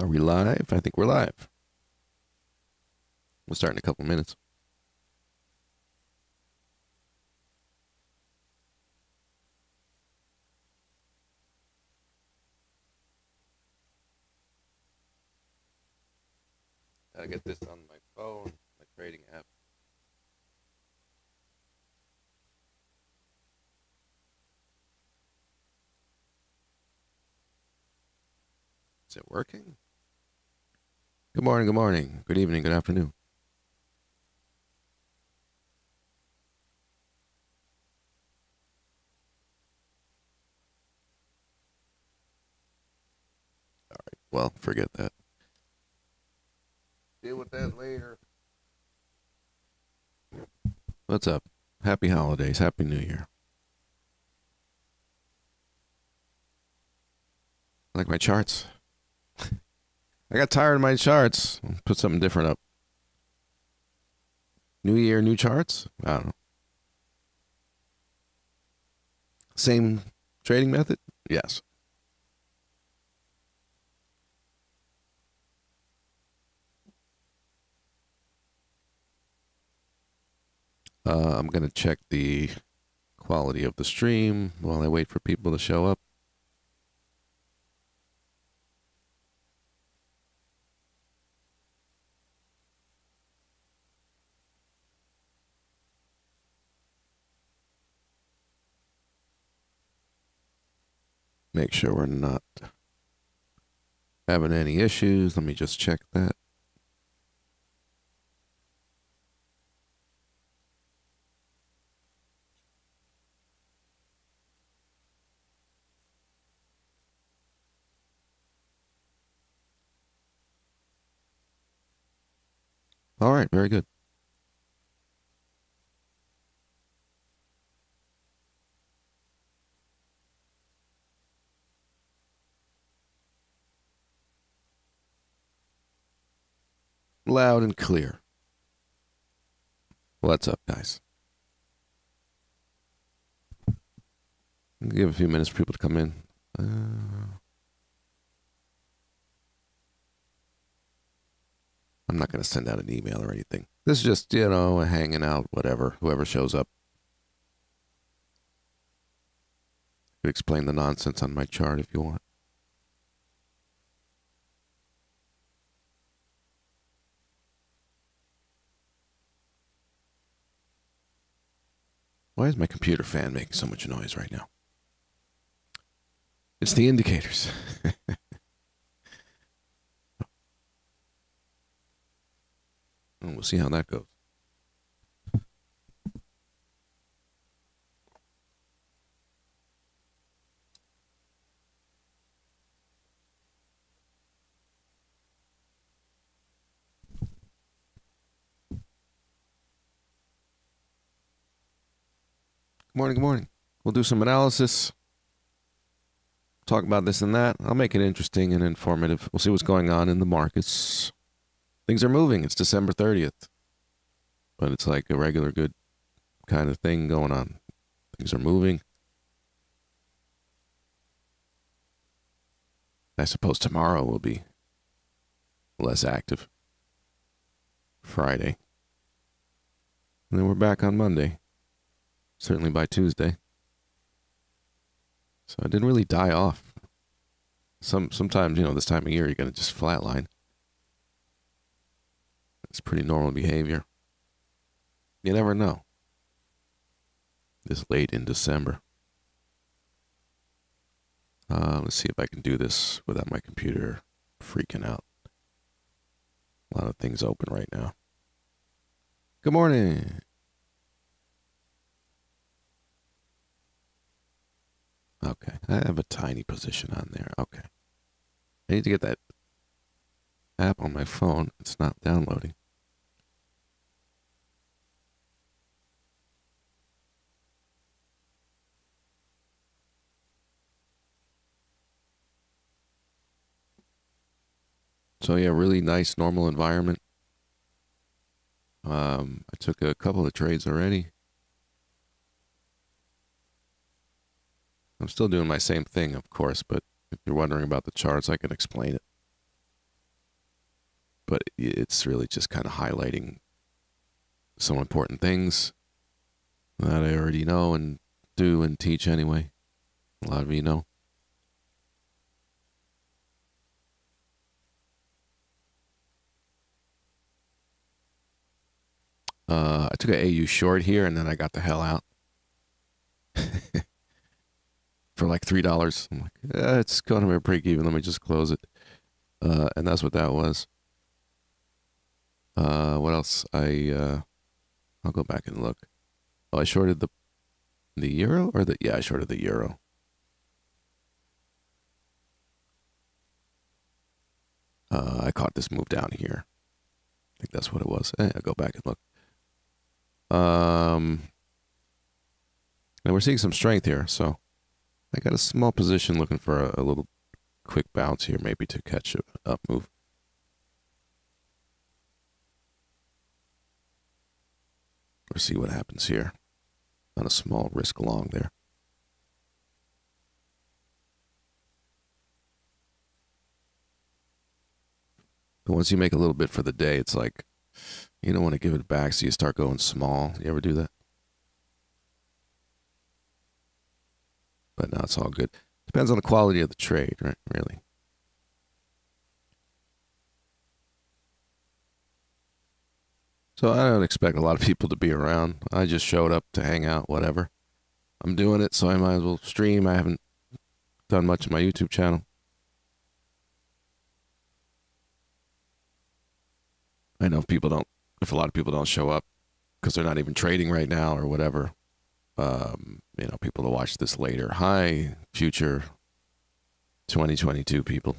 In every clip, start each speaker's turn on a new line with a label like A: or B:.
A: Are we live? I think we're live. We'll start in a couple minutes. Gotta get this on my phone, my trading app. Is it working? Good morning, good morning, good evening, good afternoon. All right, well, forget that. Deal with that later. What's up? Happy holidays, happy new year. I like my charts. I got tired of my charts. Put something different up. New year, new charts? I don't know. Same trading method? Yes. I'm going to check the quality of the stream while I wait for people to show up. Make sure we're not having any issues. Let me just check that. All right, very good. Loud and clear. What's up, guys? Give a few minutes for people to come in. I'm not going to send out an email or anything. This is just, hanging out, whatever, whoever shows up. Could explain the nonsense on my chart if you want. Why is my computer fan making so much noise right now? It's the indicators. We'll see how that goes. Good morning, good morning. We'll do some analysis. Talk about this and that. I'll make it interesting and informative. We'll see what's going on in the markets. Things are moving. It's December 30th. But it's like a regular good kind of thing going on. Things are moving. I suppose tomorrow will be less active. Friday. And then we're back on Monday. Certainly by Tuesday. So I didn't really die off. Sometimes, this time of year, you're going to just flatline. It's pretty normal behavior. You never know. This late in December. Let's see if I can do this without my computer freaking out. A lot of things open right now. Good morning. Okay, I have a tiny position on there. Okay. I need to get that app on my phone. It's not downloading. So yeah, really nice normal environment. I took a couple of trades already. I'm still doing my same thing, of course, but if you're wondering about the charts, I can explain it. but it's really just kind of highlighting some important things that I already know and do and teach anyway. A lot of you know. I took an AU short here, and then I got the hell out for like $3. I'm like, it's going to be a break even. Let me just close it. And that's what that was. What else? I'll go back and look. Oh, I shorted the euro or yeah, I shorted the euro. I caught this move down here. I think that's what it was. I'll go back and look. And we're seeing some strength here, so I got a small position looking for a little quick bounce here, maybe to catch an up move. Or see what happens here. On a small risk along there. But once you make a little bit for the day, it's like you don't want to give it back, so you start going small. You ever do that? But no, it's all good. Depends on the quality of the trade, right? Really. So I don't expect a lot of people to be around. I just showed up to hang out, whatever. I'm doing it, so I might as well stream. I haven't done much on my YouTube channel. I know if a lot of people don't show up because they're not even trading right now or whatever, people to watch this later. Hi, future 2022 people.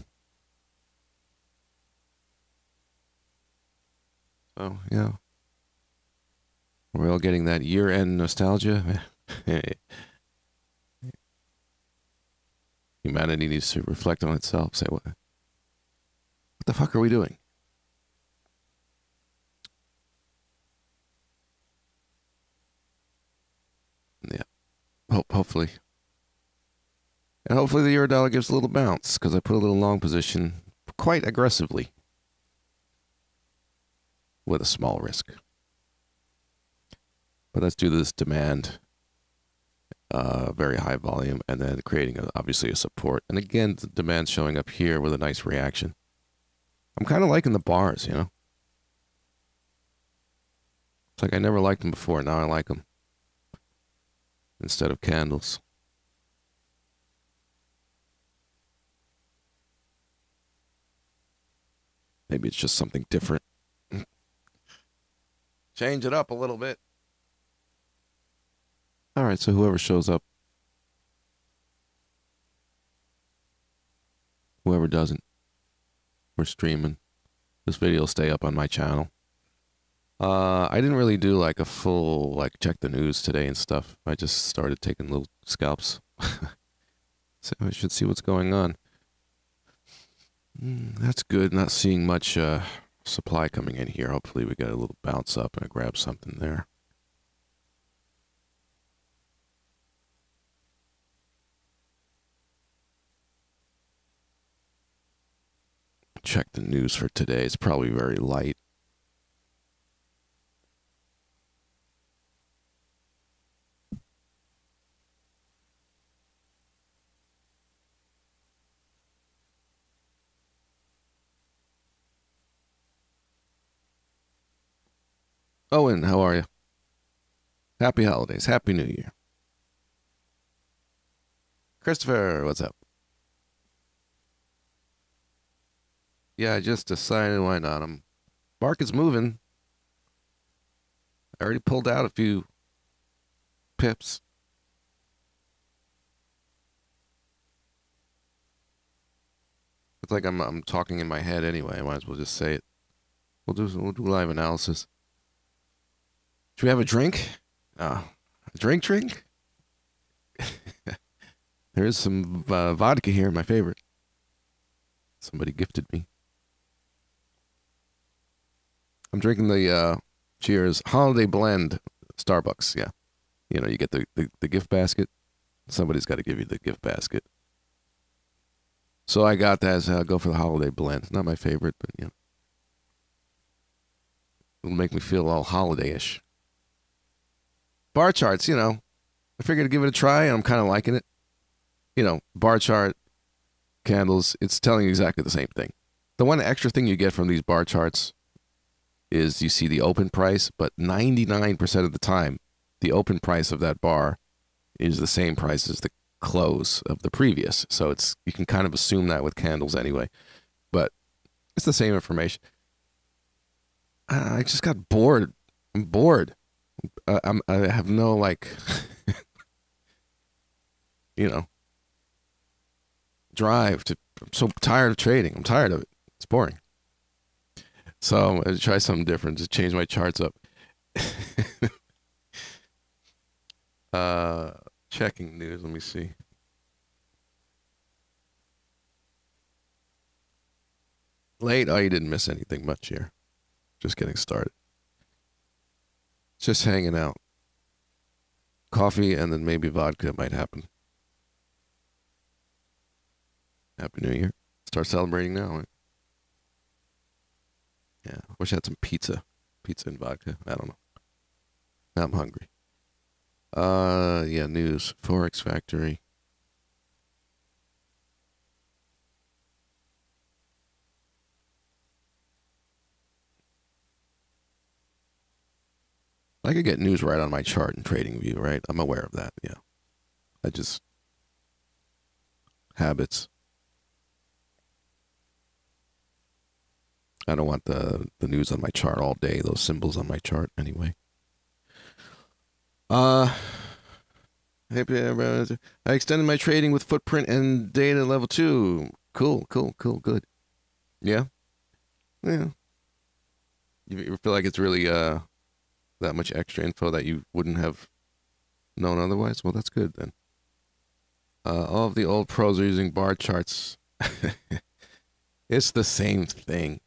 A: So, yeah. We're all getting that year-end nostalgia. Humanity needs to reflect on itself. Say, what the fuck are we doing? Yeah. Hopefully. And hopefully the euro dollar gives a little bounce, because I put a little long position quite aggressively with a small risk. But that's due to this demand, very high volume, and then creating obviously a support. And again, the demand showing up here with a nice reaction. I'm kind of liking the bars, you know? It's like I never liked them before. Now I like them instead of candles. Maybe it's just something different. Change it up a little bit. All right, so whoever shows up, whoever doesn't, we're streaming. This video will stay up on my channel. I didn't really do like a full, check the news today and stuff. I just started taking little scalps. So I should see what's going on. That's good. Not seeing much supply coming in here. Hopefully we get a little bounce up and I grab something there. Check the news for today. It's probably very light. Owen, how are you? Happy holidays. Happy New Year. Christopher, what's up? Yeah, I just decided why not. Market's moving. I already pulled out a few pips. It's like I'm talking in my head anyway. I might as well just say it. We'll do live analysis. Should we have a drink? A drink? There is some vodka here, my favorite. Somebody gifted me. I'm drinking the Cheers Holiday Blend Starbucks. Yeah. You know, you get the gift basket. Somebody's got to give you the gift basket. So I got that as go for the Holiday Blend. Not my favorite, but you know. It'll make me feel all holiday-ish. Bar charts, you know, I figured to give it a try, and I'm kind of liking it. You know, bar chart, candles, it's telling you exactly the same thing. The one extra thing you get from these bar charts is you see the open price, but 99% of the time, the open price of that bar is the same price as the close of the previous. So it's you can kind of assume that with candles anyway. But it's the same information. I just got bored. I'm bored. I have no, like, you know, drive to. I'm so tired of trading. I'm tired of it. It's boring. So I'm going to try something different. Just change my charts up. Checking news. Let me see. Late. Oh, you didn't miss anything much here. Just getting started. Just hanging out. Coffee and then maybe vodka might happen. Happy New Year. Start celebrating now. Right? Yeah. Wish I had some pizza. Pizza and vodka. I don't know. Now I'm hungry. Yeah, news. Forex Factory. I could get news right on my chart in TradingView, right? I'm aware of that, yeah. I just... habits. I don't want the news on my chart all day, those symbols on my chart anyway. I extended my trading with footprint and data level 2. Cool, good. Yeah? Yeah. You feel like it's really that much extra info that you wouldn't have known otherwise? Well, that's good then. All of the old pros are using bar charts. It's the same thing.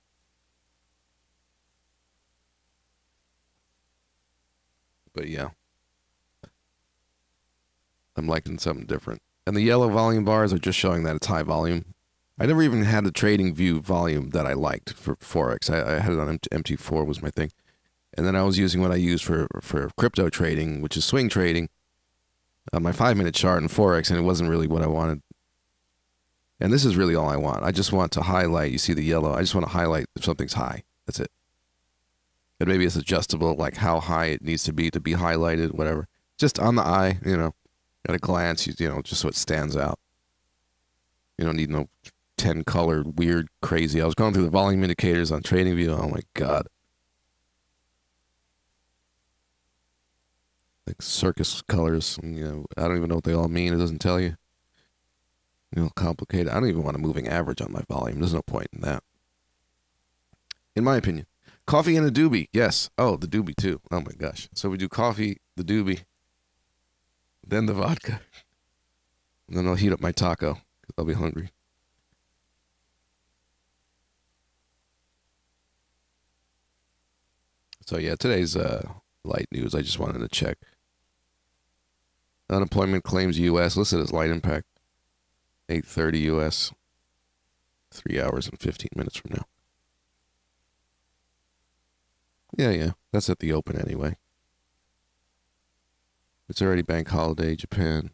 A: But yeah. I'm liking something different. And the yellow volume bars are just showing that it's high volume. I never even had the trading view volume that I liked for Forex. I had it on MT4 was my thing. And then I was using what I use for crypto trading, which is swing trading, on my 5-minute chart in Forex, and it wasn't really what I wanted. And this is really all I want. I just want to highlight, you see the yellow, I just want to highlight if something's high. That's it. And maybe it's adjustable, like how high it needs to be highlighted, whatever. Just on the eye, you know, at a glance, you know, just so it stands out. You don't need no 10-colored, weird, crazy. I was going through the volume indicators on TradingView. Oh, my God. Like circus colors. You know, I don't even know what they all mean. It doesn't tell you. You know, complicated. I don't even want a moving average on my volume. There's no point in that. In my opinion. Coffee and a doobie. Yes. Oh, the doobie too. Oh my gosh. So we do coffee, the doobie, then the vodka. And then I'll heat up my taco because I'll be hungry. So yeah, today's light news. I just wanted to check. Unemployment claims U.S. listed as light impact. 8:30 U.S. 3 hours and 15 minutes from now. Yeah. That's at the open anyway. It's already bank holiday, Japan.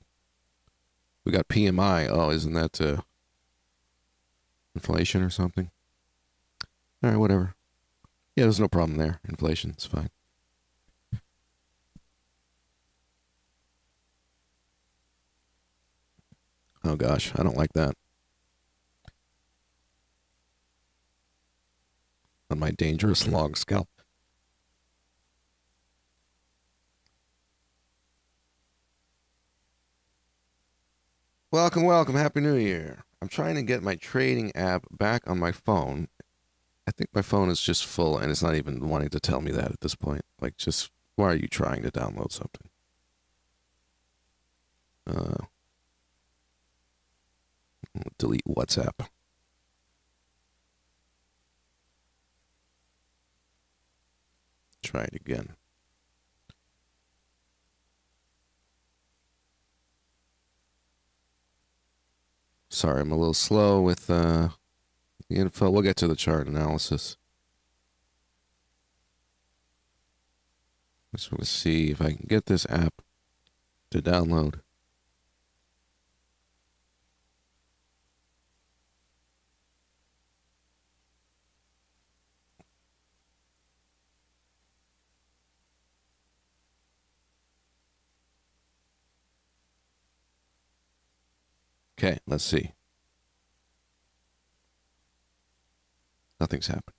A: We got PMI. Oh, isn't that inflation or something? All right, whatever. Yeah, there's no problem there. Inflation, it's fine. Oh gosh, I don't like that. On my dangerous log scalp. Welcome. Happy New Year. I'm trying to get my trading app back on my phone. I think my phone is just full and it's not even wanting to tell me that at this point. Like, just, why are you trying to download something? Delete WhatsApp. Try it again. Sorry, I'm a little slow with the info. We'll get to the chart analysis. Just want to see if I can get this app to download. Okay, let's see. Nothing's happening.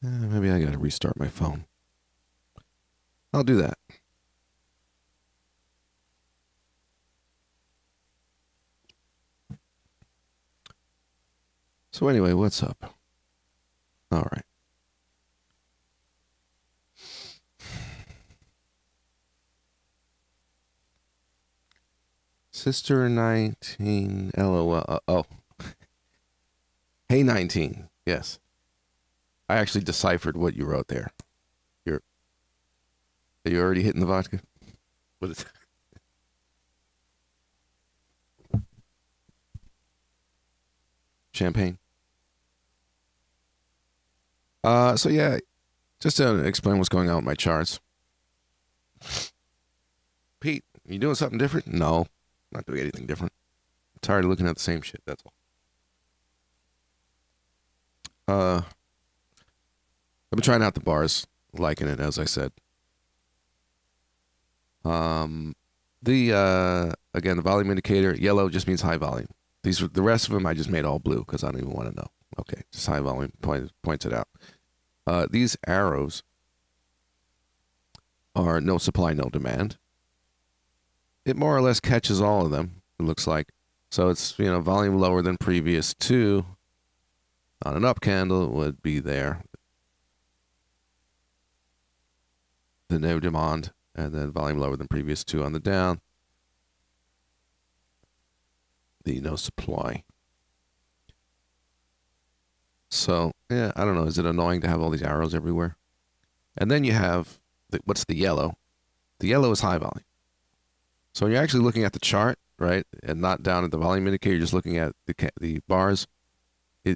A: Maybe I gotta restart my phone. I'll do that. So anyway, what's up? All right. Sister 19, LOL. Oh. Hey 19. Yes. I actually deciphered what you wrote there. Are you already hitting the vodka? What is it? Champagne. So yeah, just to explain what's going on with my charts. Pete, you doing something different? No, not doing anything different. I'm tired of looking at the same shit, that's all. I've been trying out the bars, liking it, as I said. Again, the volume indicator, yellow just means high volume. The rest of them I just made all blue because I don't even want to know. Okay, just high volume points it out. These arrows are no supply, no demand. It more or less catches all of them, it looks like. So it's, volume lower than previous two. On an up candle, it would be there. The no demand, and then volume lower than previous two on the down. The no supply. So, yeah, I don't know. Is it annoying to have all these arrows everywhere? And then you have, what's the yellow? The yellow is high volume. So when you're actually looking at the chart, right, and not down at the volume indicator, you're just looking at the bars,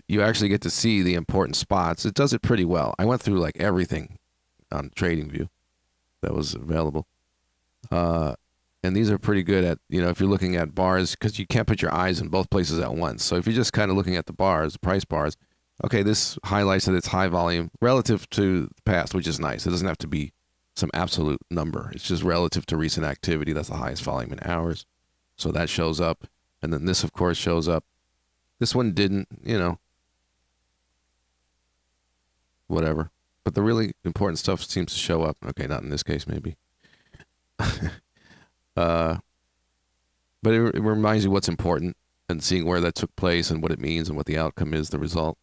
A: you actually get to see the important spots. It does it pretty well. I went through like everything on TradingView that was available. And these are pretty good at, if you're looking at bars, because you can't put your eyes in both places at once. So if you're just kind of looking at the bars, the price bars, okay, this highlights that it's high volume relative to the past, which is nice. It doesn't have to be some absolute number. It's just relative to recent activity. That's the highest volume in hours. So that shows up. And then this, of course, shows up. This one didn't, whatever. But the really important stuff seems to show up. Okay, not in this case, maybe. But it reminds you what's important and seeing where that took place and what it means and what the outcome is, the result.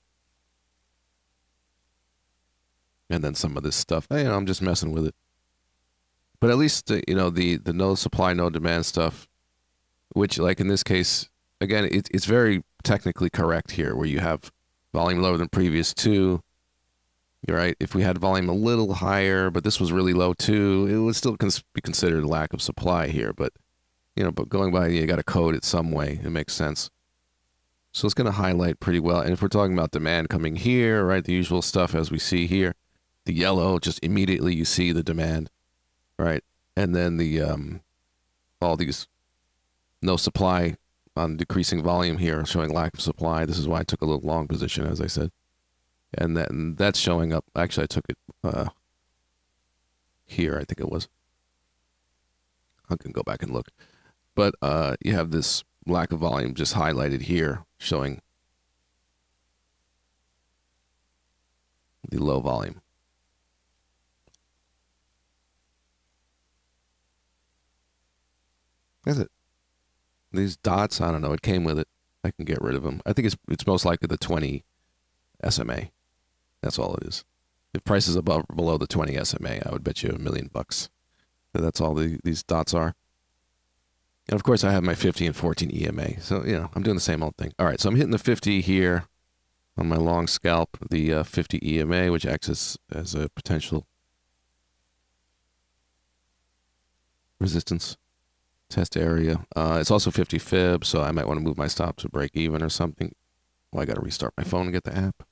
A: And then some of this stuff, I'm just messing with it. But at least, the no supply, no demand stuff, which like in this case, again, it's very technically correct here where you have volume lower than previous two. You're right. If we had volume a little higher, but this was really low too, it would still be considered a lack of supply here. But, but going by, you got to code it some way. It makes sense. So it's going to highlight pretty well. And if we're talking about demand coming here, right, the usual stuff as we see here, the yellow, just immediately you see the demand, right? And then the all these no supply on decreasing volume here, showing lack of supply. This is why I took a little long position, as I said. And that's showing up. Actually, I took it here, I think it was. I can go back and look. But you have this lack of volume just highlighted here, showing the low volume. Is it? These dots, I don't know. It came with it. I can get rid of them. I think it's most likely the 20 SMA. That's all it is. If price is above or below the 20 SMA, I would bet you $1 million. That's all these dots are. And of course, I have my 50 and 14 EMA. So, I'm doing the same old thing. All right, so I'm hitting the 50 here on my long scalp, the 50 EMA, which acts as a potential resistance. Test area. It's also 50 fib, so I might want to move my stop to break even or something. Well, I got to restart my phone and get the app.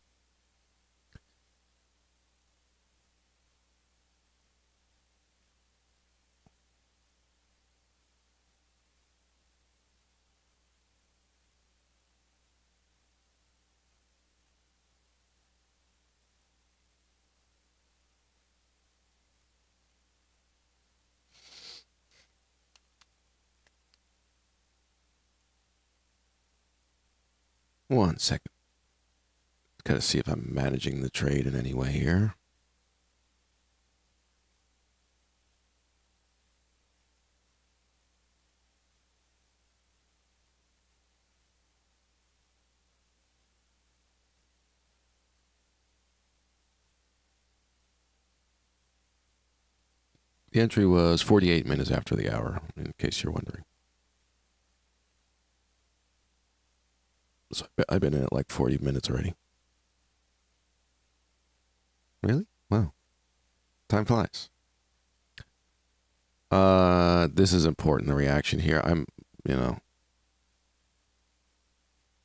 A: One second. Gotta see if I'm managing the trade in any way here. The entry was 48 minutes after the hour, in case you're wondering. So I've been in it like 40 minutes already. Really? Wow. Time flies. This is important, the reaction here.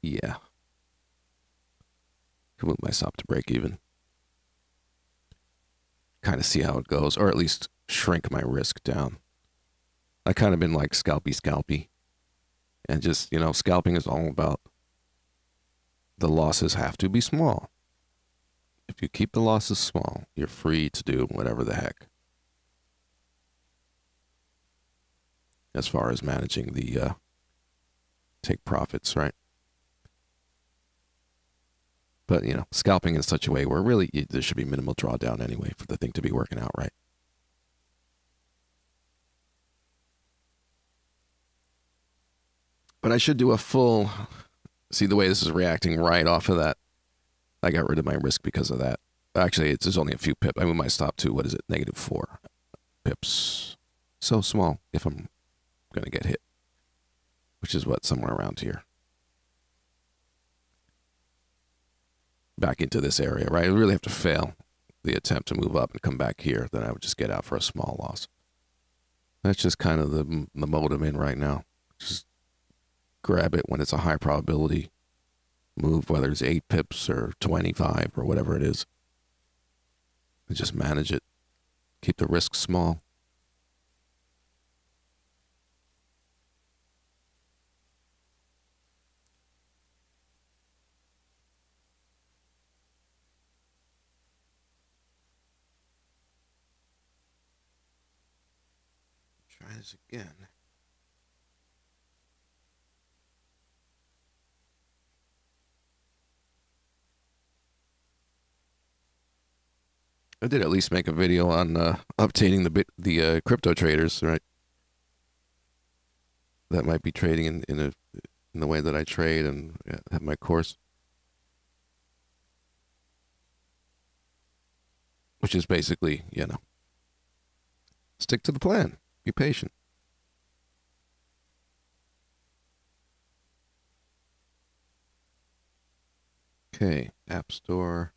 A: Yeah. Can move my stop to break even. Kind of see how it goes, or at least shrink my risk down. I kind of been like scalpy. And just, scalping is all about the losses have to be small. If you keep the losses small, you're free to do whatever the heck. As far as managing the take profits, right? But, scalping in such a way where really there should be minimal drawdown anyway for the thing to be working out right. But I should do a full, see the way this is reacting right off of that. I got rid of my risk because of that. Actually, there's only a few pips. I moved my stop to, -4 pips. So small if I'm going to get hit, which is what, somewhere around here. Back into this area, right? I really have to fail the attempt to move up and come back here. Then I would just get out for a small loss. That's just kind of the mode I'm in right now. Just grab it when it's a high probability move, whether it's 8 pips or 25 or whatever it is. And just manage it. Keep the risk small. Try this again. I did at least make a video on updating the crypto traders, right? That might be trading in the way that I trade and have my course, which is basically, stick to the plan, be patient. Okay, App Store.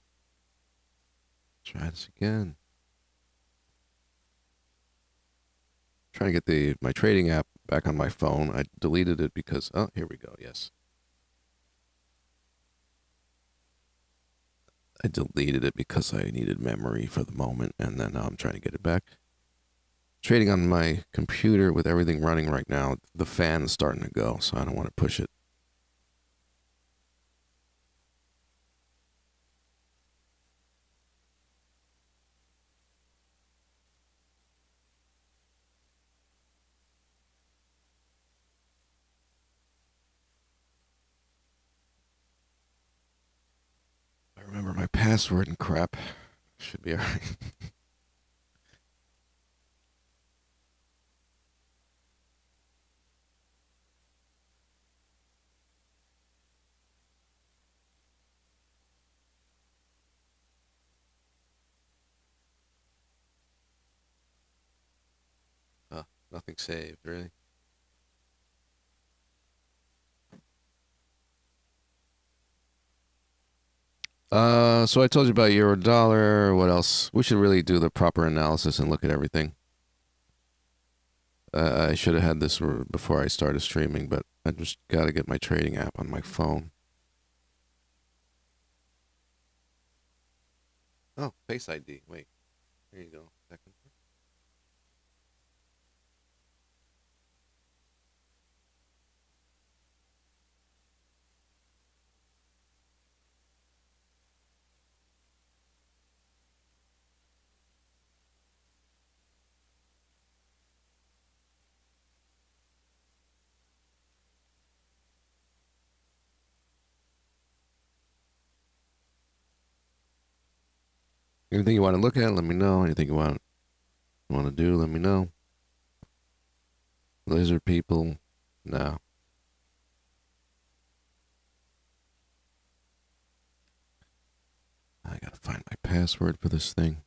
A: Try this again. Trying to get my trading app back on my phone. I deleted it because, oh, here we go, yes. I deleted it because I needed memory for the moment, and then now I'm trying to get it back. Trading on my computer with everything running right now, the fan is starting to go, so I don't want to push it. I remember my password and crap. Should be all right. Oh, nothing saved, really. So I told you about euro dollar. What else? We should really do the proper analysis and look at everything. I should have had this before I started streaming, but I just got to get my trading app on my phone. Oh, Face ID. Wait. There you go. Second. Anything you want to look at, let me know. Anything you want to do, let me know. Lizard people, no. I gotta find my password for this thing.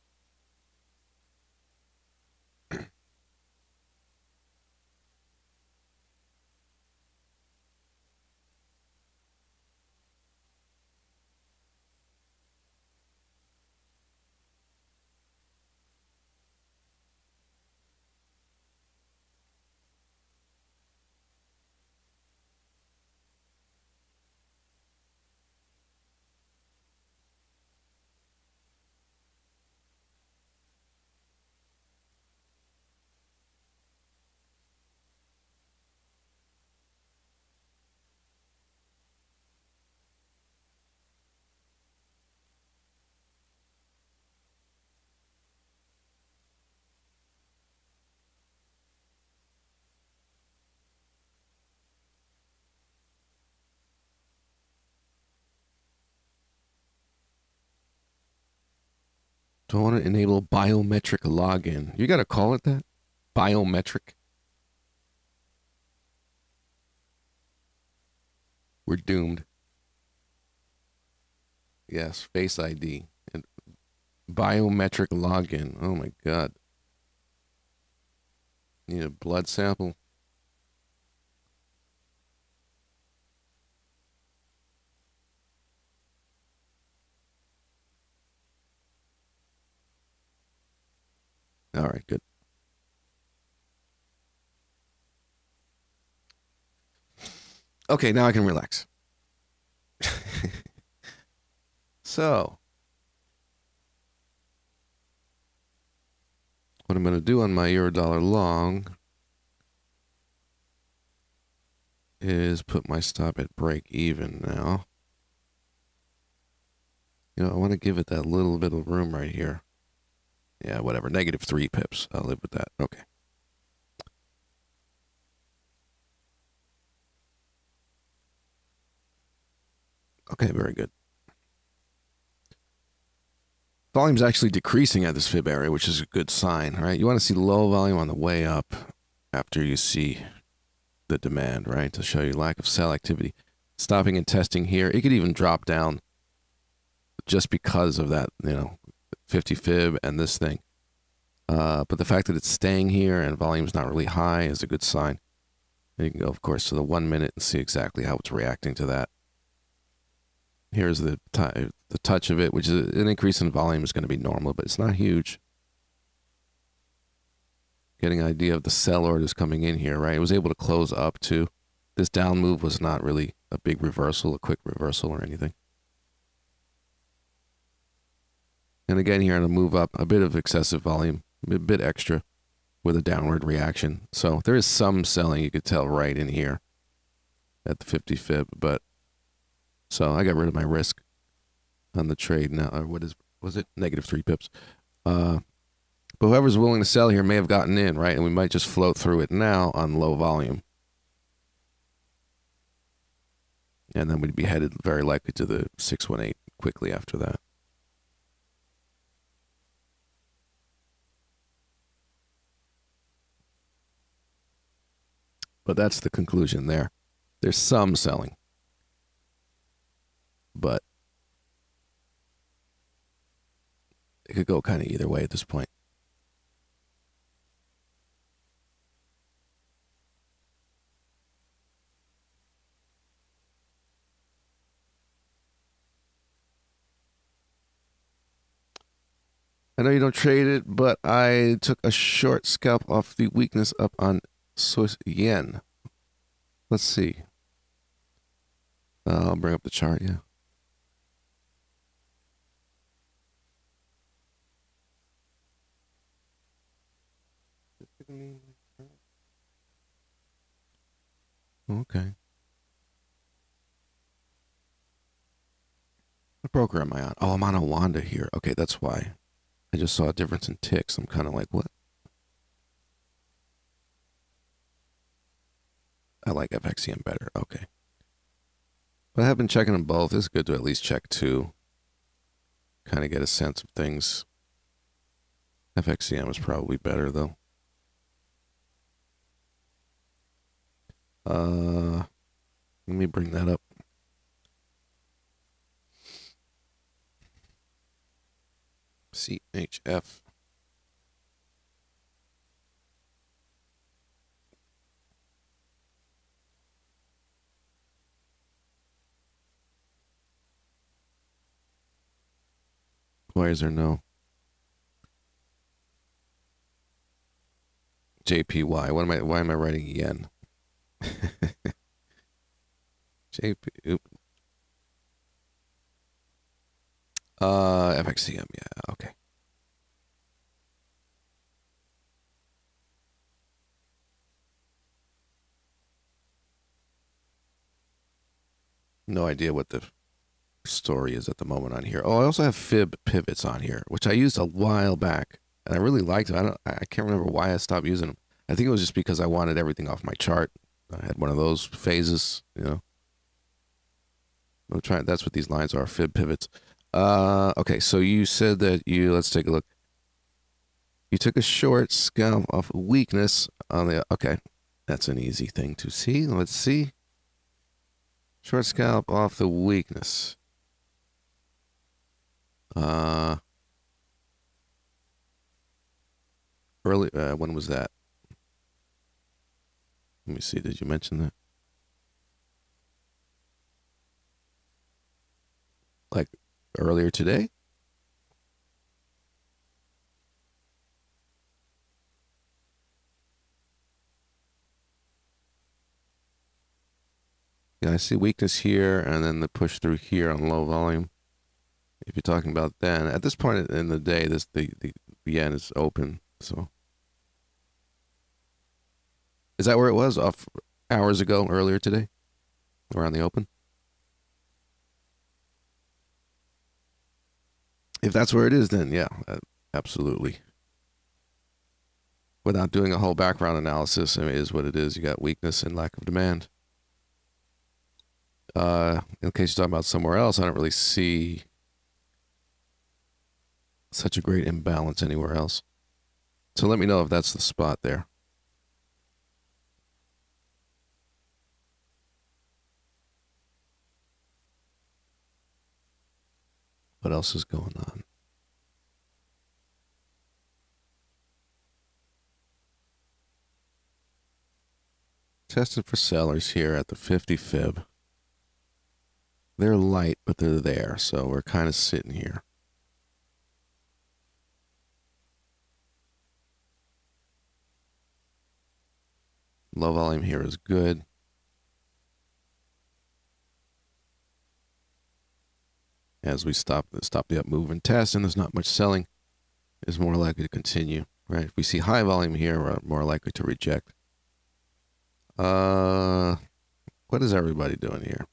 A: Do I want to enable biometric login? You gotta call it that? Biometric? We're doomed. Yes, Face ID. And biometric login. Oh my god. Need a blood sample? All right, good. Okay, now I can relax. So, what I'm going to do on my Eurodollar long is put my stop at break even now. You know, I want to give it that little bit of room right here. Yeah, whatever. -3 pips. I'll live with that. Okay. Okay, very good. Volume's actually decreasing at this fib area, which is a good sign, right? You want to see low volume on the way up after you see the demand, right? To show you lack of sell activity. Stopping and testing here. It could even drop down just because of that, 50 fib and this thing. But the fact that it's staying here and volume's not really high is a good sign. And you can go, of course, to the 1 minute and see exactly how it's reacting to that. Here's the touch of it, which is an increase in volume is going to be normal, but it's not huge. Getting an idea of the sell orders coming in here, right? It was able to close up too. This down move was not really a big reversal, a quick reversal or anything. And again here on a move up, a bit of excessive volume, a bit extra with a downward reaction. So there is some selling you could tell right in here at the 50 fib, but so I got rid of my risk on the trade now. Or was it? -3 pips. But whoever's willing to sell here may have gotten in, right? And we might just float through it now on low volume. And then we'd be headed very likely to the 618 quickly after that. But that's the conclusion there. There's some selling. But it could go kind of either way at this point. I know you don't trade it, but I took a short scalp off the weakness up on Swiss yen. Let's see. I'll bring up the chart, yeah. Okay. What broker am I on? Oh, I'm on a Wanda here. Okay, that's why. I just saw a difference in ticks. I'm kind of like, what? I like FXCM better. Okay. But I have been checking them both. It's good to at least check two. Kind of get a sense of things. FXCM is probably better, though. Let me bring that up. CHF. Why is there no JPY? Why am I writing yen? JP. Oop. FXCM. Yeah. Okay. No idea what the story is at the moment on here. Oh, I also have fib pivots on here, which I used a while back, and I really liked it. I can't remember why I stopped using them. I think it was just because I wanted everything off my chart. I had one of those phases, you know. I'm trying. That's what these lines are, fib pivots. Okay, so you said that let's take a look. You took a short scalp off weakness on the, okay. That's an easy thing to see. Let's see. Short scalp off the weakness. Early, when was that? Let me see. Did you mention that? Like earlier today? Yeah, I see weakness here and then the push through here on low volume. If you're talking about then, at this point in the day, the yen is open. So is that where it was off hours ago, earlier today, around the open? If that's where it is, then yeah, absolutely. Without doing a whole background analysis, I mean, it is what it is. You got weakness and lack of demand. In case you're talking about somewhere else, I don't really see such a great imbalance anywhere else. So let me know if that's the spot there. What else is going on? Testing for sellers here at the 50 fib. They're light, but they're there, so we're kind of sitting here. Low volume here is good. As we stop the up move and test, and there's not much selling, is more likely to continue. Right? If we see high volume here, we're more likely to reject. What is everybody doing here?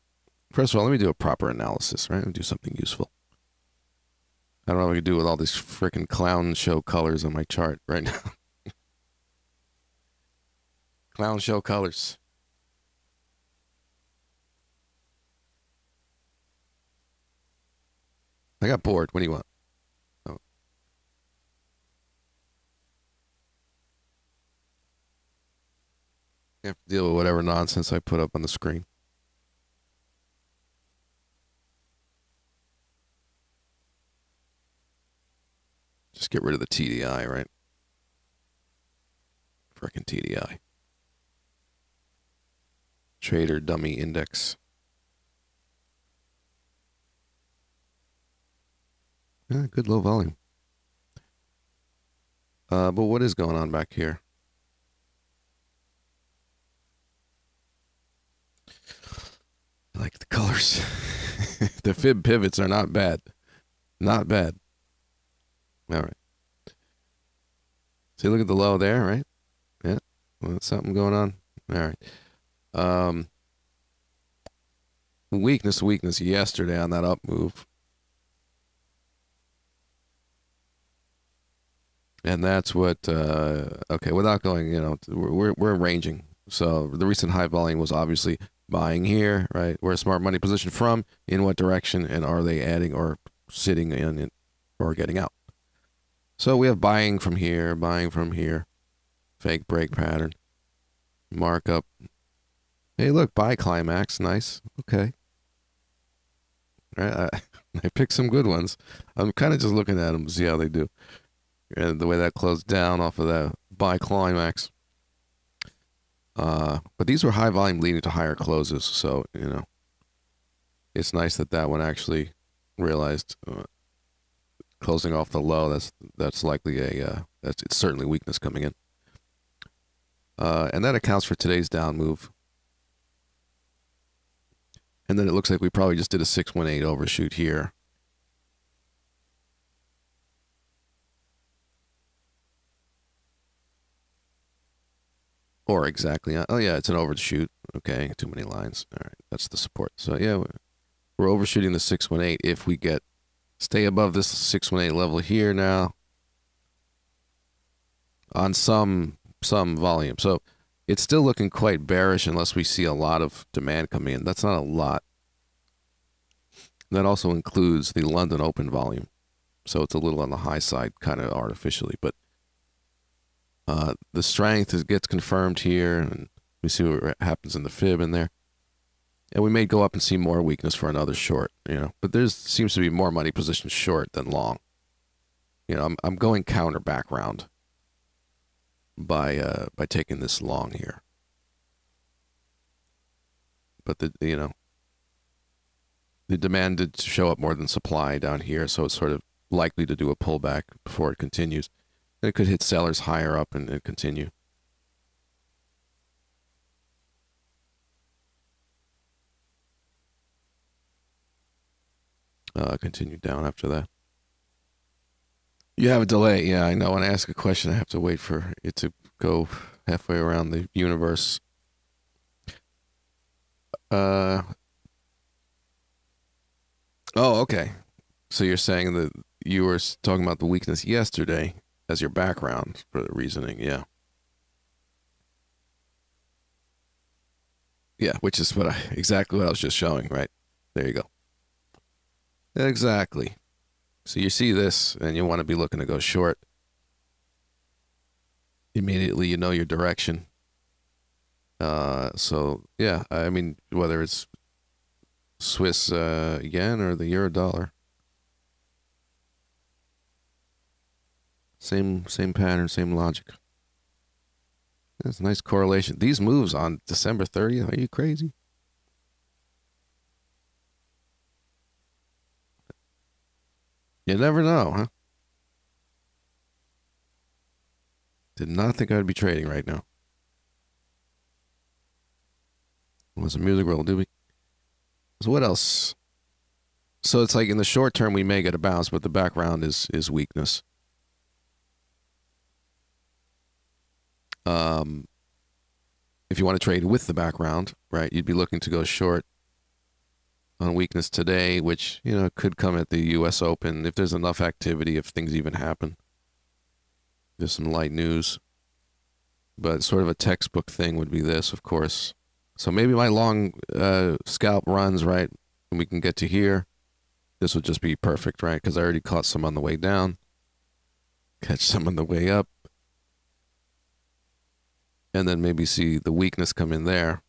A: First of all, let me do a proper analysis, right? Let me do something useful. I don't know what I can do with all these freaking clown show colors on my chart right now. Clown show colors. I got bored. What do you want? Oh. You have to deal with whatever nonsense I put up on the screen. Just get rid of the TDI, right? Frickin' TDI. Trader dummy index. Yeah, good low volume. But what is going on back here? sellers. The fib pivots are not bad. Not bad. All right. See, look at the low there, right? Yeah. Well, something going on. All right. Weakness yesterday on that up move. And that's what, okay, without going, we're ranging. So the recent high volume was obviously buying here, right? Where smart money position from, in what direction, and are they adding or sitting in it or getting out? So we have buying from here, fake break pattern, markup. Hey, look, buy climax, nice, okay. All right, I picked some good ones. I'm kind of just looking at them to see how they do. And the way that closed down off of that buy climax. But these were high volume leading to higher closes. So, it's nice that that one actually realized closing off the low. That's likely it's certainly weakness coming in. And that accounts for today's down move. And then it looks like we probably just did a 618 overshoot here. Or exactly. Oh, yeah, it's an overshoot. Okay, too many lines. All right, that's the support. So, yeah, we're overshooting the 618. If we stay above this 618 level here now on some volume. So, it's still looking quite bearish unless we see a lot of demand coming in. That's not a lot. That also includes the London Open volume. So, it's a little on the high side, kind of artificially, but the strength gets confirmed here, and we see what happens in the fib in there. And we may go up and see more weakness for another short, But there seems to be more money positioned short than long. I'm going counter background by taking this long here. But the demand did show up more than supply down here, so it's sort of likely to do a pullback before it continues. It could hit sellers higher up and continue. Continue down after that. You have a delay. Yeah, I know. When I ask a question, I have to wait for it to go halfway around the universe. Oh, okay. So you're saying that you were talking about the weakness yesterday as your background for the reasoning, yeah. Yeah, which is exactly what I was just showing, right? There you go. Exactly. So you see this and you want to be looking to go short. Immediately you know your direction. So yeah, I mean, whether it's Swiss yen or the euro dollar. Same pattern, same logic. That's a nice correlation. These moves on December 30th, are you crazy? You never know, huh? Did not think I'd be trading right now. Was a music roll, did we? So what else? So it's like in the short term we may get a bounce, but the background is weakness. If you want to trade with the background, right, you'd be looking to go short on weakness today, which, could come at the U.S. Open if there's enough activity, if things even happen. There's some light news. But sort of a textbook thing would be this, of course. So maybe my long scalp runs, right, and we can get to here. This would just be perfect, right, because I already caught some on the way down. Catch some on the way up. And then maybe see the weakness come in there.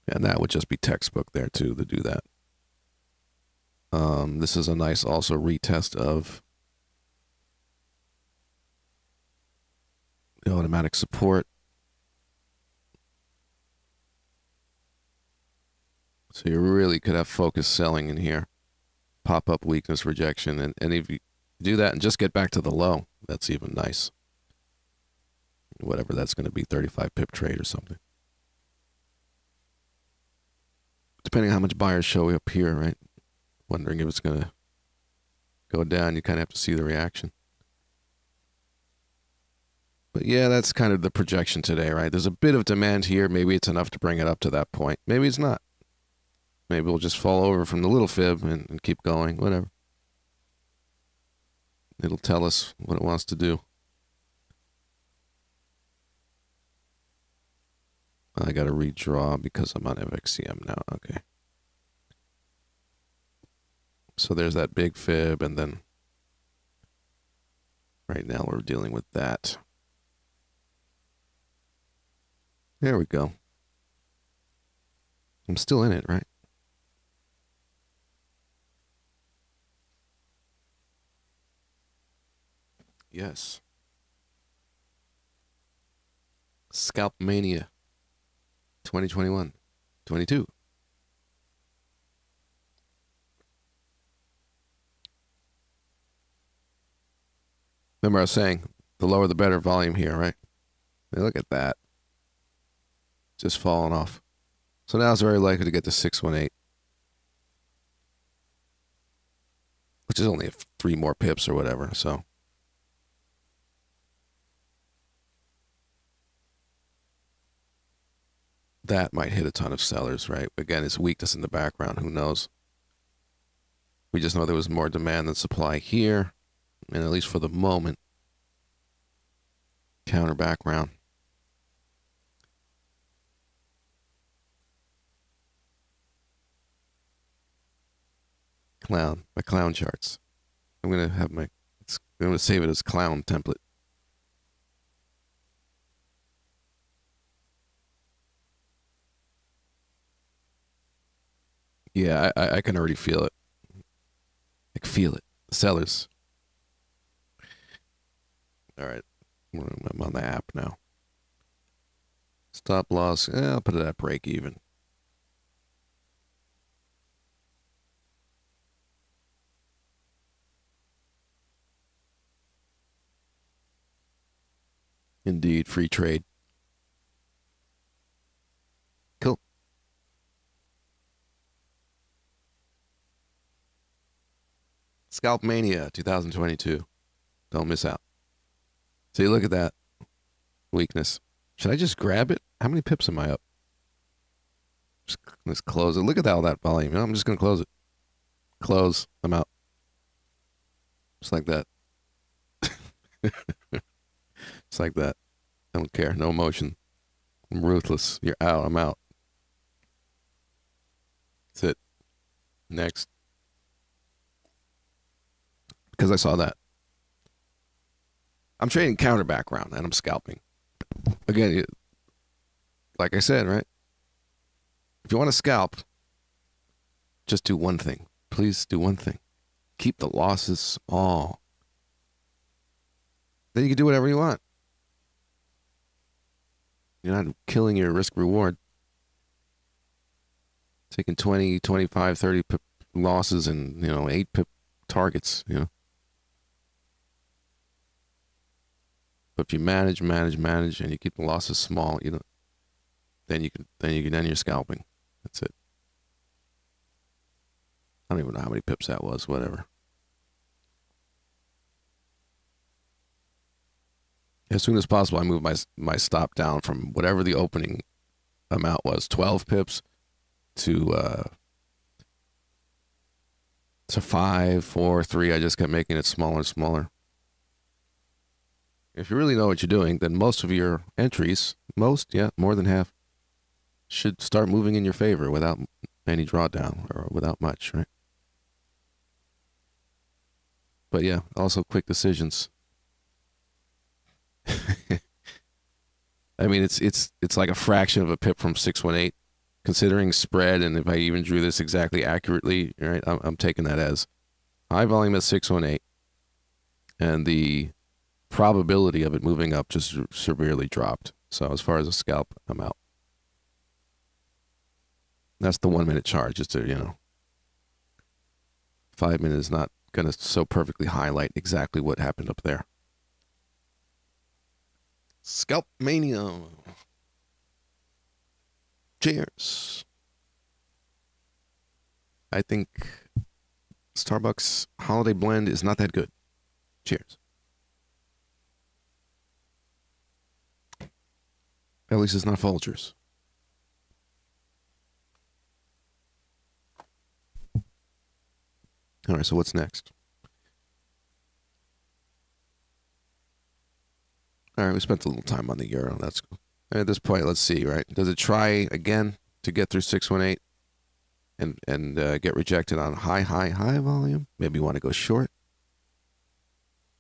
A: And that would just be textbook there, too, to do that. This is a nice also retest of the automatic support. So you really could have focused selling in here. Pop-up weakness rejection. And if you do that and just get back to the low, that's even nice. Whatever that's going to be, 35 pip trade or something. depending on how much buyers show up here, right? Wondering if it's going to go down. You kind of have to see the reaction. But yeah, that's kind of the projection today, right? There's a bit of demand here. Maybe it's enough to bring it up to that point. Maybe it's not. Maybe we'll just fall over from the little fib and keep going, whatever. It'll tell us what it wants to do. I got to redraw because I'm on FXCM now. Okay. So there's that big fib, and then right now we're dealing with that. There we go. I'm still in it, right? Yes. Scalp Mania 2021, 22. Remember I was saying, the lower the better volume here, right? Hey, look at that. Just falling off. So now it's very likely to get to 618. Which is only 3 more pips or whatever, so. That might hit a ton of sellers, right? Again, it's weakness in the background. Who knows? We just know there was more demand than supply here. And at least for the moment, counter background. Clown, my clown charts. I'm going to save it as clown template. Yeah, I can already feel it. I can feel it. Sellers. All right. I'm on the app now. Stop loss. I'll put it at break even. Indeed, free trade. Cool. Scalp Mania 2022. Don't miss out. See, look at that weakness. Should I just grab it? How many pips am I up? Let's close it. Look at all that volume. You know, I'm just going to close it. Close. I'm out. Just like that. Just like that. I don't care. No emotion. I'm ruthless. You're out. I'm out. That's it. Next. Because I saw that. I'm trading counter background and I'm scalping. Again, like I said, right? If you want to scalp, just do one thing. Please do one thing. Keep the losses small. Then you can do whatever you want. You're not killing your risk reward. Taking 20, 25, 30 pip losses and, 8 pip targets, But if you manage, and you keep the losses small, then you're scalping. That's it. I don't even know how many pips that was, whatever. As soon as possible, I move my stop down from whatever the opening amount was, 12 pips to 5, 4, 3. I just kept making it smaller and smaller. If you really know what you're doing, then most of your entries, more than half, should start moving in your favor without any drawdown or without much, right? But yeah, also quick decisions. I mean, it's like a fraction of a pip from 618, considering spread, and if I even drew this exactly accurately, right? I'm taking that as high volume at 618, and the probability of it moving up just severely dropped. So as far as a scalp, I'm out. That's the 1 minute chart, just to 5 minutes is not going to so perfectly highlight exactly what happened up there. Scalp Mania. Cheers. I think Starbucks holiday blend is not that good. Cheers. At least it's not Folgers. All right, so what's next? All right, we spent a little time on the euro. That's cool. At this point, let's see, right? Does it try again to get through 618 and get rejected on high volume? Maybe you want to go short.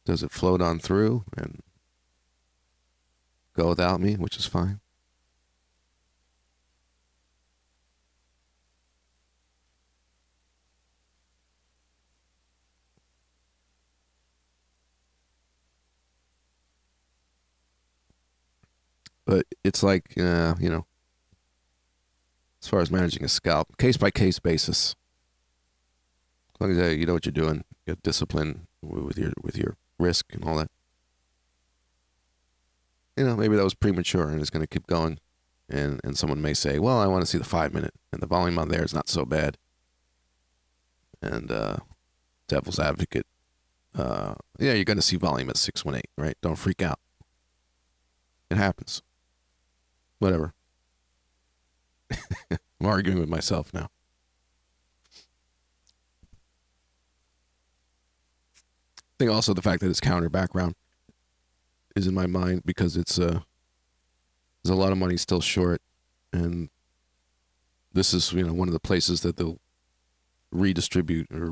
A: Does it float on through and go without me, which is fine? But it's like, as far as managing a scalp, case by case basis. As long as you know what you're doing, you have discipline with your risk and all that. Maybe that was premature and it's going to keep going. And someone may say, well, I want to see the 5-minute, and the volume on there is not so bad. And devil's advocate, you're going to see volume at 618, right? Don't freak out. It happens. Whatever. I'm arguing with myself now. I think also the fact that it's counter background is in my mind because there's a lot of money still short, and this is one of the places that they'll redistribute or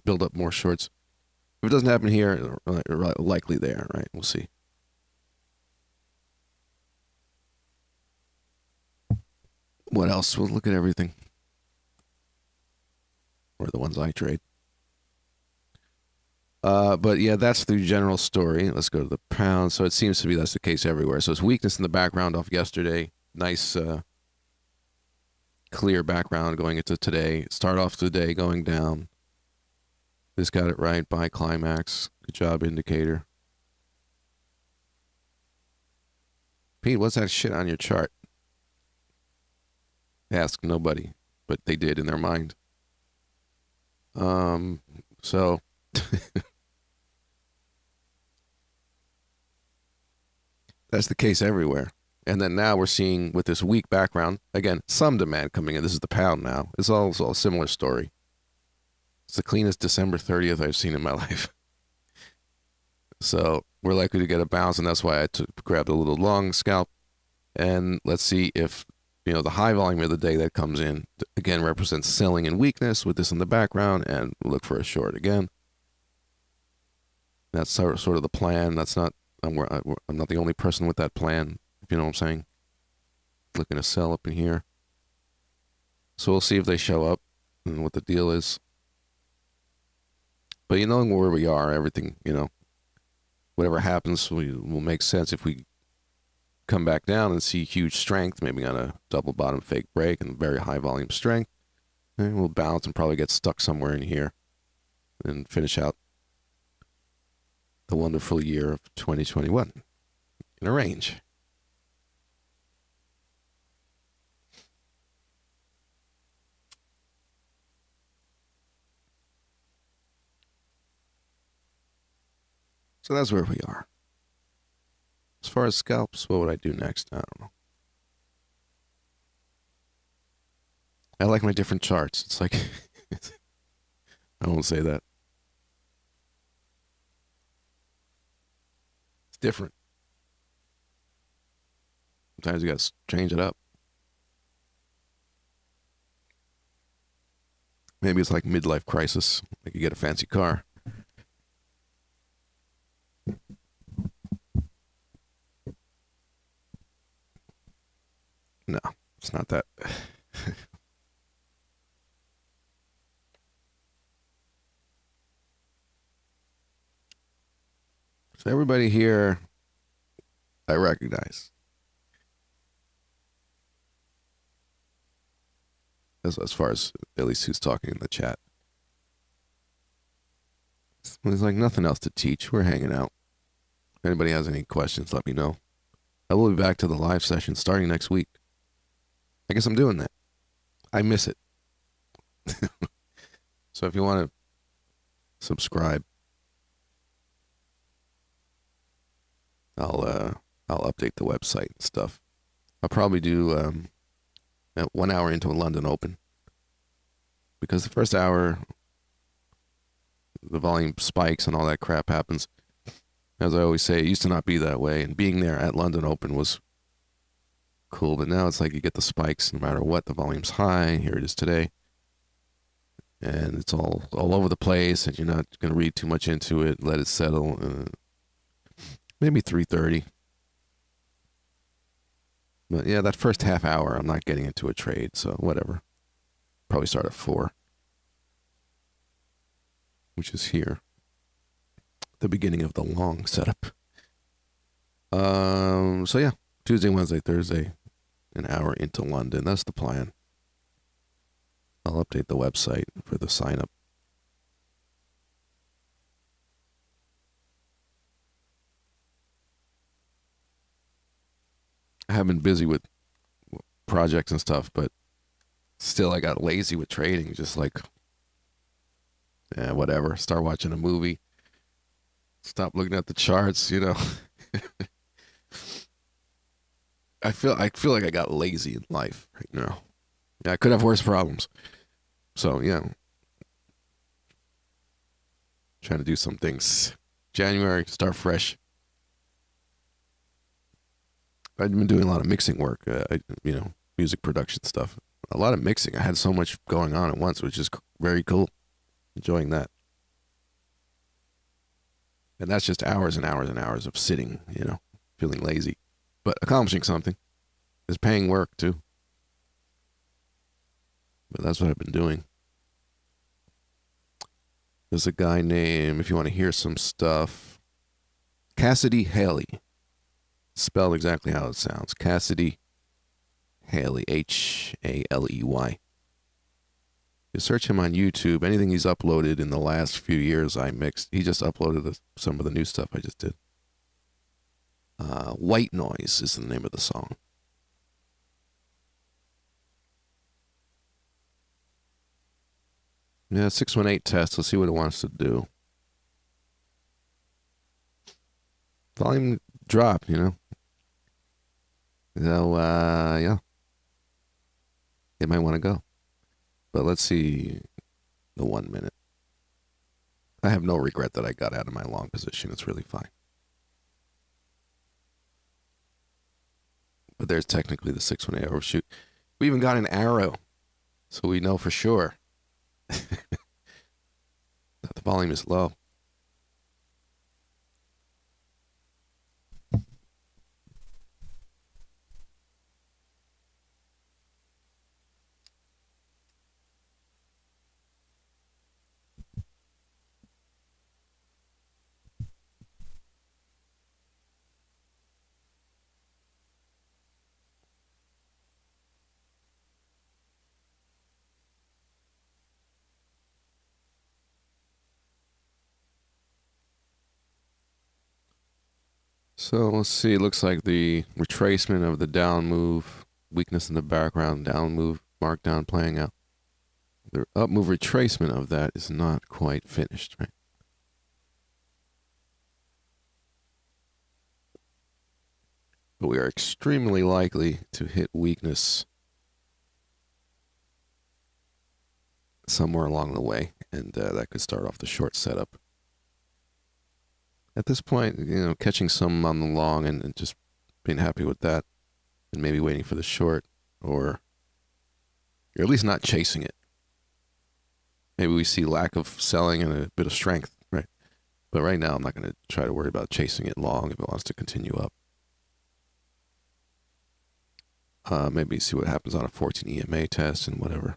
A: build up more shorts. If it doesn't happen here, likely there, right? We'll see. What else? We'll look at everything. Or the ones I trade. But yeah, that's the general story. Let's go to the pound. So it seems to be that's the case everywhere. So it's weakness in the background off yesterday. Nice, clear background going into today. Start off the day going down. This got it right by climax. Good job, indicator. Pete, what's that shit on your chart? Ask nobody, but they did in their mind. So that's the case everywhere. And then now we're seeing with this weak background, again, some demand coming in. This is the pound now. It's all a similar story. It's the cleanest December 30th I've seen in my life. So we're likely to get a bounce, and that's why I grabbed a little long scalp. And let's see if the high volume of the day that comes in, again, represents selling and weakness with this in the background, and look for a short again. That's sort of the plan. That's not, I'm not the only person with that plan, if you know what I'm saying. Looking to sell up in here. So we'll see if they show up and what the deal is. But where we are, everything, whatever happens will make sense if we come back down and see huge strength, maybe on a double bottom fake break and very high volume strength. And we'll bounce and probably get stuck somewhere in here and finish out the wonderful year of 2021 in a range. So that's where we are. As far as scalps, what would I do next? I don't know. I like my different charts. It's like, I won't say that. It's different. Sometimes you got to change it up. Maybe it's like midlife crisis. Like you get a fancy car. No, it's not that. So everybody here, I recognize. As far as at least who's talking in the chat. There's like nothing else to teach. We're hanging out. If anybody has any questions, let me know. I will be back to the live session starting next week. I guess I'm doing that. I miss it. So if you want to subscribe, I'll update the website and stuff. I'll probably do 1 hour into a London Open, because the first hour the volume spikes and all that crap happens. As I always say, it used to not be that way, and being there at London Open was cool, but now it's like you get the spikes no matter what. The volume's high. Here it is today, and it's all over the place, and you're not going to read too much into it. Let it settle. Maybe 3:30. But yeah, that first half hour, I'm not getting into a trade, so whatever. Probably start at 4, which is here. The beginning of the long setup. So yeah, Tuesday, Wednesday, Thursday, an hour into London. That's the plan. I'll update the website for the sign up. I have been busy with projects and stuff, but still I got lazy with trading. Just like, yeah, whatever. Start watching a movie. Stop looking at the charts, you know. I feel like I got lazy in life right now. Yeah, I could have worse problems. So yeah, trying to do some things. January, start fresh. I've been doing a lot of mixing work, music production stuff. A lot of mixing. I had so much going on at once, which is very cool. Enjoying that. And that's just hours and hours and hours of sitting, feeling lazy. But accomplishing something. Is paying work, too. But that's what I've been doing. There's a guy named, if you want to hear some stuff, Cassidy Haley. Spelled exactly how it sounds. Cassidy Haley, Haley. You search him on YouTube. Anything he's uploaded in the last few years, I mixed. He just uploaded some of the new stuff I just did. White Noise is the name of the song. Yeah, 618 test. Let's see what it wants to do. Volume drop, So, yeah. It might want to go. But let's see the 1 minute. I have no regret that I got out of my long position. It's really fine. But there's technically the 618 overshoot. We even got an arrow. So we know for sure that the volume is low. So let's see. It looks like the retracement of the down move, weakness in the background, down move, markdown playing out. The up move retracement of that is not quite finished, right? But we are extremely likely to hit weakness somewhere along the way, and that could start off the short setup. At this point, catching some on the long and just being happy with that, and maybe waiting for the short, or at least not chasing it. Maybe we see lack of selling and a bit of strength, right? But right now, I'm not going to try to worry about chasing it long if it wants to continue up. Maybe see what happens on a 14 EMA test and whatever.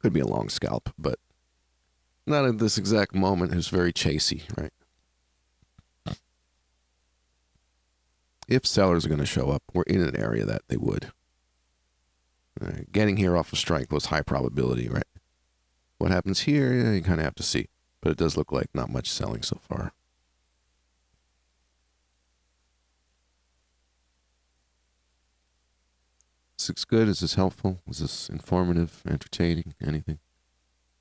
A: Could be a long scalp, but not at this exact moment. It's very chasey, right? If sellers are going to show up, we're in an area that they would. Getting here off of strength was high probability, right? What happens here, you kind of have to see. But it does look like not much selling so far. Is this good? Is this helpful? Is this informative, entertaining, anything?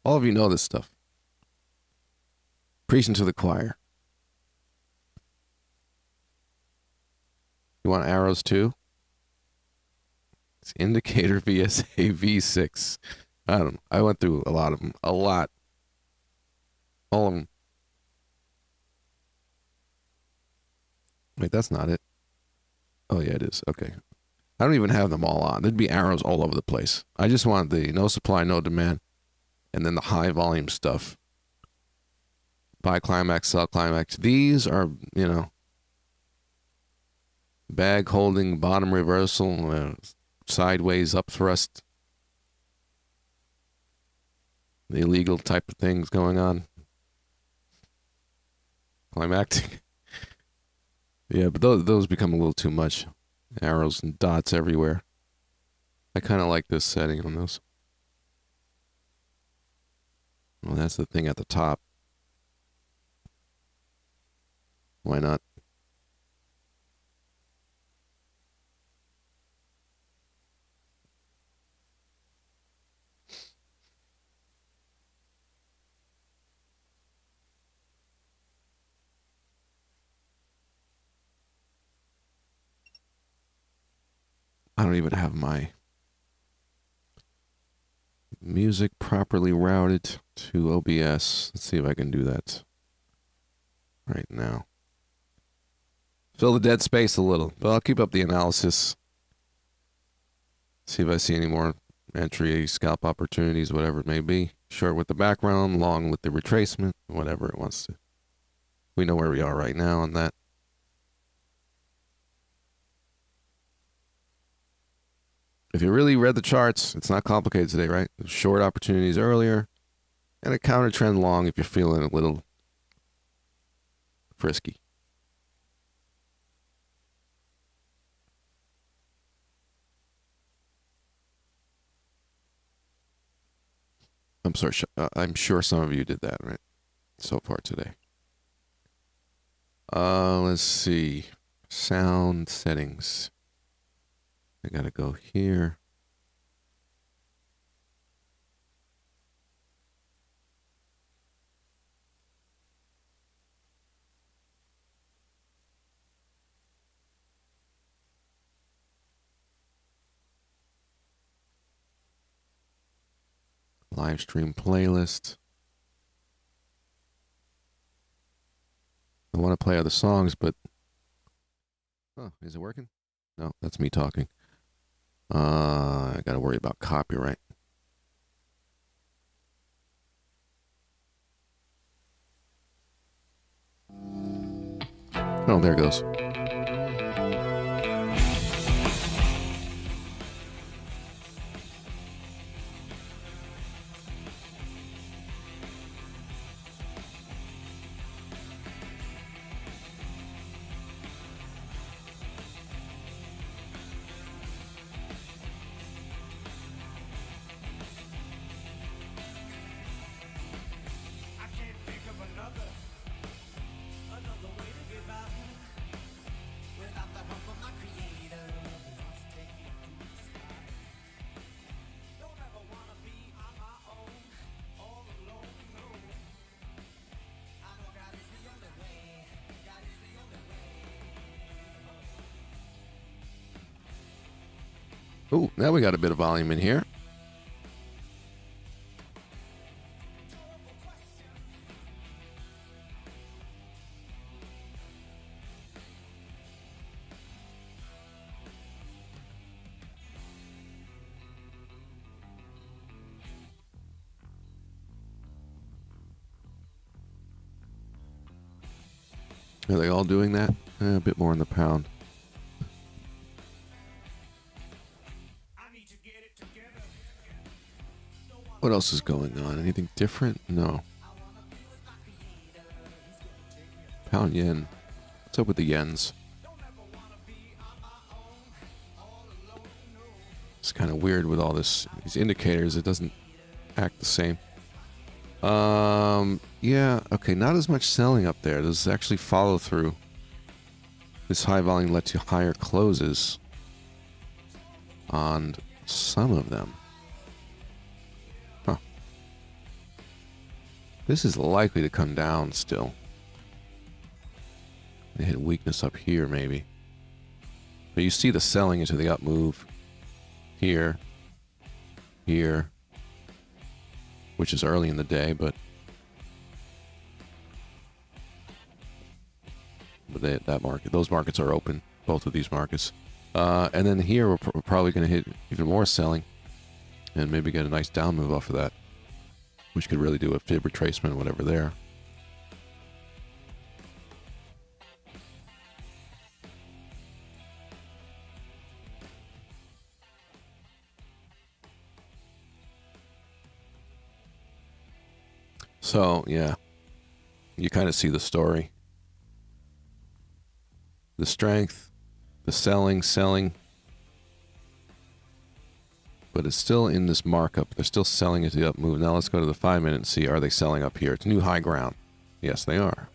A: All of you know this stuff. Preaching to the choir. You want arrows too? It's indicator VSA V6. I don't know. I went through a lot of them. A lot. All of them. Wait, that's not it. Oh, yeah, it is. Okay. I don't even have them all on. There'd be arrows all over the place. I just want the no supply, no demand, and then the high volume stuff. Buy climax, sell climax. These are, you know, bag holding, bottom reversal, sideways up thrust. The illegal type of things going on. Climactic. Yeah, but those become a little too much. Arrows and dots everywhere. I kind of like this setting on those. Well, that's the thing at the top. Why not? I don't even have my music properly routed to OBS. Let's see if I can do that right now. Fill the dead space a little, but I'll keep up the analysis. See if I see any more entry, scalp opportunities, whatever it may be. Short with the background, long with the retracement, whatever it wants to. We know where we are right now on that. If you really read the charts, it's not complicated today, right? Short opportunities earlier, and a counter trend long if you're feeling a little frisky. I'm sure some of you did that, right? So far today. Let's see. Sound settings. I gotta go here. Live stream playlist. I want to play other songs, but... Oh, is it working? No, that's me talking. I gotta worry about copyright. Oh, there it goes. Oh, now we got a bit of volume in here. Are they all doing that? A bit more in the pound. What else is going on? Anything different? No. Pound yen. What's up with the yens? It's kind of weird with all these indicators. It doesn't act the same. Yeah, okay, not as much selling up there. Does actually follow through. This high volume lets you higher closes on some of them. Huh. This is likely to come down still. They hit weakness up here, maybe. But you see the selling into the up move here, here, which is early in the day, but that market, those markets are open, both of these markets. And then here we're probably going to hit even more selling and maybe get a nice down move off of that, which could really do a fib retracement, whatever there. So, yeah, you kind of see the story. The strength, the selling, but it's still in this markup. They're still selling into the up move. Now let's go to the 5 minute and see, are they selling up here? It's new high ground. Yes, they are.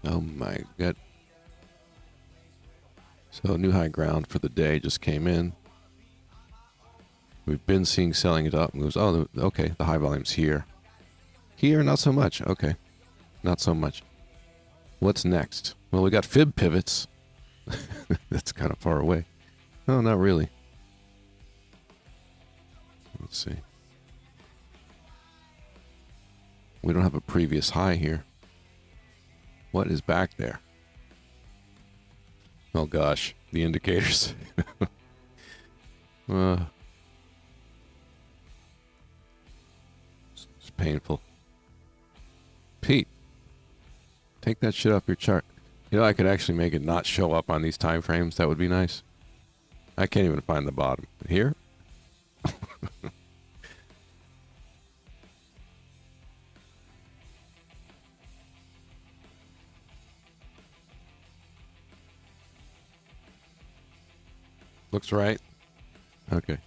A: Oh my God. So new high ground for the day just came in. We've been seeing selling it up moves. Oh, okay, the high volume's here. Here, not so much. Okay, not so much. What's next? Well, we got fib pivots. That's kind of far away. No, not really. Let's see. We don't have a previous high here. What is back there? Oh gosh, the indicators. It's painful. Pete, take that shit off your chart. You know, I could actually make it not show up on these time frames. That would be nice. I can't even find the bottom. Here? Looks right. Okay.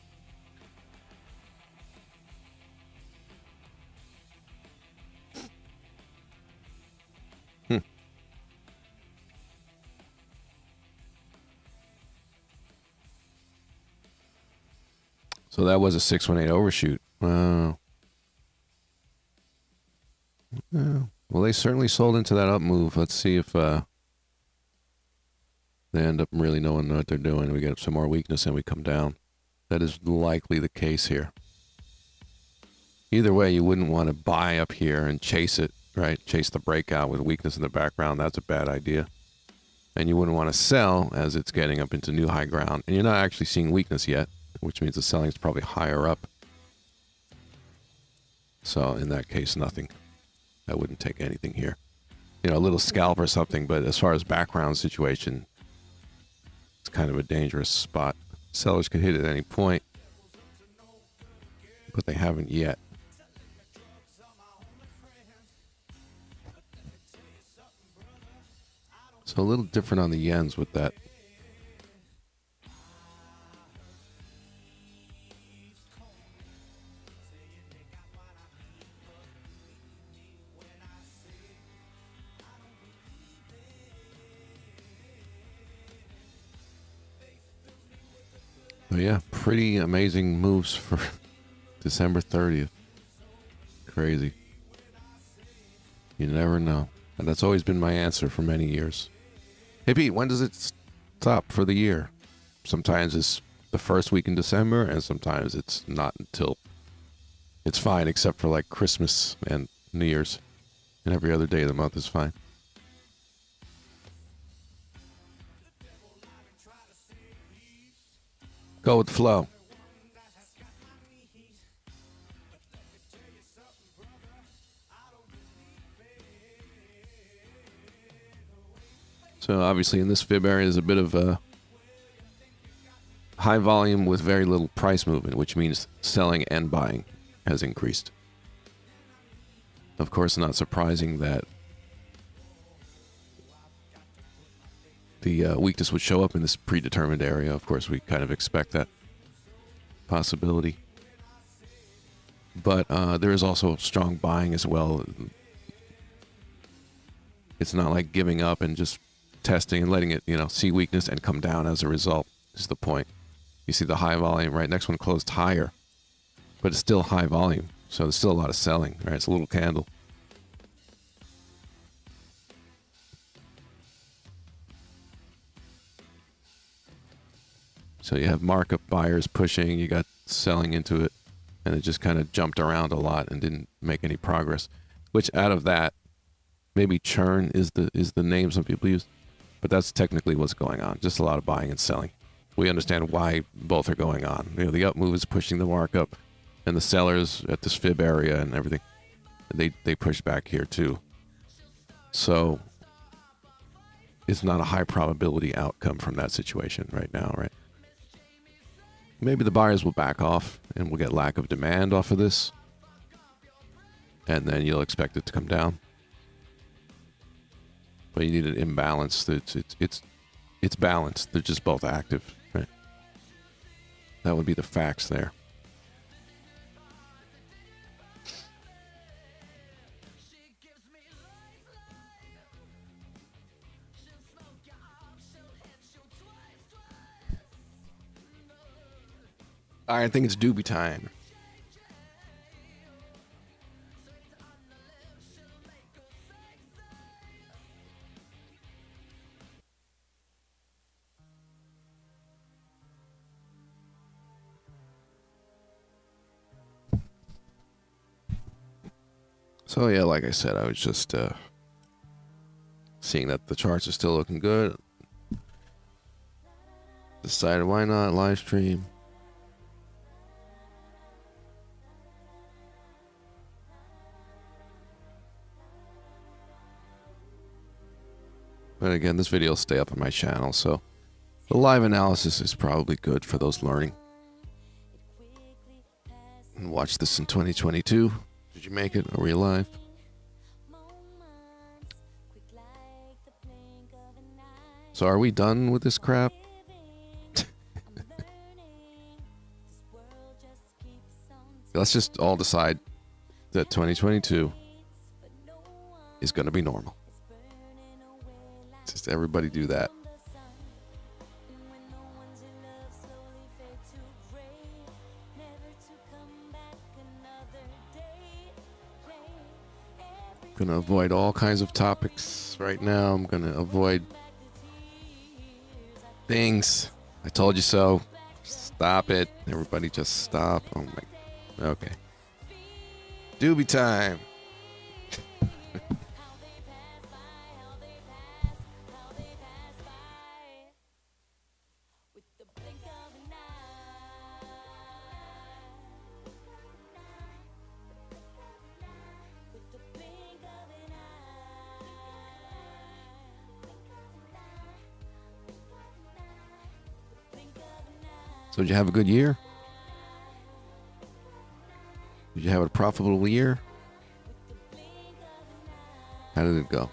A: So that was a 618 overshoot. Wow. Well, they certainly sold into that up move. Let's see if they end up really knowing what they're doing. We get some more weakness and we come down. That is likely the case here. Either way, you wouldn't want to buy up here and chase it, right? Chase the breakout with weakness in the background. That's a bad idea. And you wouldn't want to sell as it's getting up into new high ground. And you're not actually seeing weakness yet, which means the selling is probably higher up. So in that case, nothing. I wouldn't take anything here. You know, a little scalp or something, but as far as background situation, it's kind of a dangerous spot. Sellers could hit at any point, but they haven't yet. So a little different on the yens with that. Oh yeah, pretty amazing moves for December 30th. Crazy. You never know. And that's always been my answer for many years. Hey Pete, when does it stop for the year? Sometimes it's the first week in December, and sometimes it's not until... It's fine, except for like Christmas and New Year's. And every other day of the month is fine. Go with the flow. So obviously in this fib area is a bit of a high volume with very little price movement, which means selling and buying has increased. Of course, not surprising that the weakness would show up in this predetermined area. Of course, we kind of expect that possibility. But there is also strong buying as well. It's not like giving up and just testing and letting it, you know, see weakness and come down as a result. is the point. You see the high volume, right? Next one closed higher, but it's still high volume. So there's still a lot of selling, right? It's a little candle. So you have markup buyers pushing, you got selling into it, and it just kind of jumped around a lot and didn't make any progress. Which out of that, maybe churn is the name some people use, but that's technically what's going on. Just a lot of buying and selling. We understand why both are going on. You know, the up move is pushing the markup, and the sellers at this fib area and everything, they push back here too. So it's not a high probability outcome from that situation right now, right? Maybe the buyers will back off and we'll get lack of demand off of this. And then you'll expect it to come down. But you need an imbalance. It's balanced. They're just both active, right? That would be the facts there. All right, I think it's doobie time. So yeah, like I said, I was just seeing that the charts are still looking good. Decided why not live stream. But again, this video will stay up on my channel, so the live analysis is probably good for those learning. And watch this in 2022. Did you make it? Are we alive? So are we done with this crap? Let's just all decide that 2022 is going to be normal. Just everybody do that. I'm going to avoid all kinds of topics right now. I'm going to avoid things. I told you so. Stop it. Everybody just stop. Oh my. Okay. Doobie time. So did you have a good year? Did you have a profitable year? How did it go?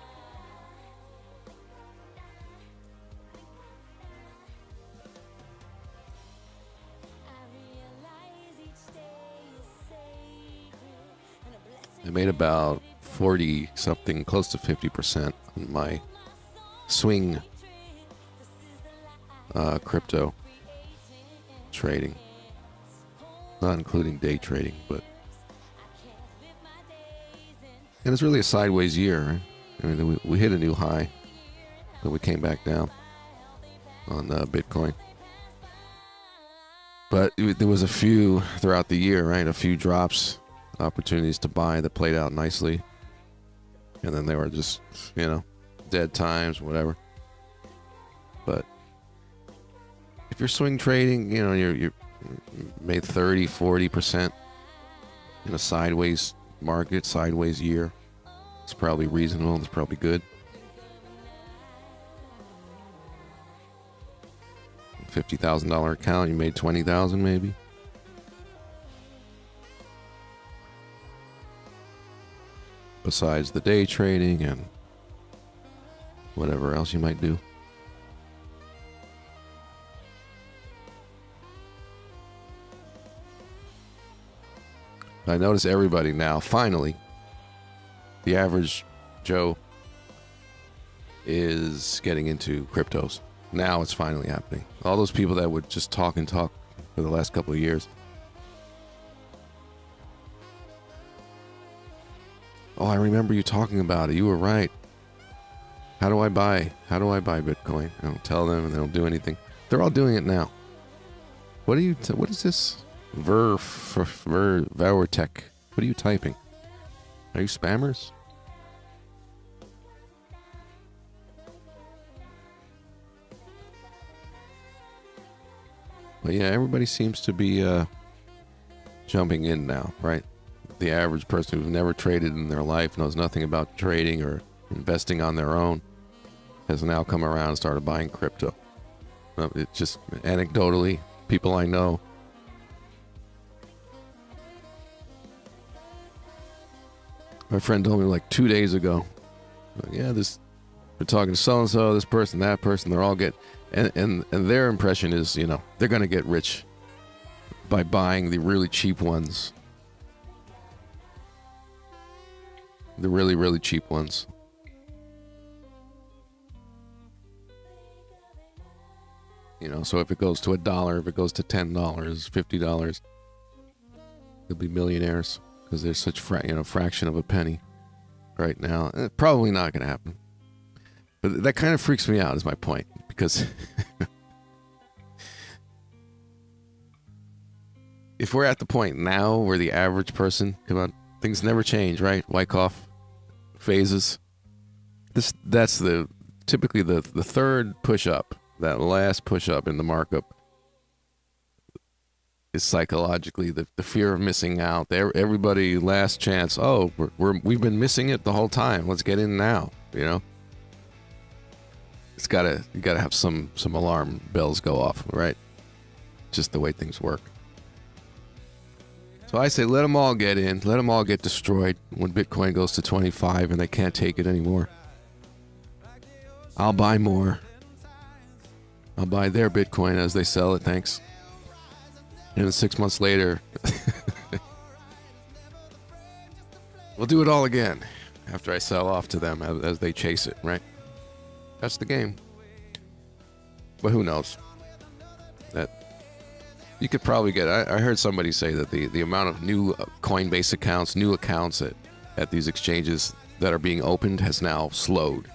A: I made about 40 something, close to 50% on my swing crypto trading, not including day trading, but and it's really a sideways year, right? I mean, we hit a new high, but we came back down on Bitcoin. But there was a few throughout the year, right? A few drops, opportunities to buy that played out nicely, and then they were just, you know, dead times, whatever. But if you're swing trading, you know, you're made 30-40% in a sideways market, sideways year. It's probably reasonable. It's probably good. $50,000 account, you made 20,000 maybe. Besides the day trading and whatever else you might do. I notice everybody now, finally, the average Joe is getting into cryptos. Now it's finally happening. All those people that would just talk and talk for the last couple of years. Oh, I remember you talking about it. You were right. How do I buy? How do I buy Bitcoin? I don't tell them, and they don't do anything. They're all doing it now. What are you? What is this? Vortech. What are you typing? Are you spammers? But yeah, everybody seems to be jumping in now, right? The average person who's never traded in their life, knows nothing about trading or investing on their own, has now come around and started buying crypto. It's just anecdotally, people I know. My friend told me like 2 days ago, yeah, we're talking to so-and-so, this person, that person, they're all and their impression is, you know, they're going to get rich by buying the really cheap ones. The really, really cheap ones. You know, so if it goes to $1, if it goes to $10, $50, they'll be millionaires because they're such fraction of a penny right now. Probably not going to happen. But that kind of freaks me out, is my point, because if we're at the point now where the average person, come on, things never change, right? Wyckoff phases. That's typically the third push up. That last push up in the markup is psychologically the fear of missing out. Everybody, last chance. Oh, we've been missing it the whole time. Let's get in now. You know, you gotta have some alarm bells go off, right? Just the way things work. So I say, let them all get in. Let them all get destroyed when Bitcoin goes to 25 and they can't take it anymore. I'll buy more. I'll buy their Bitcoin as they sell it, thanks. And then 6 months later, we'll do it all again after I sell off to them as they chase it, right? That's the game. But who knows? That you could probably get. I heard somebody say that the amount of new Coinbase accounts, new accounts at these exchanges that are being opened has now slowed.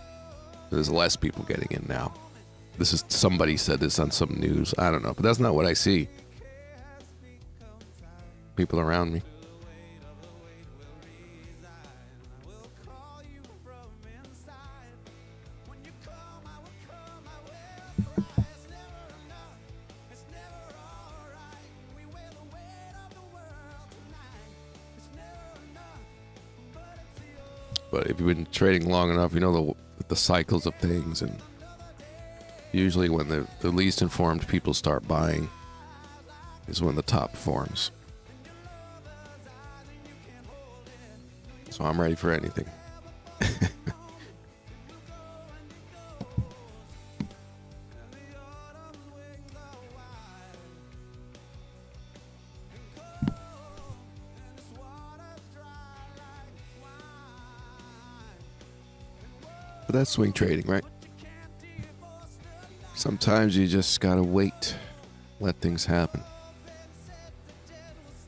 A: There's less people getting in now. This is, somebody said this on some news. I don't know, but that's not what I see. People around me. But if you've been trading long enough, you know the cycles of things, and usually when the least informed people start buying is when the top forms. So I'm ready for anything. But that's swing trading, right? Sometimes you just gotta wait, let things happen.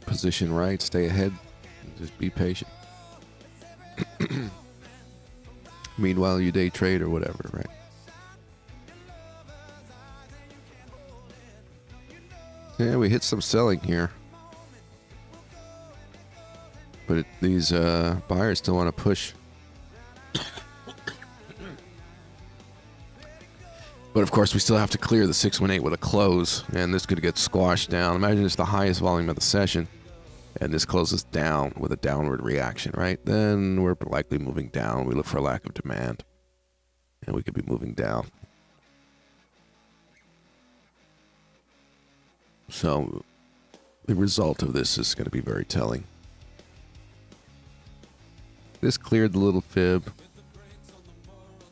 A: Position right, stay ahead, just be patient. Meanwhile, you day trade or whatever, right? Yeah, we hit some selling here. But these buyers still want to push. But of course, we still have to clear the 618 with a close, and this could get squashed down. Imagine it's the highest volume of the session, and this closes down with a downward reaction, right? Then we're likely moving down. We look for a lack of demand, and we could be moving down. So the result of this is going to be very telling. This cleared the little fib,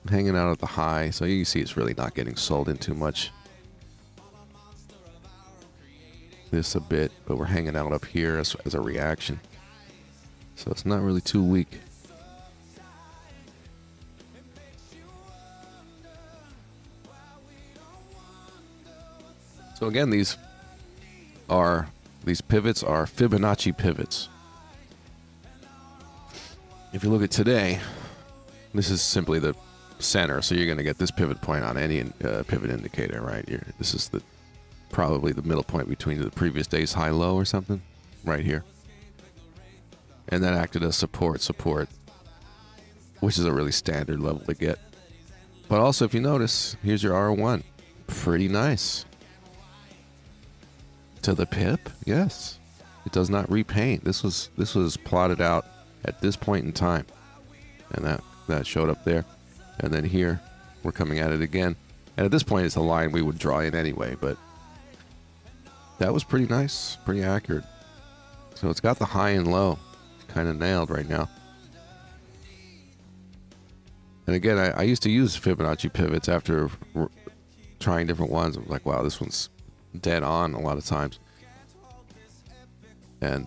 A: hanging out at the high, so you can see it's really not getting sold in too much. This a bit, but we're hanging out up here as a reaction, so it's not really too weak. So again, these pivots are Fibonacci pivots. If you look at today, this is simply the center, so you're going to get this pivot point on any pivot indicator, right? This is probably the middle point between the previous day's high-low or something, right here. And that acted as support, which is a really standard level to get. But also, if you notice, here's your R1. Pretty nice. To the pip, yes. It does not repaint. This was plotted out at this point in time. And that showed up there. And then here, we're coming at it again. And at this point, it's a line we would draw in anyway, but that was pretty nice, pretty accurate. So it's got the high and low kind of nailed right now. And again, I used to use Fibonacci pivots after trying different ones. I was like, wow, this one's dead on a lot of times. And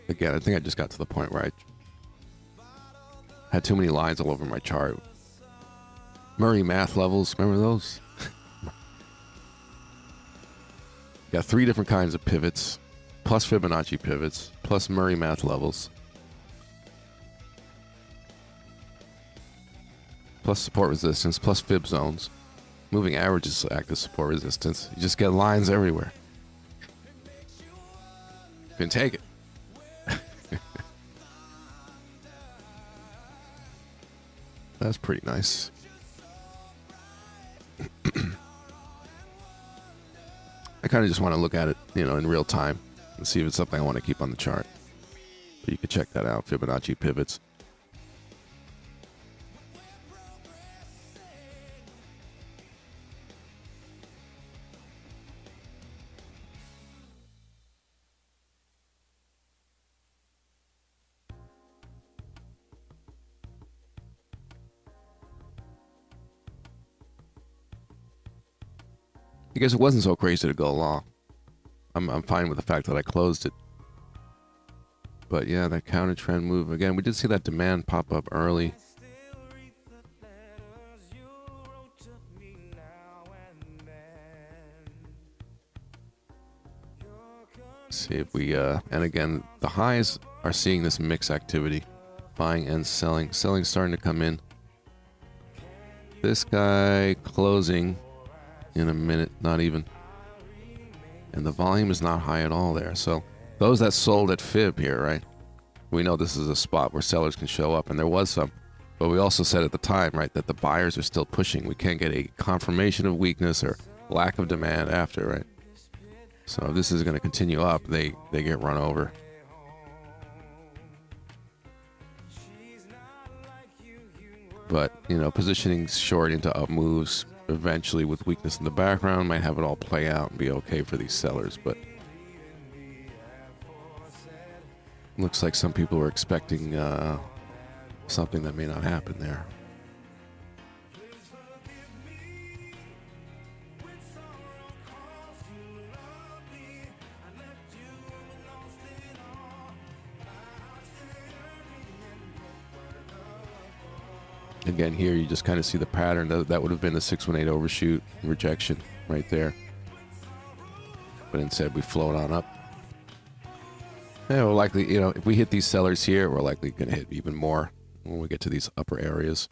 A: again, I think I just got to the point where I had too many lines all over my chart. Murray math levels, remember those? Got 3 different kinds of pivots, plus Fibonacci pivots, plus Murray math levels, plus support resistance, plus fib zones. Moving averages act as support resistance. You just get lines everywhere. You can take it. That's pretty nice. I kind of just want to look at it, in real time and see if it's something I want to keep on the chart. But you can check that out, Fibonacci pivots. I guess it wasn't so crazy to go long. I'm fine with the fact that I closed it. But yeah, that counter trend move again. We did see that demand pop up early. Let's see if we and again, the highs are seeing this mix activity, buying and selling. Selling starting to come in. This guy closing in a minute, not even. And the volume is not high at all there. So those that sold at fib here, right? We know this is a spot where sellers can show up, and there was some. But we also said at the time, right, that the buyers are still pushing. We can't get a confirmation of weakness or lack of demand after, right? So if this is going to continue up, they get run over. But, positioning short into up moves eventually with weakness in the background might have it all play out and be okay for these sellers, but looks like some people were expecting something that may not happen there. Again, here you just kind of see the pattern. That would have been the 618 overshoot rejection right there. But instead, we float on up. Yeah, we're likely, if we hit these sellers here, we're likely going to hit even more when we get to these upper areas.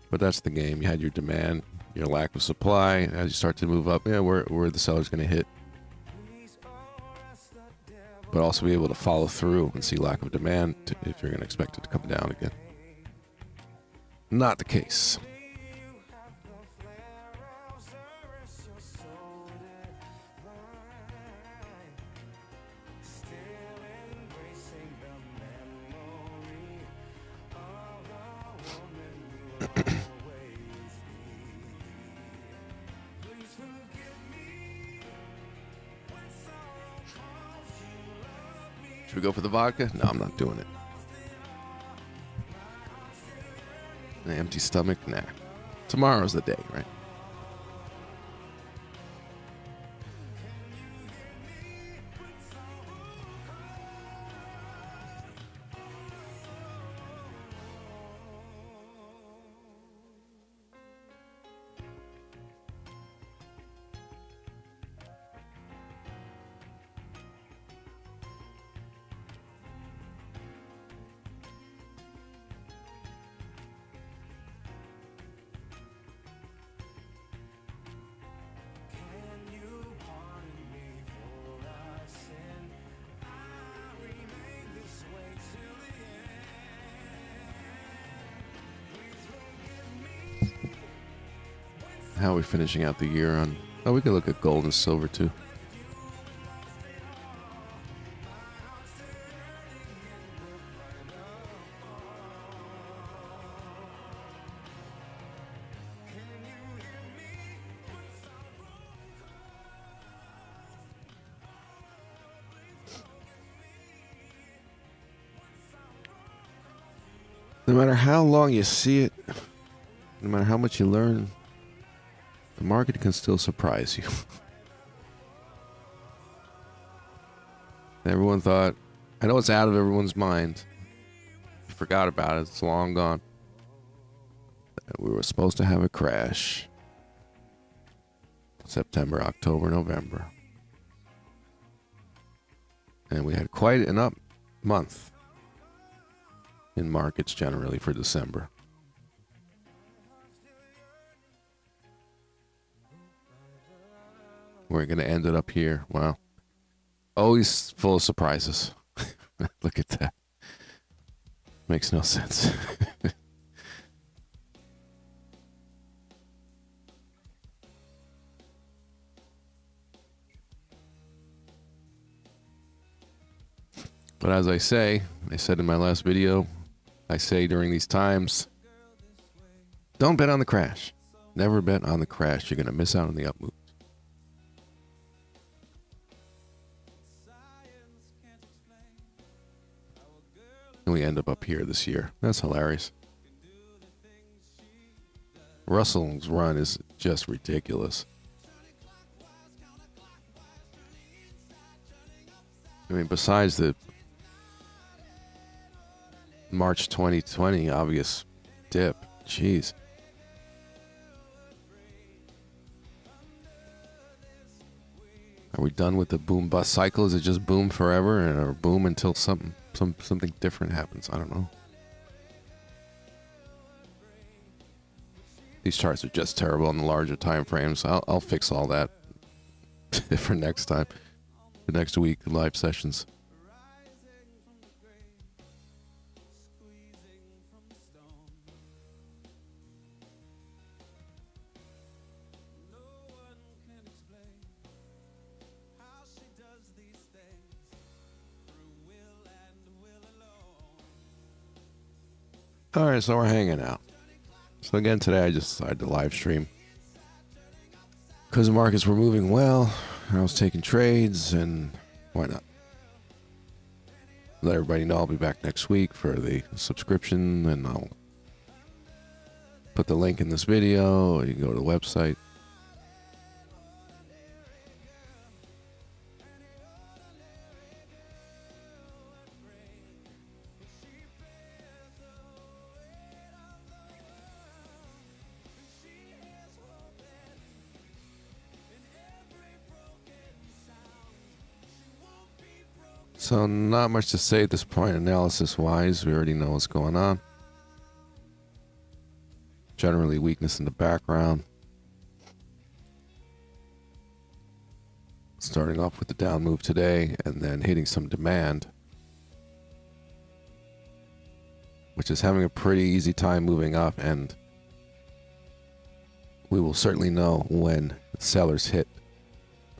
A: But that's the game. You had your demand, your lack of supply. As you start to move up, where the seller's going to hit. But also be able to follow through and see lack of demand if you're going to expect it to come down again. Not the case. Should we go for the vodka? No, I'm not doing it. An empty stomach? Nah. Tomorrow's the day, right? How are we finishing out the year on? Oh, we could look at gold and silver too. No matter how long you see it, no matter how much you learn, the market can still surprise you. Everyone thought, I know it's out of everyone's mind. You forgot about it. It's long gone. We were supposed to have a crash. September, October, November. And we had quite an up month in markets generally for December. We're going to end it up here. Wow. Always full of surprises. Look at that. Makes no sense. But as I said in my last video, I say during these times, don't bet on the crash. Never bet on the crash. You're going to miss out on the up move. And we end up here this year. That's hilarious. Russell's run is just ridiculous. I mean, besides the March 2020 obvious dip, jeez. Are we done with the boom bust cycle? Is it just boom forever or boom until something different happens? I don't know. These charts are just terrible on the larger time frames. I'll fix all that for next time, for next week, live sessions. All right, so we're hanging out. So again, today I just decided to live stream because the markets were moving well. I was taking trades, and why not? Let everybody know I'll be back next week for the subscription, and I'll put the link in this video. You can go to the website. So not much to say at this point analysis-wise. We already know what's going on. Generally weakness in the background. Starting off with the down move today and then hitting some demand, which is having a pretty easy time moving up, and we will certainly know when sellers hit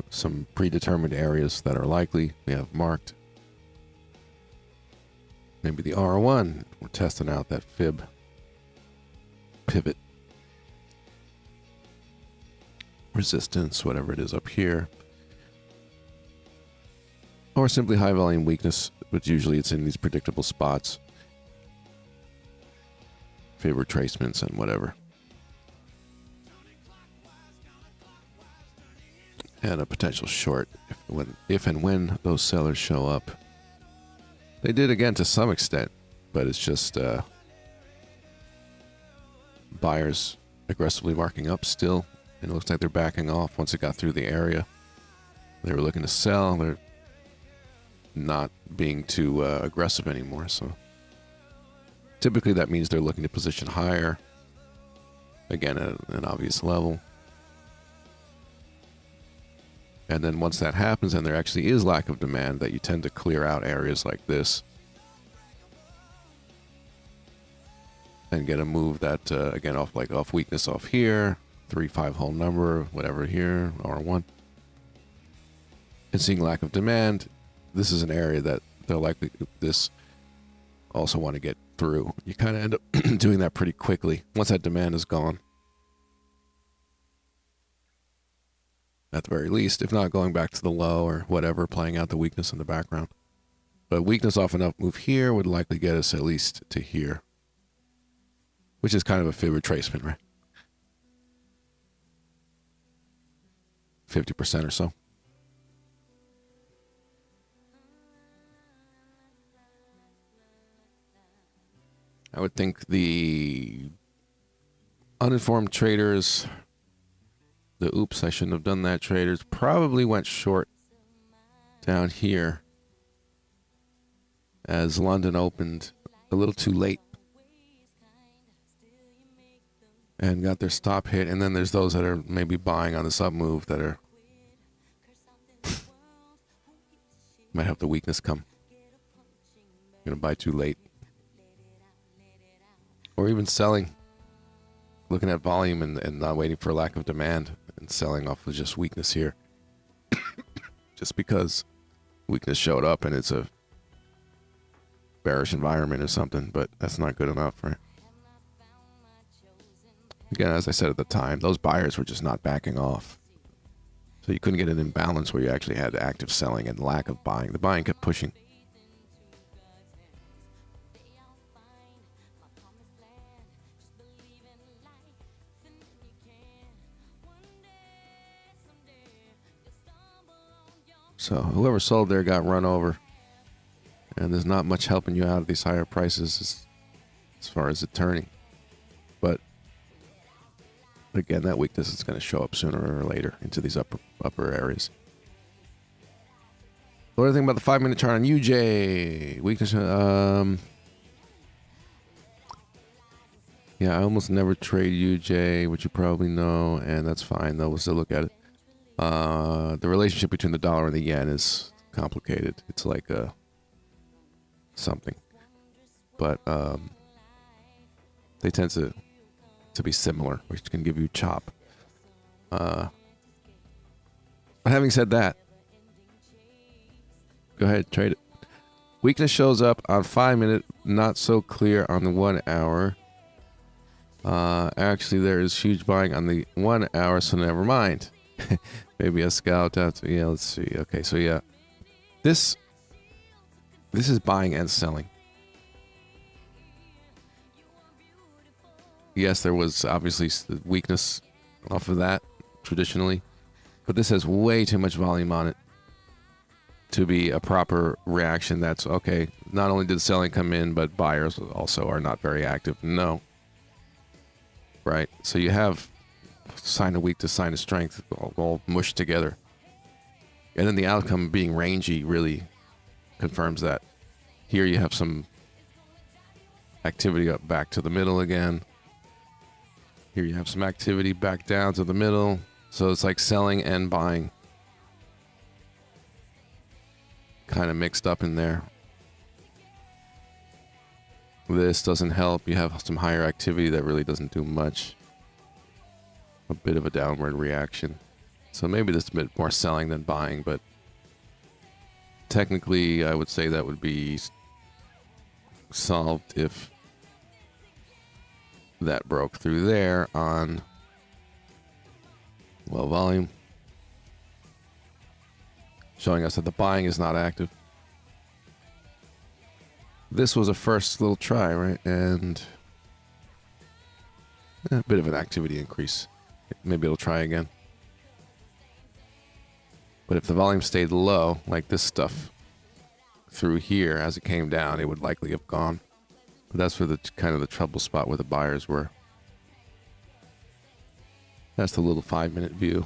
A: some predetermined areas that are likely. We have marked. Maybe the R1, we're testing out that fib pivot resistance, whatever it is up here. Or simply high volume weakness, but usually it's in these predictable spots. Fib retracements and whatever. And a potential short if and when those sellers show up. They did again to some extent, but it's just buyers aggressively marking up still, and it looks like they're backing off once it got through the area. They were looking to sell. They're not being too aggressive anymore, so typically that means they're looking to position higher, again at an obvious level. And then once that happens and there actually is lack of demand, that you tend to clear out areas like this. and get a move that, again, off weakness off here, 3-5 whole number, whatever here, R1. And seeing lack of demand, this is an area that they're likely this also want to get through. You kind of end up doing that pretty quickly once that demand is gone. At the very least, if not going back to the low or whatever, playing out the weakness in the background. But weakness off enough move here would likely get us at least to here, which is kind of a fib retracement, right? 50% or so. I would think the uninformed traders, the oops, I shouldn't have done that traders, probably went short down here as London opened a little too late and got their stop hit. And then there's those that are maybe buying on the sub move that are might have the weakness come. Gonna buy too late. Or even selling, looking at volume and not waiting for a lack of demand and selling off with just weakness here. Just because weakness showed up and it's a bearish environment or something, but that's not good enough, right? Again, as I said at the time, those buyers were just not backing off. So you couldn't get an imbalance where you actually had active selling and lack of buying. The buying kept pushing. So whoever sold there got run over. And there's not much helping you out at these higher prices as far as it turning. But again, that weakness is going to show up sooner or later into these upper areas. The other thing about the 5-minute chart on UJ, weakness. Yeah, I almost never trade UJ, which you probably know, and that's fine though. We'll still look at it. The relationship between the dollar and the yen is complicated. It's like something, but they tend to be similar, which can give you chop. But having said that, go ahead, trade it. Weakness shows up on 5-minute, not so clear on the 1 hour. Actually, there is huge buying on the 1 hour, so never mind. Maybe a scout out. Yeah, let's see. Okay, so yeah, this is buying and selling. Yes, there was obviously weakness off of that traditionally, but this has way too much volume on it to be a proper reaction. That's okay. Not only did selling come in, but buyers also are not very active. No. Right? So you have sign of weakness, sign of strength, all mushed together. And then the outcome being rangy really confirms that. Here you have some activity up back to the middle again. Here you have some activity back down to the middle. So it's like selling and buying kind of mixed up in there. This doesn't help. You have some higher activity that really doesn't do much. A bit of a downward reaction. So maybe this is a bit more selling than buying, but technically I would say that would be solved if that broke through there on, well, volume, showing us that the buying is not active. This was a first little try, right? And a bit of an activity increase. Maybe it'll try again. But if the volume stayed low, like this stuff through here as it came down, it would likely have gone. But that's where the kind of the trouble spot where the buyers were. That's the little 5-minute view.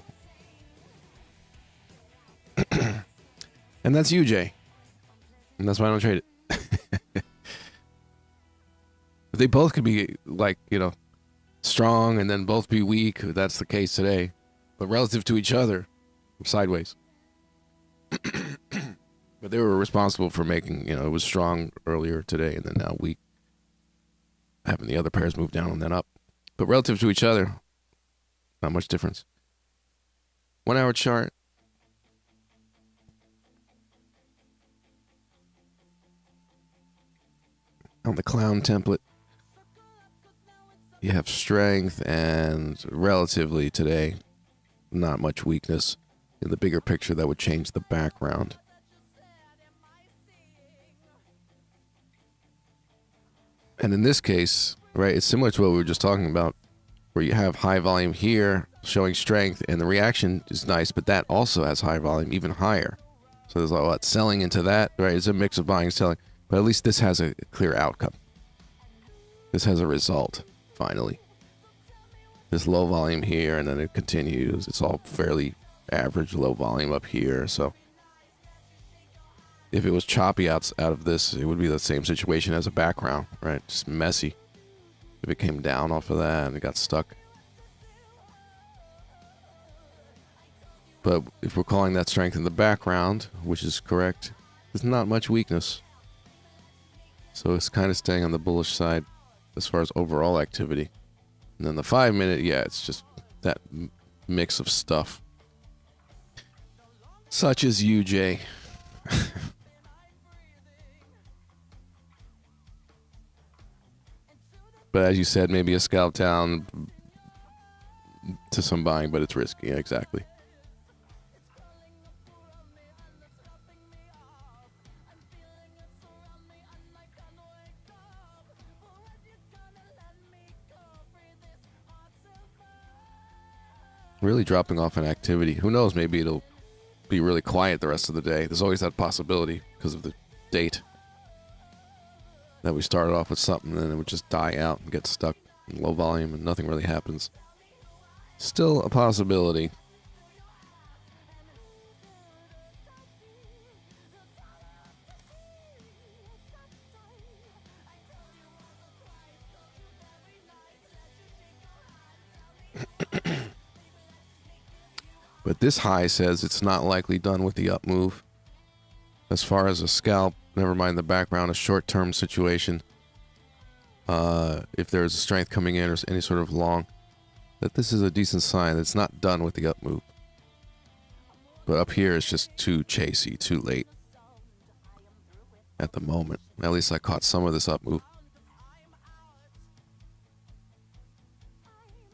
A: And that's UJ. And that's why I don't trade it. They both could be like, you know, strong and then both be weak. That's the case today. But relative to each other, sideways. But they were responsible for making, you know, it was strong earlier today and then now weak. having the other pairs move down and then up. But relative to each other, not much difference. 1 hour chart. On the clown template, you have strength and relatively today, not much weakness. In the bigger picture, that would change the background. And in this case, right, it's similar to what we were just talking about, where you have high volume here showing strength, and the reaction is nice, but that also has high volume, even higher. So there's a lot selling into that, right? It's a mix of buying and selling, but at least this has a clear outcome. This has a result, finally. This low volume here, and then it continues. It's all fairly average low volume up here, so if it was choppy out of this, it would be the same situation as a background, right? Just messy. If it came down off of that and it got stuck. But if we're calling that strength in the background, which is correct, there's not much weakness. So it's kind of staying on the bullish side as far as overall activity. And then the 5 minute, yeah, it's just that mix of stuff. Such as UJ. But as you said, maybe a scalp down to some buying, but it's risky. Yeah, exactly. Really dropping off in activity. Who knows? Maybe it'll be really quiet the rest of the day. There's always that possibility because of the date. That we started off with something and then it would just die out and get stuck in low volume and nothing really happens. Still a possibility. But this high says it's not likely done with the up move. As far as a scalp, never mind the background, a short-term situation. If there's strength coming in or any sort of long, that this is a decent sign. It's not done with the up move. But up here it's just too chasey, too late. At the moment. At least I caught some of this up move.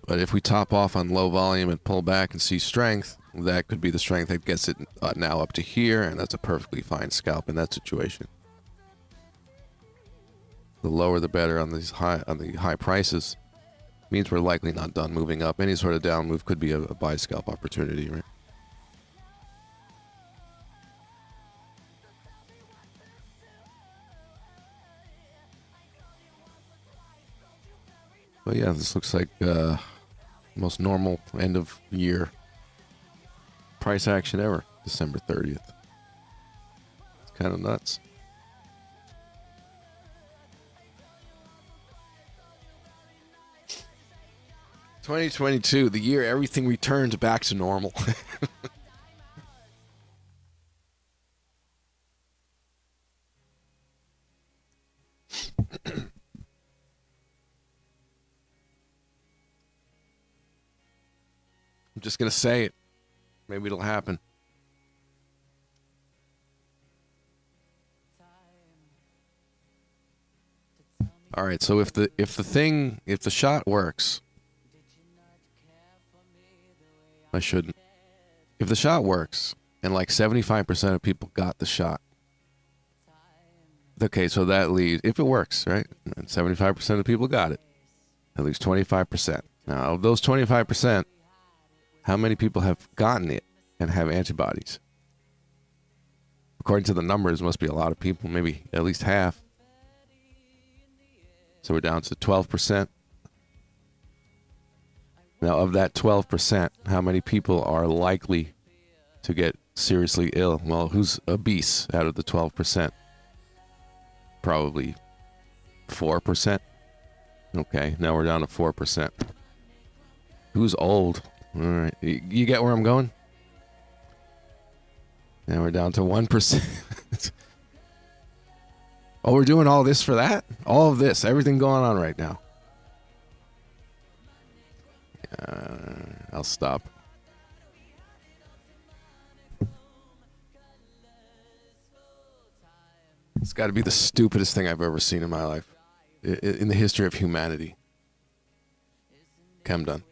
A: But if we top off on low volume and pull back and see strength, that could be the strength that gets it now up to here, and that's a perfectly fine scalp in that situation. The lower the better on these high prices. Means we're likely not done moving up. Any sort of down move could be a buy scalp opportunity, right? But yeah, this looks like most normal end of year price action ever. December 30th. It's kind of nuts. (2022), the year everything returned back to normal. I'm just going to say it. Maybe it'll happen. All right, so if the shot works, I shouldn't. If the shot works and like 75% of people got the shot. Okay, so that leaves, if it works, right? And 75% of people got it. That leaves 25%. Now, of those 25%, how many people have gotten it and have antibodies? According to the numbers, must be a lot of people, maybe at least half. So we're down to 12%. Now, of that 12%, how many people are likely to get seriously ill? Well, who's obese out of the 12%? Probably 4%. Okay, now we're down to 4%. Who's old? All right, you get where I'm going? Now we're down to 1%. Oh, we're doing all this for that? All of this, everything going on right now. I'll stop. It's got to be the stupidest thing I've ever seen in my life, in the history of humanity. Okay, I'm done.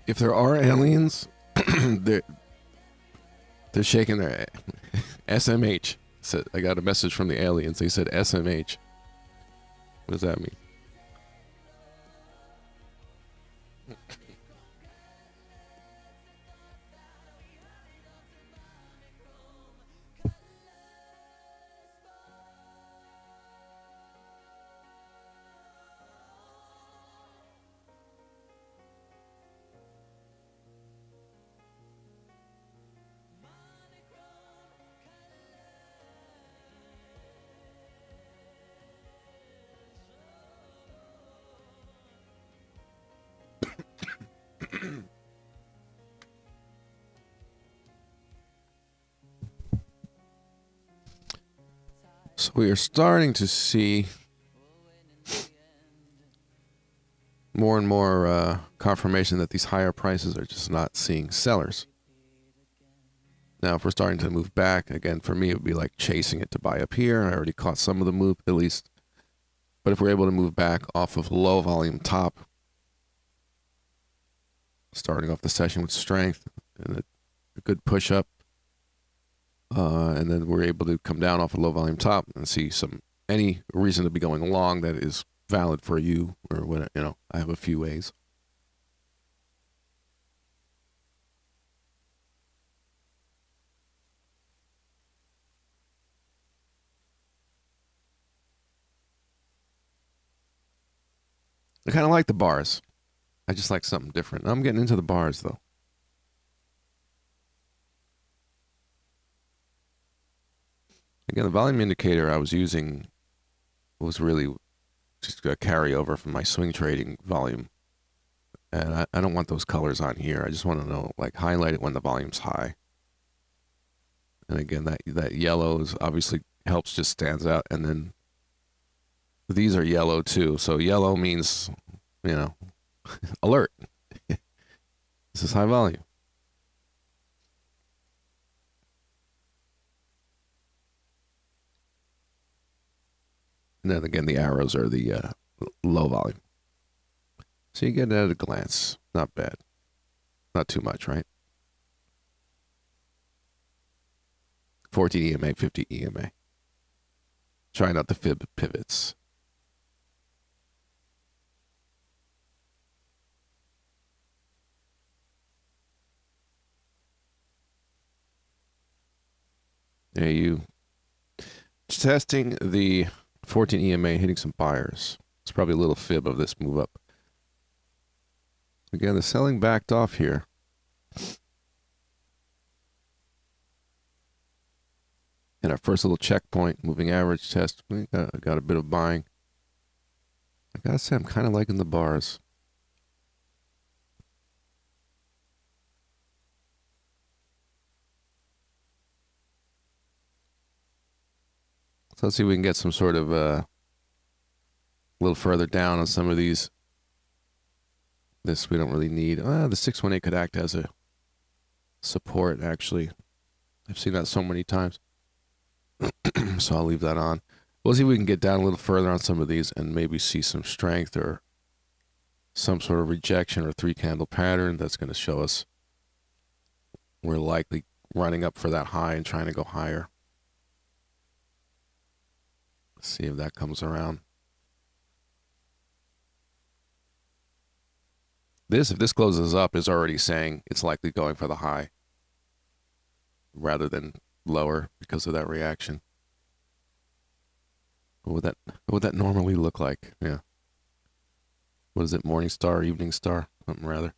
A: If there are aliens, they're shaking their SMH. So I got a message from the aliens. They said SMH. What does that mean? So we are starting to see more and more confirmation that these higher prices are just not seeing sellers. Now, if we're starting to move back, again, for me, it would be like chasing it to buy up here. I already caught some of the move, at least. But if we're able to move back off of low volume top, starting off the session with strength and a good push up, and then we're able to come down off a low volume top and see any reason to be going long that is valid for you or what, I have a few ways. I kind of like the bars. I just like something different. I'm getting into the bars though. Again, the volume indicator I was using was really just a carryover from my swing trading volume. And I don't want those colors on here. I just want to know, like, highlight it when the volume's high. And again, that yellow is obviously helps, just stands out. And then these are yellow too. So yellow means, alert. This is high volume. And then again, the arrows are the low volume. So you get it at a glance. Not bad. Not too much, right? 14 EMA, 50 EMA. Try not to fib pivots. There you. Just testing the 14 EMA, hitting some buyers. It's probably a little fib of this move up. Again, the selling backed off here. And our first little checkpoint, moving average test, we got a bit of buying. I gotta say, I'm kind of liking the bars. So let's see if we can get some sort of a little further down on some of these. This we don't really need. The 618 could act as a support, actually. I've seen that so many times. So I'll leave that on. We'll see if we can get down a little further on some of these and maybe see some strength or some sort of rejection or 3-candle pattern that's going to show us we're likely running up for that high and trying to go higher. Let's see if that comes around. This, if this closes up, is already saying it's likely going for the high rather than lower because of that reaction. What would that normally look like? Yeah. What is it? Morning star, evening star, something rather.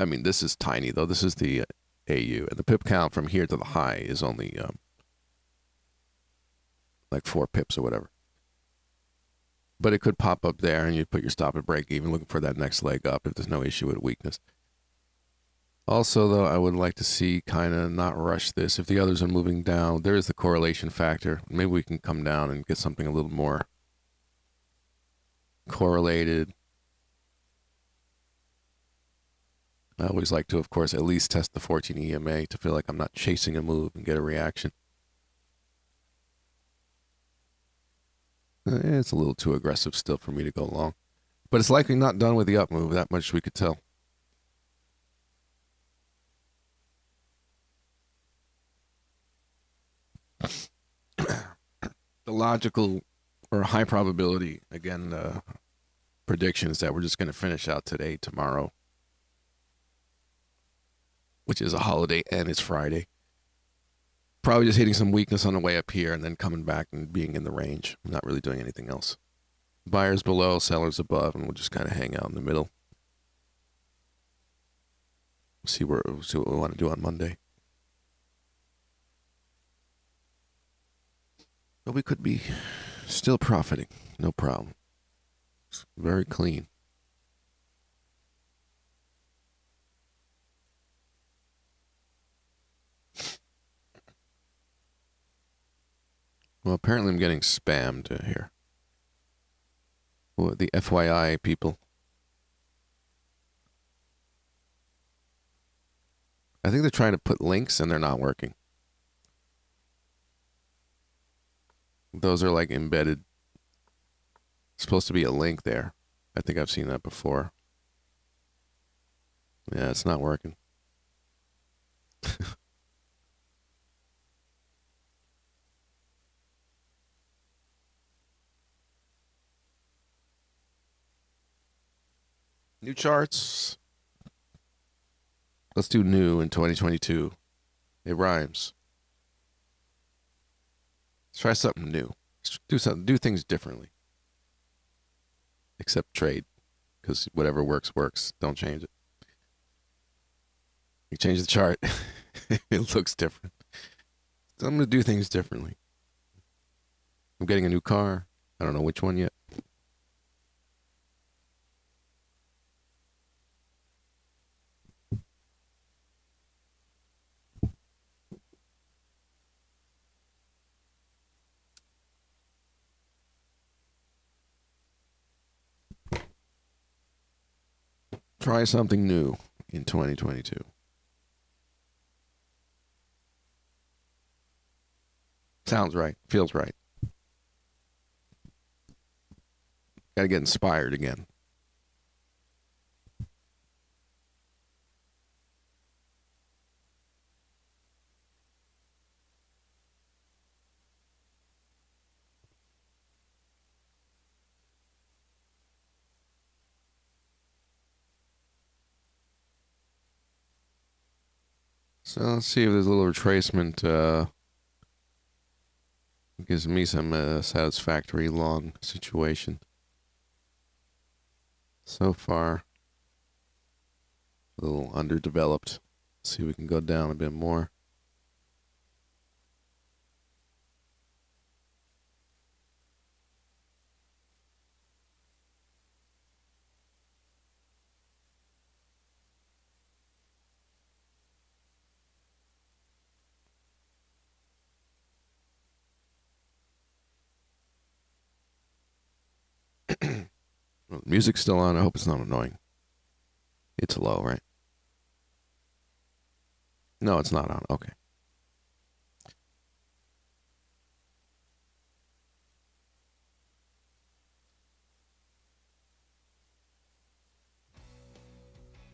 A: I mean, this is tiny though. This is the AU, and the pip count from here to the high is only like 4 pips or whatever. But it could pop up there, and you put your stop at break even, looking for that next leg up if there's no issue with weakness. Also, though, I would like to see kind of not rush this. If the others are moving down, there is the correlation factor. Maybe we can come down and get something a little more correlated. I always like to, of course, at least test the 14 EMA to feel like I'm not chasing a move and get a reaction. It's a little too aggressive still for me to go long. But it's likely not done with the up move. That much we could tell. The logical or high probability, again, prediction is that we're just going to finish out today, tomorrow, which is a holiday and it's Friday. Probably just hitting some weakness on the way up here and then coming back and being in the range. Not really doing anything else. Buyers below, sellers above, and we'll just kind of hang out in the middle. See what we want to do on Monday. But we could be still profiting, no problem. It's very clean. Well, apparently I'm getting spammed here. Well, the FYI people. I think they're trying to put links and they're not working. Those are like embedded. Supposed to be a link there. I think I've seen that before. Yeah, it's not working. New charts. Let's do new in 2022. It rhymes. Let's try something new. Let's do something. Do things differently. Except trade, because whatever works works. Don't change it. You change the chart, it looks different. So I'm gonna do things differently. I'm getting a new car. I don't know which one yet. Try something new in 2022. Sounds right. Feels right. Got to get inspired again. So let's see if there's a little retracement. Gives me some satisfactory long situation. So far, a little underdeveloped. Let's see if we can go down a bit more. Well, the music's still on. I hope it's not annoying. It's low, right? No, it's not on. Okay.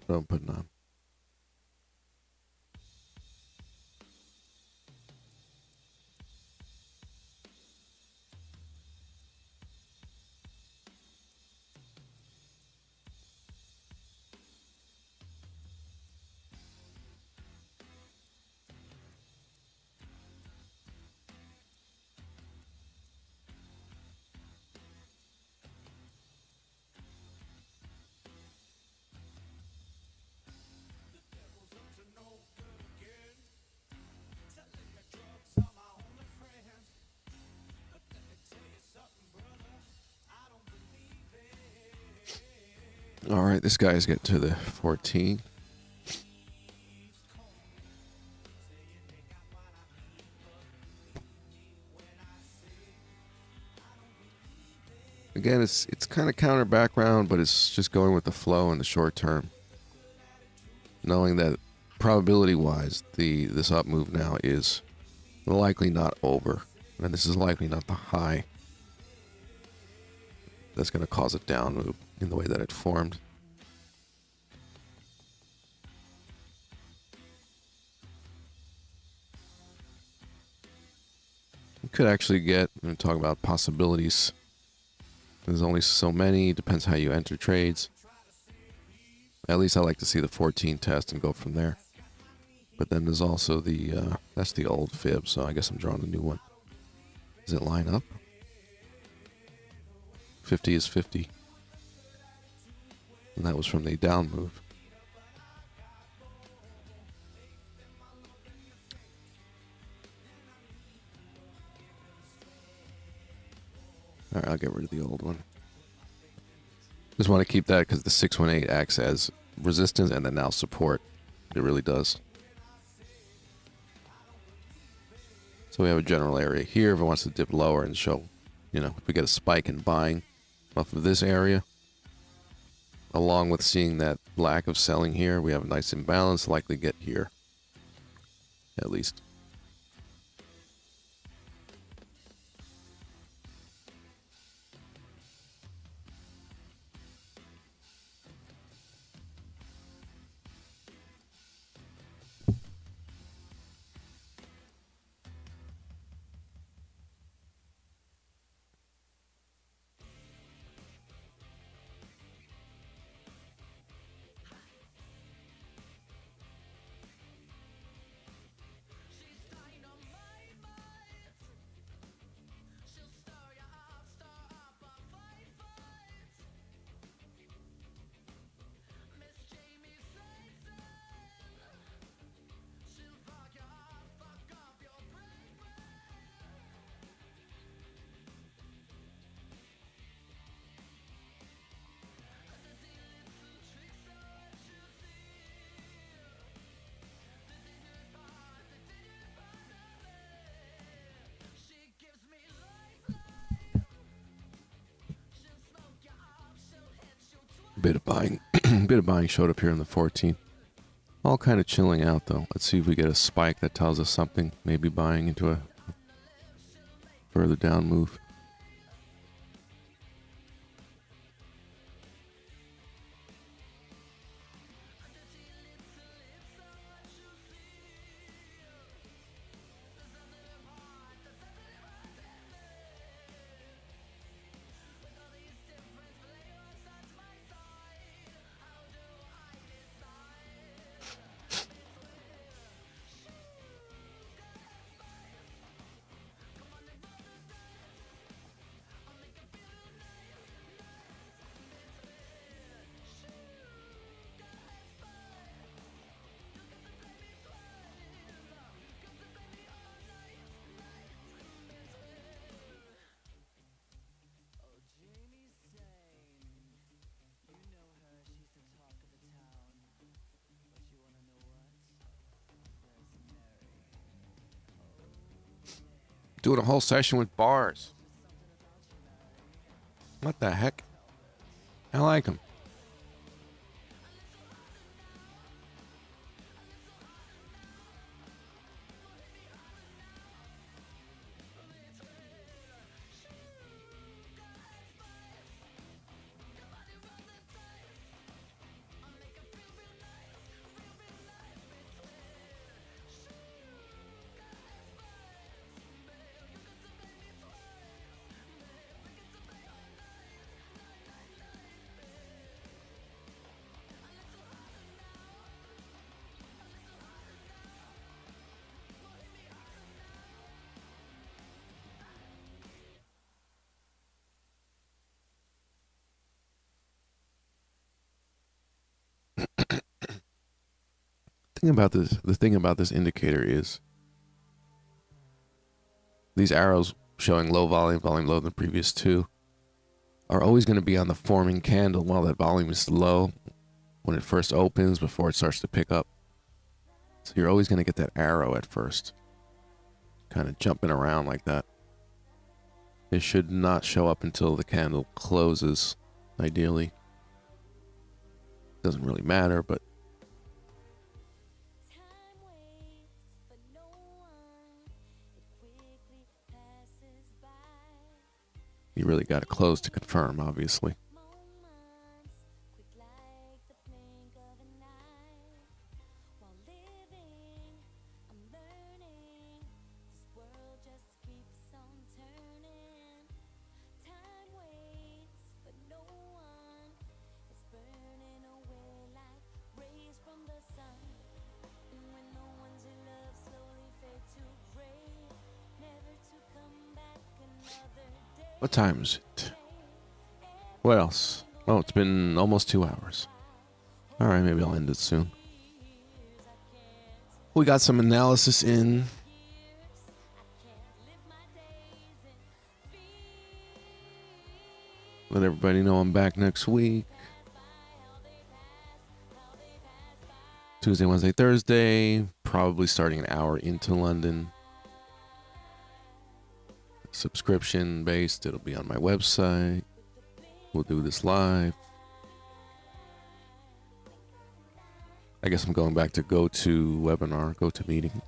A: So I'm putting on. All right, this guy's get to the 14. Again, it's kind of counter background, but it's just going with the flow in the short term. Knowing that probability-wise, this up move now is likely not over. And this is likely not the high that's going to cause a down move in the way that it formed. You could actually get, I'm talking about possibilities. There's only so many, depends how you enter trades. At least I like to see the 14 test and go from there. But then there's also the, that's the old fib, so I guess I'm drawing a new one. Does it line up? 50 is 50. And that was from the down move. All right, I'll get rid of the old one. Just want to keep that because the 618 acts as resistance and then now support. It really does. So we have a general area here. If it wants to dip lower and show, you know, if we get a spike in buying off of this area, along with seeing that lack of selling here, we have a nice imbalance, likely get here, at least. Bit of buying showed up here in the 14. All kind of chilling out though. Let's see if we get a spike that tells us something. Maybe buying into a further down move. Doing a whole session with bars. What the heck? I like them. The thing about this indicator is these arrows showing low volume, volume lower than the previous two. are always going to be on the forming candle while that volume is low when it first opens before it starts to pick up. So you're always going to get that arrow at first, kind of jumping around like that. It should not show up until the candle closes, ideally. Doesn't really matter, but you really got to close to confirm, obviously. What time is it? What else? Oh, it's been almost 2 hours. All right, maybe I'll end it soon. We got some analysis in. Let everybody know I'm back next week. Tuesday, Wednesday, Thursday. Probably starting an hour into London. Subscription based. It'll be on my website. We'll do this live. I guess I'm going back to GoToWebinar, GoToMeeting.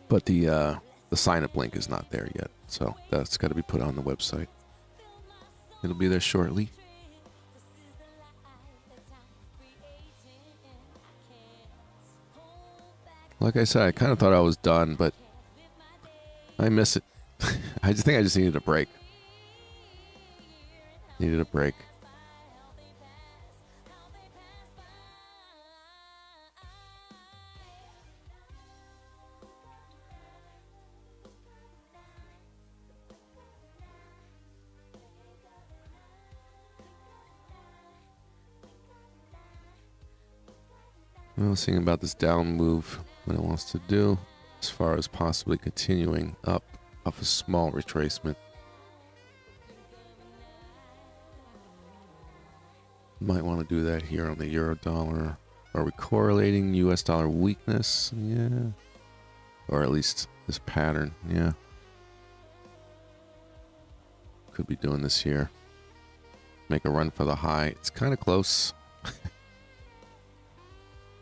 A: But the sign-up link is not there yet, so that's got to be put on the website. It'll be there shortly. Like I said, I kind of thought I was done, but I miss it. I just think I just needed a break. Needed a break. Well, seeing about this down move, what it wants to do, as far as possibly continuing up off a small retracement. Might want to do that here on the euro dollar. Are we correlating US dollar weakness? Yeah. Or at least this pattern, yeah. Could be doing this here. Make a run for the high. It's kind of close.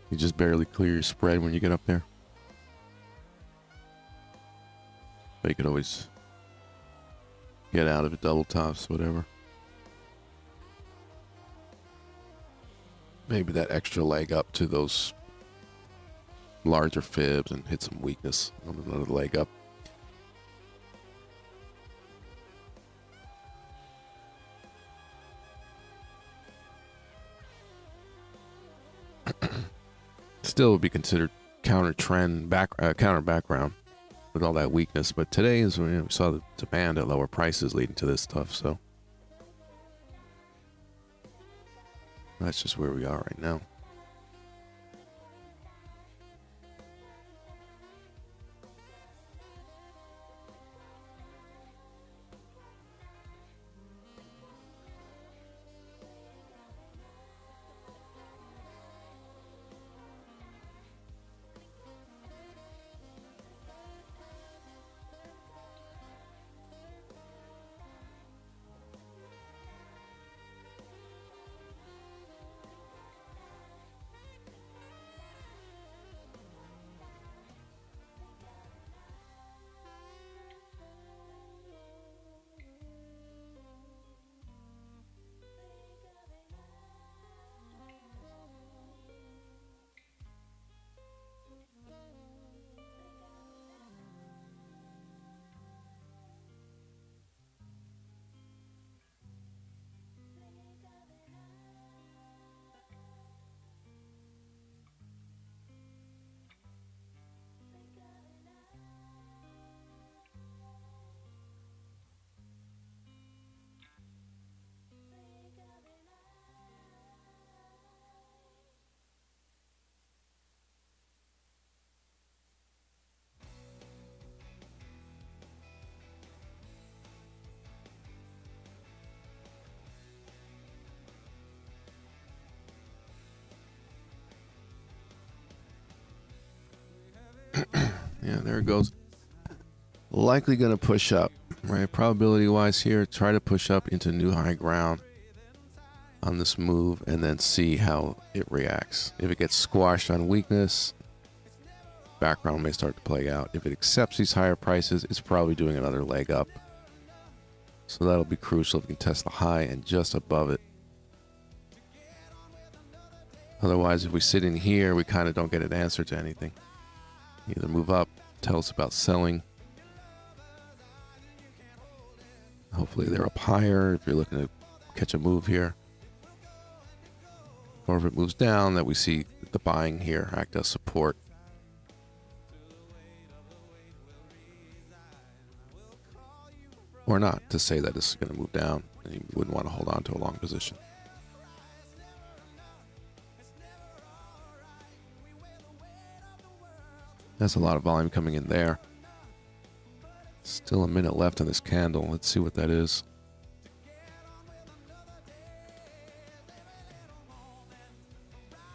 A: You just barely clear your spread when you get up there. But you could always get out of it, double tops, whatever. Maybe that extra leg up to those larger fibs and hit some weakness on another leg up. Still would be considered counter trend counter background with all that weakness, but today is when we saw the demand at lower prices leading to this stuff, so that's just where we are right now. Yeah, there it goes. Likely going to push up, right? Probability wise here, try to push up into new high ground on this move and then see how it reacts. If it gets squashed on weakness, background may start to play out. If it accepts these higher prices, it's probably doing another leg up. So that'll be crucial if we can test the high and just above it. Otherwise, if we sit in here, we kind of don't get an answer to anything. Either move up, tell us about selling. Hopefully they're up higher if you're looking to catch a move here. Or if it moves down, that we see the buying here act as support. Or not, to say that this is going to move down and you wouldn't want to hold on to a long position. That's a lot of volume coming in there. Still a minute left on this candle. Let's see what that is.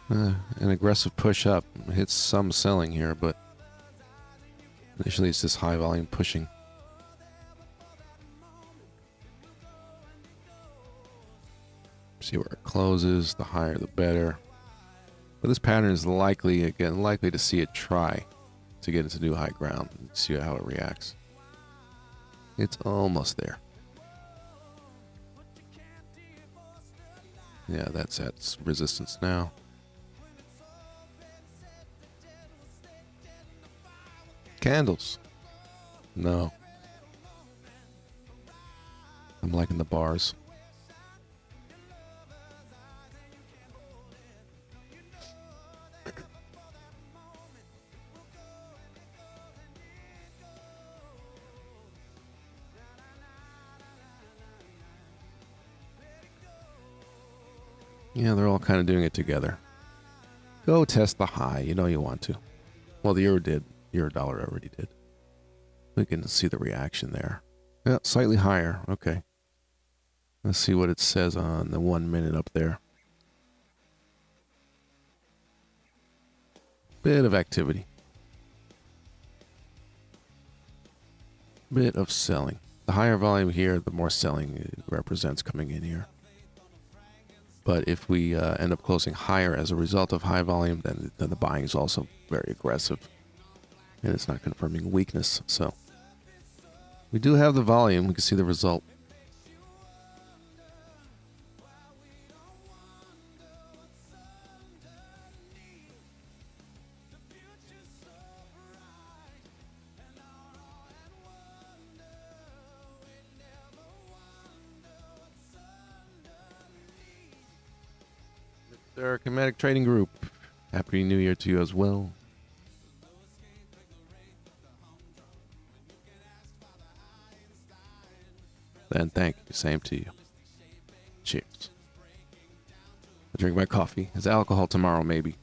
A: An aggressive push up. Hits some selling here, but initially it's just high volume pushing. See where it closes. The higher the better. But this pattern is likely, again, likely to see it try to get into new high ground and see how it reacts. It's almost there. Yeah, that's at resistance now. Candles. No. I'm liking the bars. Yeah, they're all kind of doing it together. Go test the high. You know you want to. Well, the euro did. Euro dollar already did. We can see the reaction there. Yeah, slightly higher. Okay. Let's see what it says on the 1 minute up there. Bit of activity. Bit of selling. The higher volume here, the more selling it represents coming in here. But if we end up closing higher as a result of high volume, then the buying is also very aggressive. And it's not confirming weakness. So we do have the volume. We can see the result. Mr. Chematic Trading Group, Happy New Year to you as well. Then thank you. Same to you. Cheers. I drink my coffee. It's alcohol tomorrow, maybe.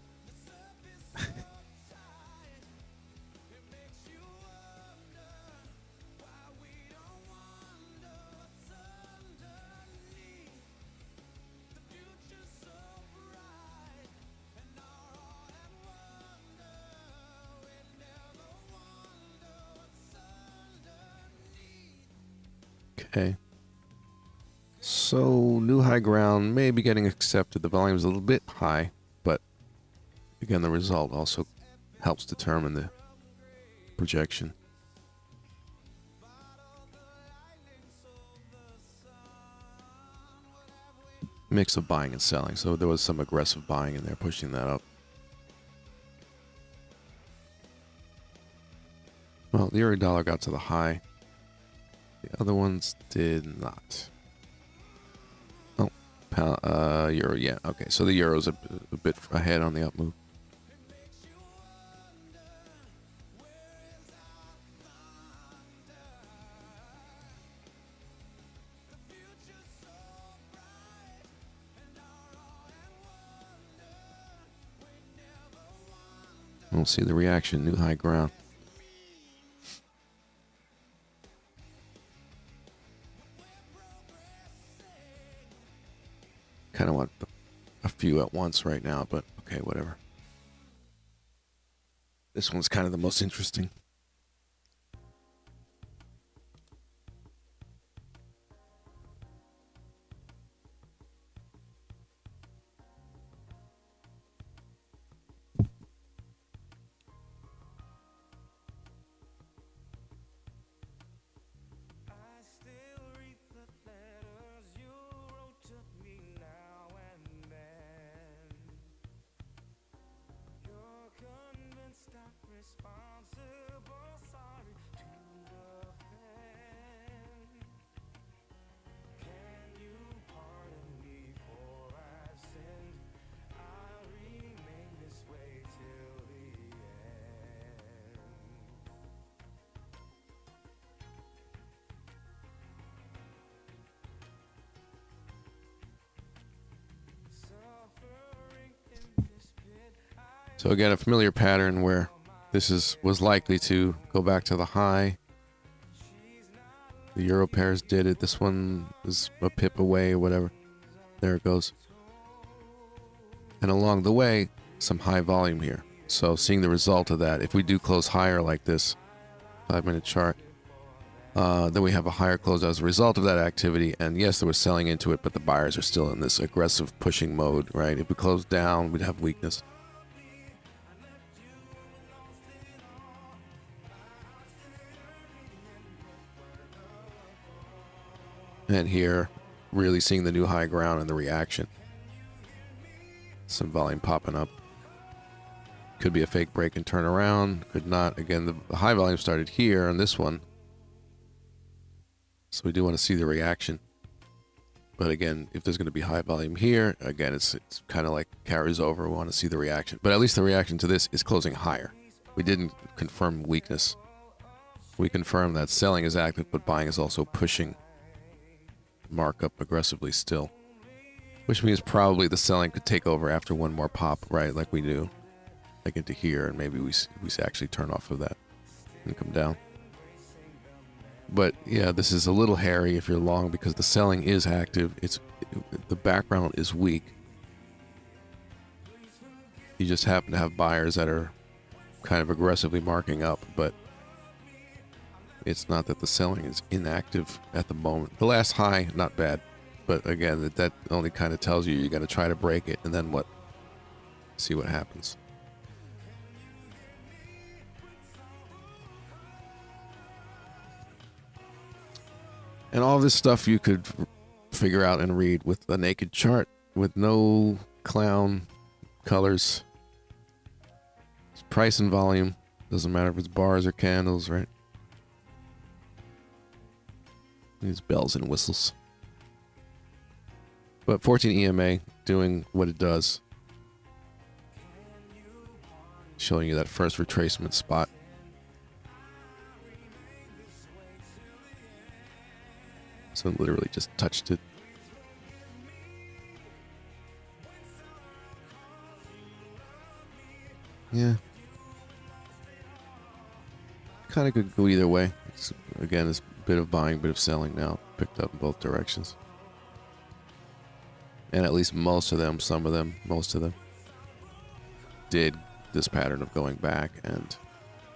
A: Okay. So, new high ground may be getting accepted. The volume is a little bit high, but again, the result also helps determine the projection. Mix of buying and selling. So there was some aggressive buying in there, pushing that up. Well, the euro dollar got to the high. The other ones did not. Oh, euro, yeah. Okay, so the euro's a bit ahead on the up move. We'll see the reaction, new high ground. Kind of want a few at once right now, but okay, whatever. This one's kind of the most interesting. So again, a familiar pattern where this was likely to go back to the high. The euro pairs did it. This one is a pip away or whatever. There it goes. And along the way, some high volume here. So seeing the result of that, if we do close higher like this, 5-minute chart, then we have a higher close as a result of that activity. And yes, there was selling into it, but the buyers are still in this aggressive pushing mode, right? If we close down, we'd have weakness. And here, really seeing the new high ground and the reaction. Some volume popping up. Could be a fake break and turn around. Could not. Again, the high volume started here on this one. So we do want to see the reaction. But again, if there's going to be high volume here, again, it's kind of like carries over. We want to see the reaction. But at least the reaction to this is closing higher. We didn't confirm weakness. We confirmed that selling is active, but buying is also pushing markup aggressively still. Which means probably the selling could take over after one more pop, right? Like we do. Like into here, and maybe we actually turn off of that and come down. But yeah, this is a little hairy if you're long because the selling is active. The background is weak. You just happen to have buyers that are kind of aggressively marking up, but it's not that the selling is inactive at the moment. The last high, not bad. But again, that only kind of tells you got to try to break it, and then what? See what happens. And all this stuff you could figure out and read with a naked chart with no clown colors. It's price and volume. Doesn't matter if it's bars or candles, right? These bells and whistles. But 14 EMA doing what it does. Showing you that first retracement spot. So it literally just touched it. Yeah. Kind of could go either way. Again, it's a bit of buying, bit of selling now. Picked up in both directions. And at least most of them, most of them did this pattern of going back and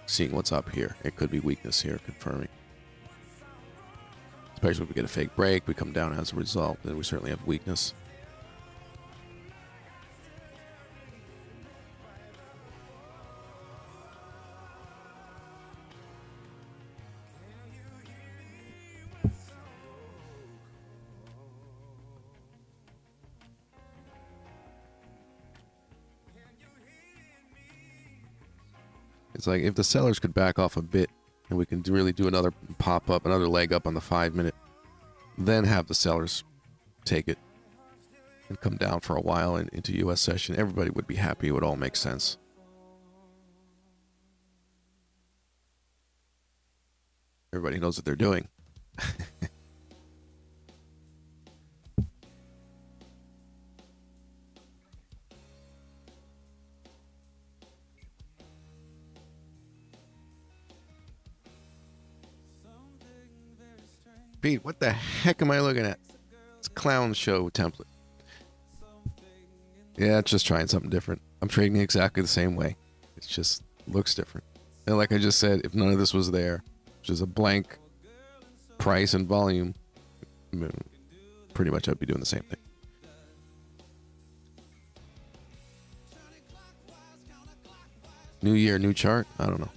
A: seeing what's up here. It could be weakness here, confirming. Especially if we get a fake break, we come down as a result, then we certainly have weakness. It's like if the sellers could back off a bit and we can really do another pop up, another leg up on the 5-minute, then have the sellers take it and come down for a while and into US session, everybody would be happy. It would all make sense. Everybody knows what they're doing. Pete, what the heck am I looking at? It's clown show template. Yeah, it's just trying something different. I'm trading exactly the same way. It just looks different. And like I just said, if none of this was there, which is a blank price and volume, pretty much I'd be doing the same thing. New year, new chart? I don't know.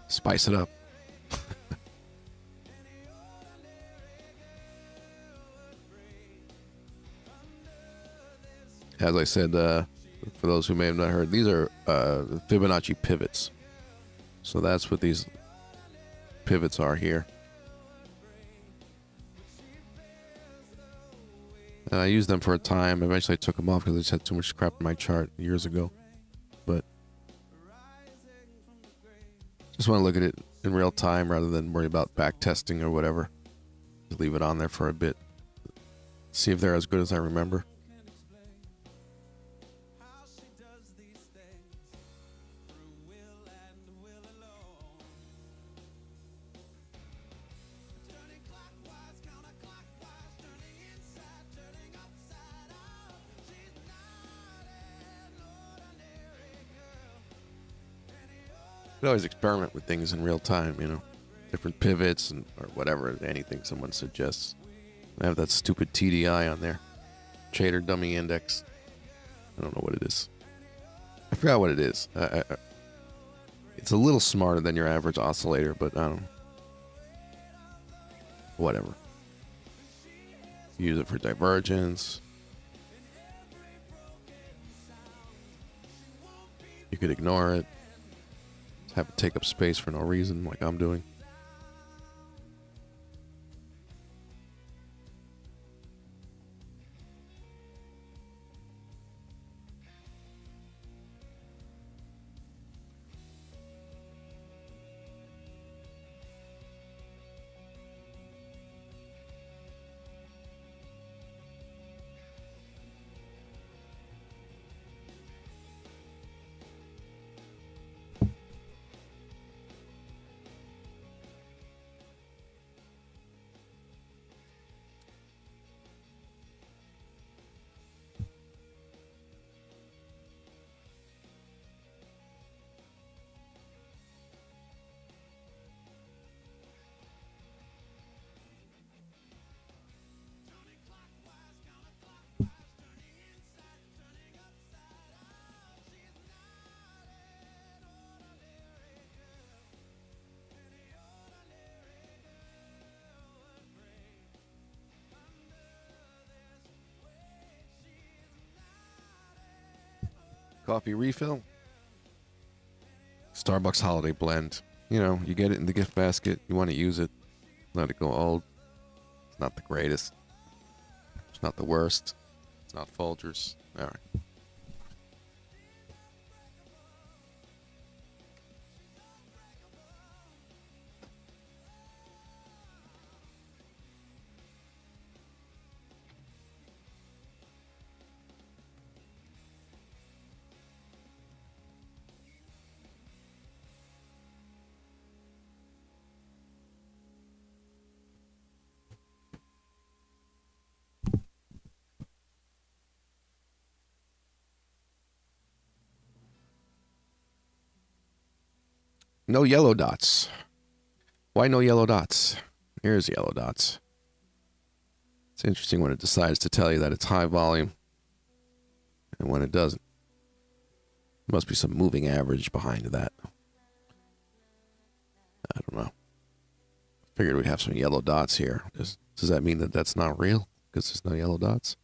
A: Spice it up. As I said, for those who may have not heard, these are Fibonacci pivots. So that's what these pivots are here. And I used them for a time. Eventually I took them off because I just had too much crap in my chart years ago. But just want to look at it in real time rather than worry about back testing or whatever. Just leave it on there for a bit. See if they're as good as I remember. could always experiment with things in real time, you know, different pivots and or whatever, anything someone suggests. I have that stupid TDI on there, Trader Dummy Index. I don't know what it is. I forgot what it is. It's a little smarter than your average oscillator, but I don't know. Whatever. Use it for divergence. You could ignore it. Have it take up space for no reason, like I'm doing. Coffee refill. Starbucks holiday blend. You know, you get it in the gift basket. You want to use it. Let it go old. It's not the greatest. It's not the worst. It's not Folgers. All right. No yellow dots. Why no yellow dots? Here's yellow dots. It's interesting when it decides to tell you that it's high volume and when it doesn't. There must be some moving average behind that. I don't know. Figured we'd have some yellow dots here. Does that mean that that's not real? Because there's no yellow dots?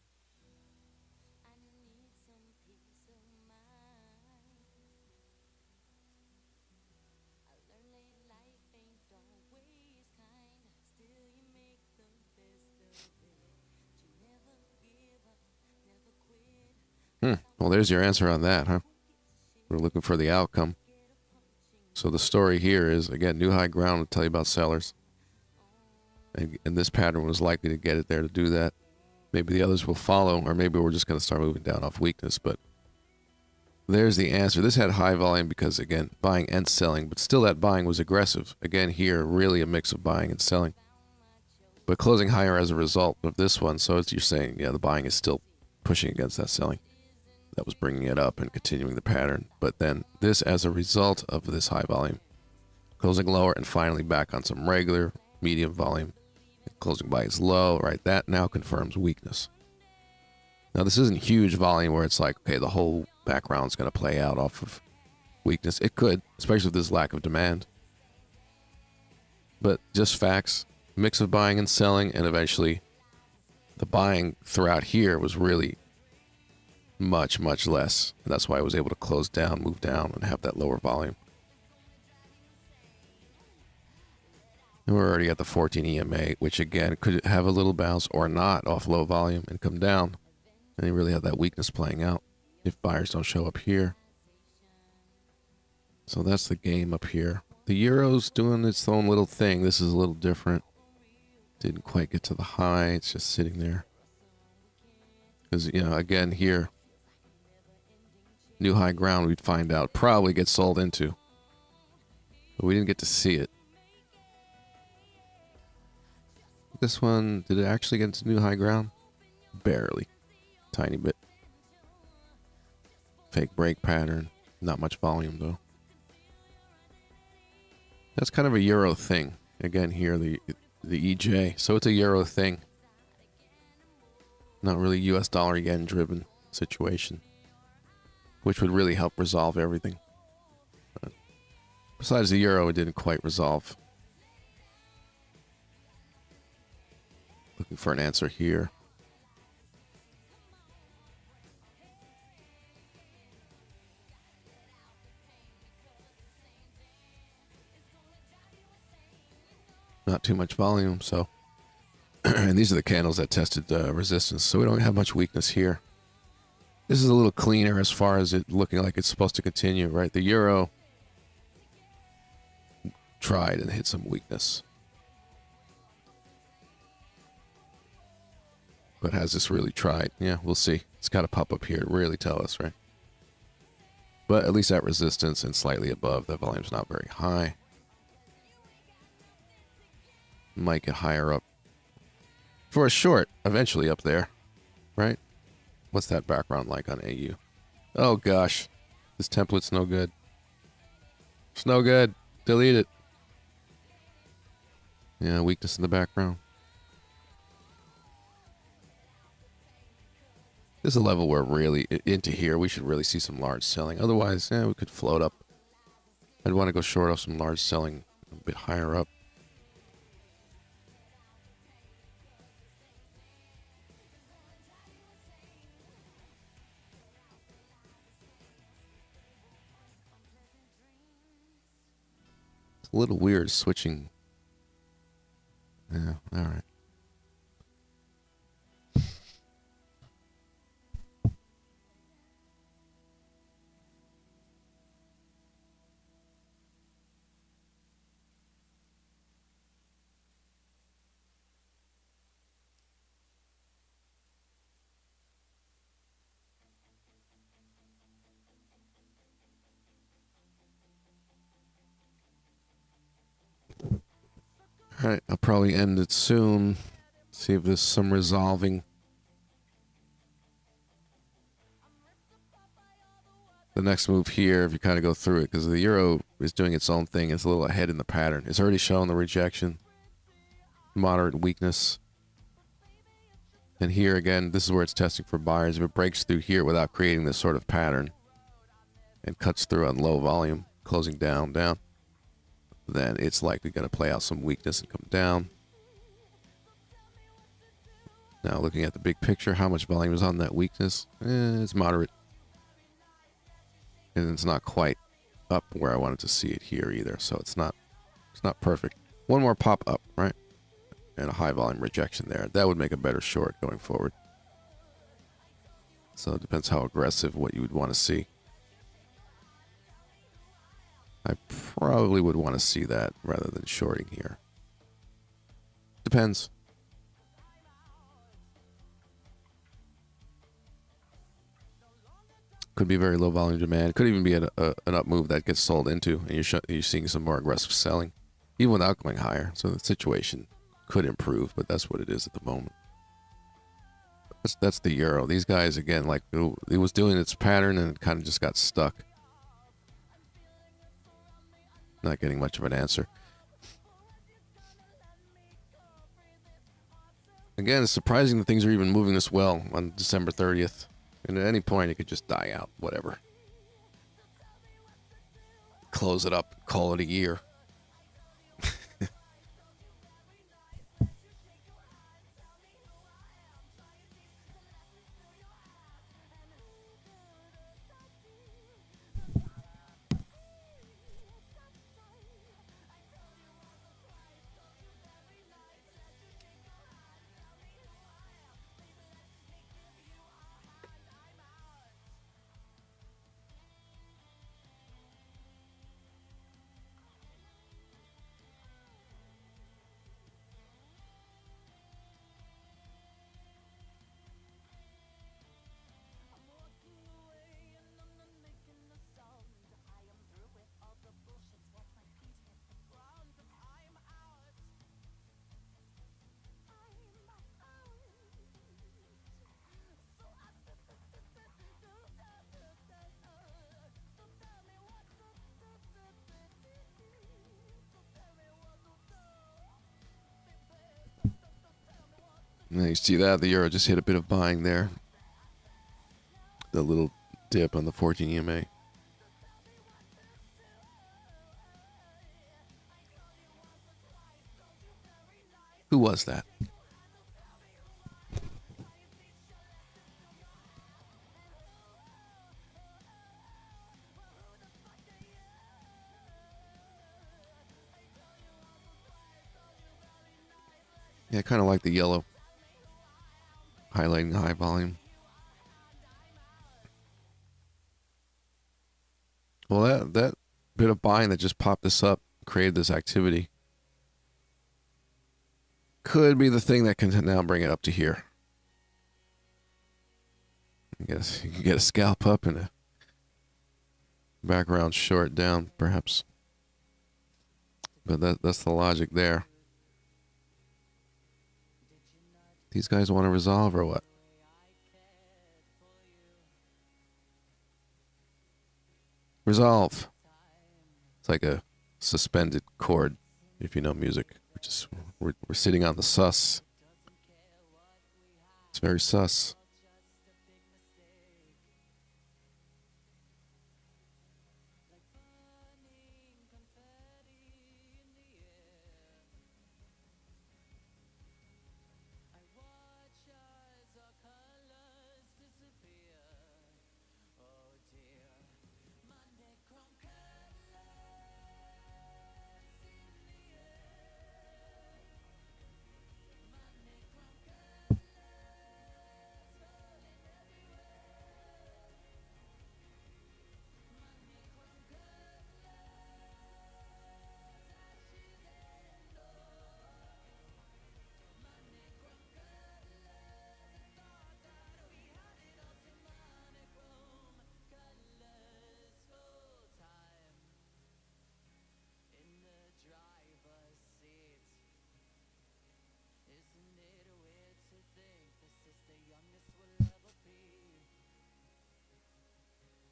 A: Well, there's your answer on that, huh? We're looking for the outcome. So the story here is, again, new high ground will tell you about sellers. And this pattern was likely to get it there to do that. Maybe the others will follow, or maybe we're just going to start moving down off weakness. But there's the answer. This had high volume because, again, buying and selling. But still that buying was aggressive. Again, here, really a mix of buying and selling. But closing higher as a result of this one. So as you're saying, yeah, the buying is still pushing against that selling. That was bringing it up and continuing the pattern. But then this as a result of this high volume. Closing lower and finally back on some regular medium volume. Closing by its low, right? That now confirms weakness. Now this isn't huge volume where it's like, okay, the whole background's going to play out off of weakness. It could, especially with this lack of demand. But just facts, mix of buying and selling, and eventually the buying throughout here was really much, much less. And that's why I was able to close down, move down, and have that lower volume. And we're already at the 14 EMA, which again could have a little bounce or not off low volume and come down. And you really have that weakness playing out if buyers don't show up here. So that's the game up here. The Euro's doing its own little thing. This is a little different. Didn't quite get to the high. It's just sitting there. Because, you know, again here, new high ground we'd find out probably gets sold into. But we didn't get to see it. This one, did it actually get into new high ground? Barely. Tiny bit. Fake break pattern. Not much volume though. That's kind of a euro thing. Again, here the EJ. So it's a euro thing. Not really US dollar yen driven situation, which would really help resolve everything. But besides the euro, it didn't quite resolve. Looking for an answer here. Not too much volume, so. And these are the candles that tested resistance, so we don't have much weakness here. This is a little cleaner as far as it looking like it's supposed to continue, right? The euro tried and hit some weakness. But has this really tried? Yeah, we'll see. It's got to pop up here to really tell us, right? But at least at resistance and slightly above, the volume's not very high. Might get higher up. For a short, eventually up there, right? What's that background like on AU? Oh gosh, this template's no good. It's no good. Delete it. Yeah, weakness in the background. This is a level where really, into here, we should really see some large selling. Otherwise, yeah, we could float up. I'd want to go short of some large selling a bit higher up. It's a little weird switching. Yeah, all right. All right, I'll probably end it soon. See if there's some resolving. The next move here, if you kind of go through it, because the euro is doing its own thing, it's a little ahead in the pattern. It's already shown the rejection, moderate weakness. And here again, this is where it's testing for buyers. If it breaks through here without creating this sort of pattern and cuts through on low volume, closing down, then it's likely going to play out some weakness and come down. Now looking at the big picture, how much volume is on that weakness? It's moderate. And it's not quite up where I wanted to see it here either, so it's not perfect. One more pop up, right? And a high volume rejection there. That would make a better short going forward. So it depends how aggressive what you would want to see. I probably would want to see that rather than shorting here. Depends. Could be very low volume demand. Could even be an up move that gets sold into, and you're seeing some more aggressive selling, even without going higher. So the situation could improve, but that's what it is at the moment. That's the euro. These guys, again, like it was doing its pattern and it kind of just got stuck. Not getting much of an answer. Again, it's surprising that things are even moving this well on December 30th. And at any point, it could just die out, whatever. Close it up, call it a year. Now you see that the euro just hit a bit of buying there. The little dip on the 14 EMA. Who was that? Yeah, I kind of like the yellow. Highlighting the high volume. Well, that bit of buying that just popped this up, created this activity, could be the thing that can now bring it up to here. I guess you can get a scalp up and a background short down, perhaps. But that's the logic there. These guys want to resolve or what? Resolve. It's like a suspended chord, if you know music. We're sitting on the sus. It's very sus.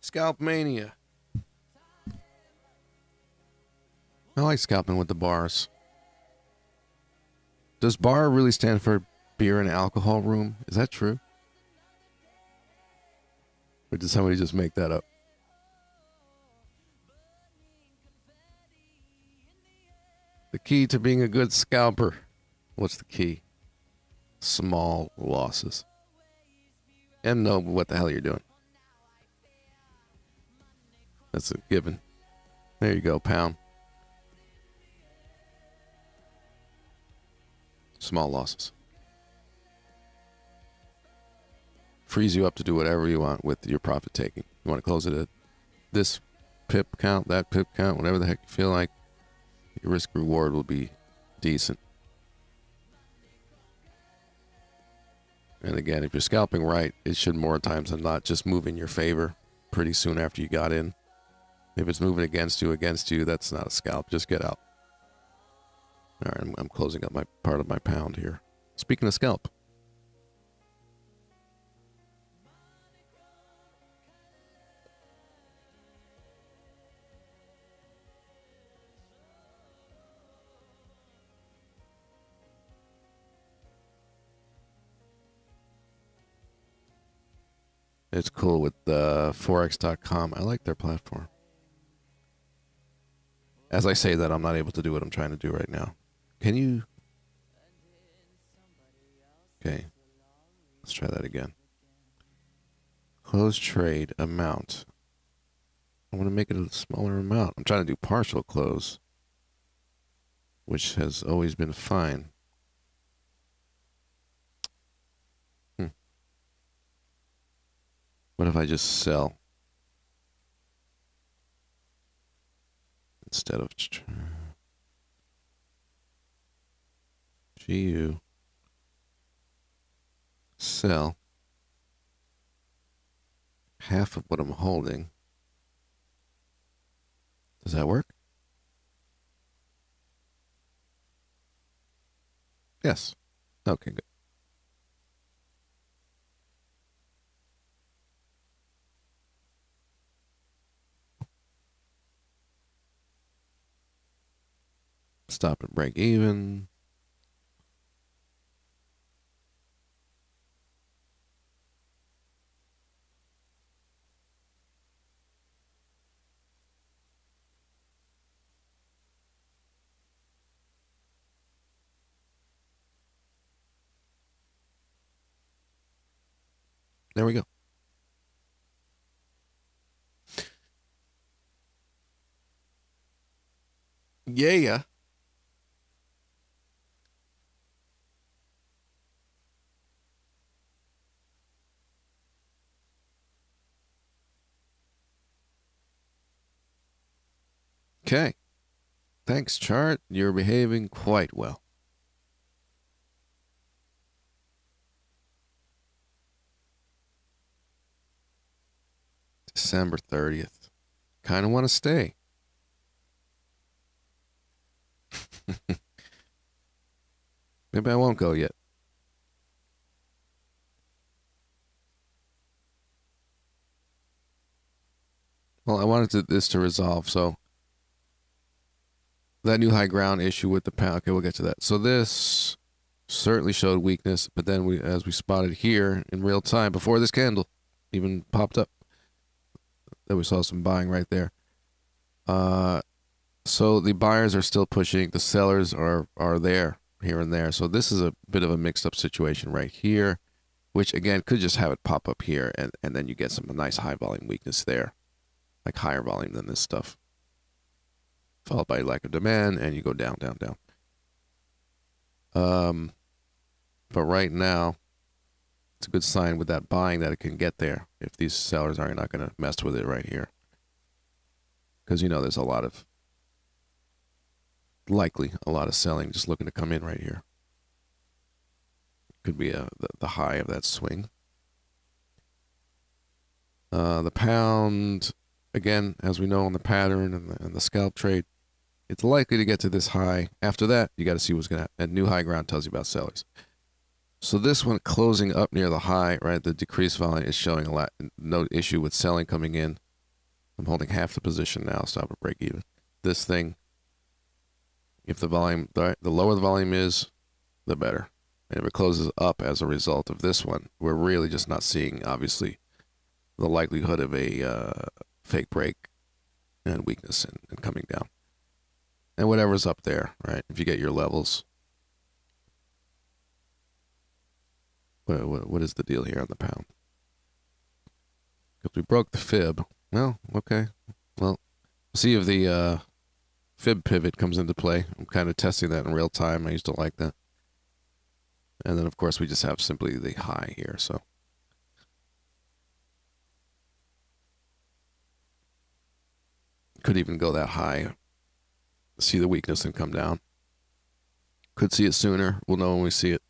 A: Scalp mania. I like scalping with the bars. Does bar really stand for beer and alcohol room? Is that true? Or did somebody just make that up? The key to being a good scalper. What's the key? Small losses. And know what the hell you're doing. That's a given. There you go, pound. Small losses. Frees you up to do whatever you want with your profit taking. You want to close it at this pip count, that pip count, whatever the heck you feel like. Your risk reward will be decent. And again, if you're scalping right, it should more times than not just move in your favor pretty soon after you got in. If it's moving against you, that's not a scalp. Just get out. All right, I'm closing up my part of my pound here. Speaking of scalp. It's cool with Forex.com. I like their platform. As I say that, I'm not able to do what I'm trying to do right now. Can you? Okay. Let's try that again. Close trade amount. I want to make it a smaller amount. I'm trying to do partial close, which has always been fine. What if I just sell? Instead of GU, sell half of what I'm holding. Does that work? Yes. Okay, good. Stop and break even. There we go. Yeah. Okay. Thanks, chart. You're behaving quite well. December 30th. Kind of want to stay. Maybe I won't go yet. Well, I wanted this to resolve, so that new high ground issue with the pound. Okay, we'll get to that. So this certainly showed weakness, but then as we spotted here in real time before this candle even popped up, that we saw some buying right there. So the buyers are still pushing. The sellers are there here and there. So this is a bit of a mixed up situation right here, which again could just have it pop up here, and then you get some nice high volume weakness there, like higher volume than this stuff, followed by lack of demand, and you go down, down, down. But right now, it's a good sign with that buying that it can get there if these sellers are not going to mess with it right here. Because, you know, there's likely a lot of selling just looking to come in right here. Could be the high of that swing. The pound, again, as we know on the pattern and the scalp trade, it's likely to get to this high. After that, you got to see what's going to happen. And new high ground tells you about sellers. So this one closing up near the high, right? The decreased volume is showing no issue with selling coming in. I'm holding half the position now, stop at break even. This thing, if the volume, the lower the volume is, the better. And if it closes up as a result of this one, we're really just not seeing, obviously, the likelihood of a fake break and weakness and coming down. And whatever's up there, right? If you get your levels. What is the deal here on the pound? Because we broke the fib. Well, okay. Well, see if the fib pivot comes into play. I'm kind of testing that in real time. I used to like that. And then, of course, we just have simply the high here. So could even go that high. See the weakness and come down. Could see it sooner. We'll know when we see it.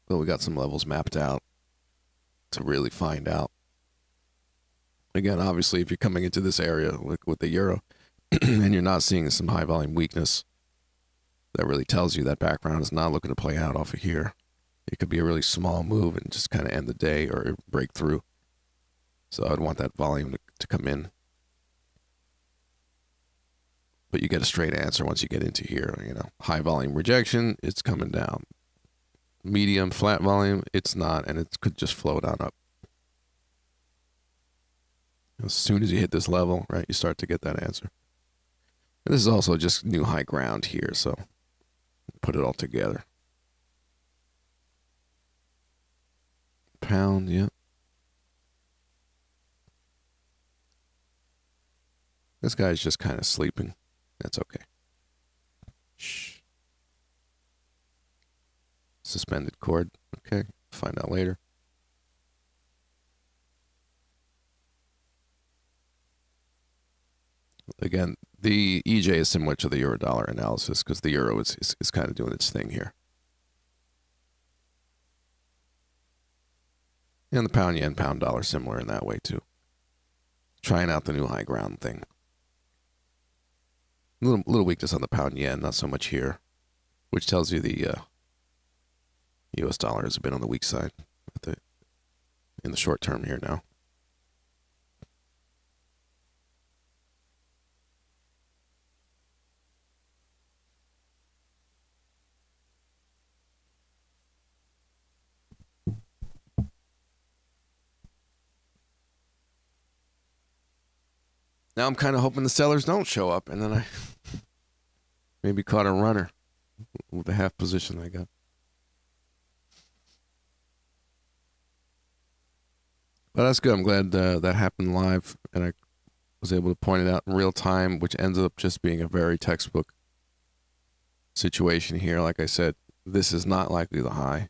A: But we got some levels mapped out to really find out. Again, obviously, if you're coming into this area with the euro and you're not seeing some high volume weakness, that really tells you that background is not looking to play out off of here. It could be a really small move and just kind of end the day or break through. So I'd want that volume to come in. But you get a straight answer once you get into here. You know, high volume rejection, it's coming down. Medium flat volume, it's not, and it could just float on up. As soon as you hit this level, right, you start to get that answer. And this is also just new high ground here, so put it all together. Pound, yeah. This guy's just kind of sleeping. That's okay. Shh. Suspended cord. Okay, find out later. Again, the EJ is similar to the euro dollar analysis because the euro is kind of doing its thing here. And the pound yen, pound dollar similar in that way too. Trying out the new high ground thing. Little weakness on the pound yen, not so much here, which tells you the U.S. dollar has been on the weak side in the short term here now. Now I'm kind of hoping the sellers don't show up, and then I maybe caught a runner with the half position I got. But that's good. I'm glad that happened live, and I was able to point it out in real time, which ends up just being a very textbook situation here. Like I said, this is not likely the high.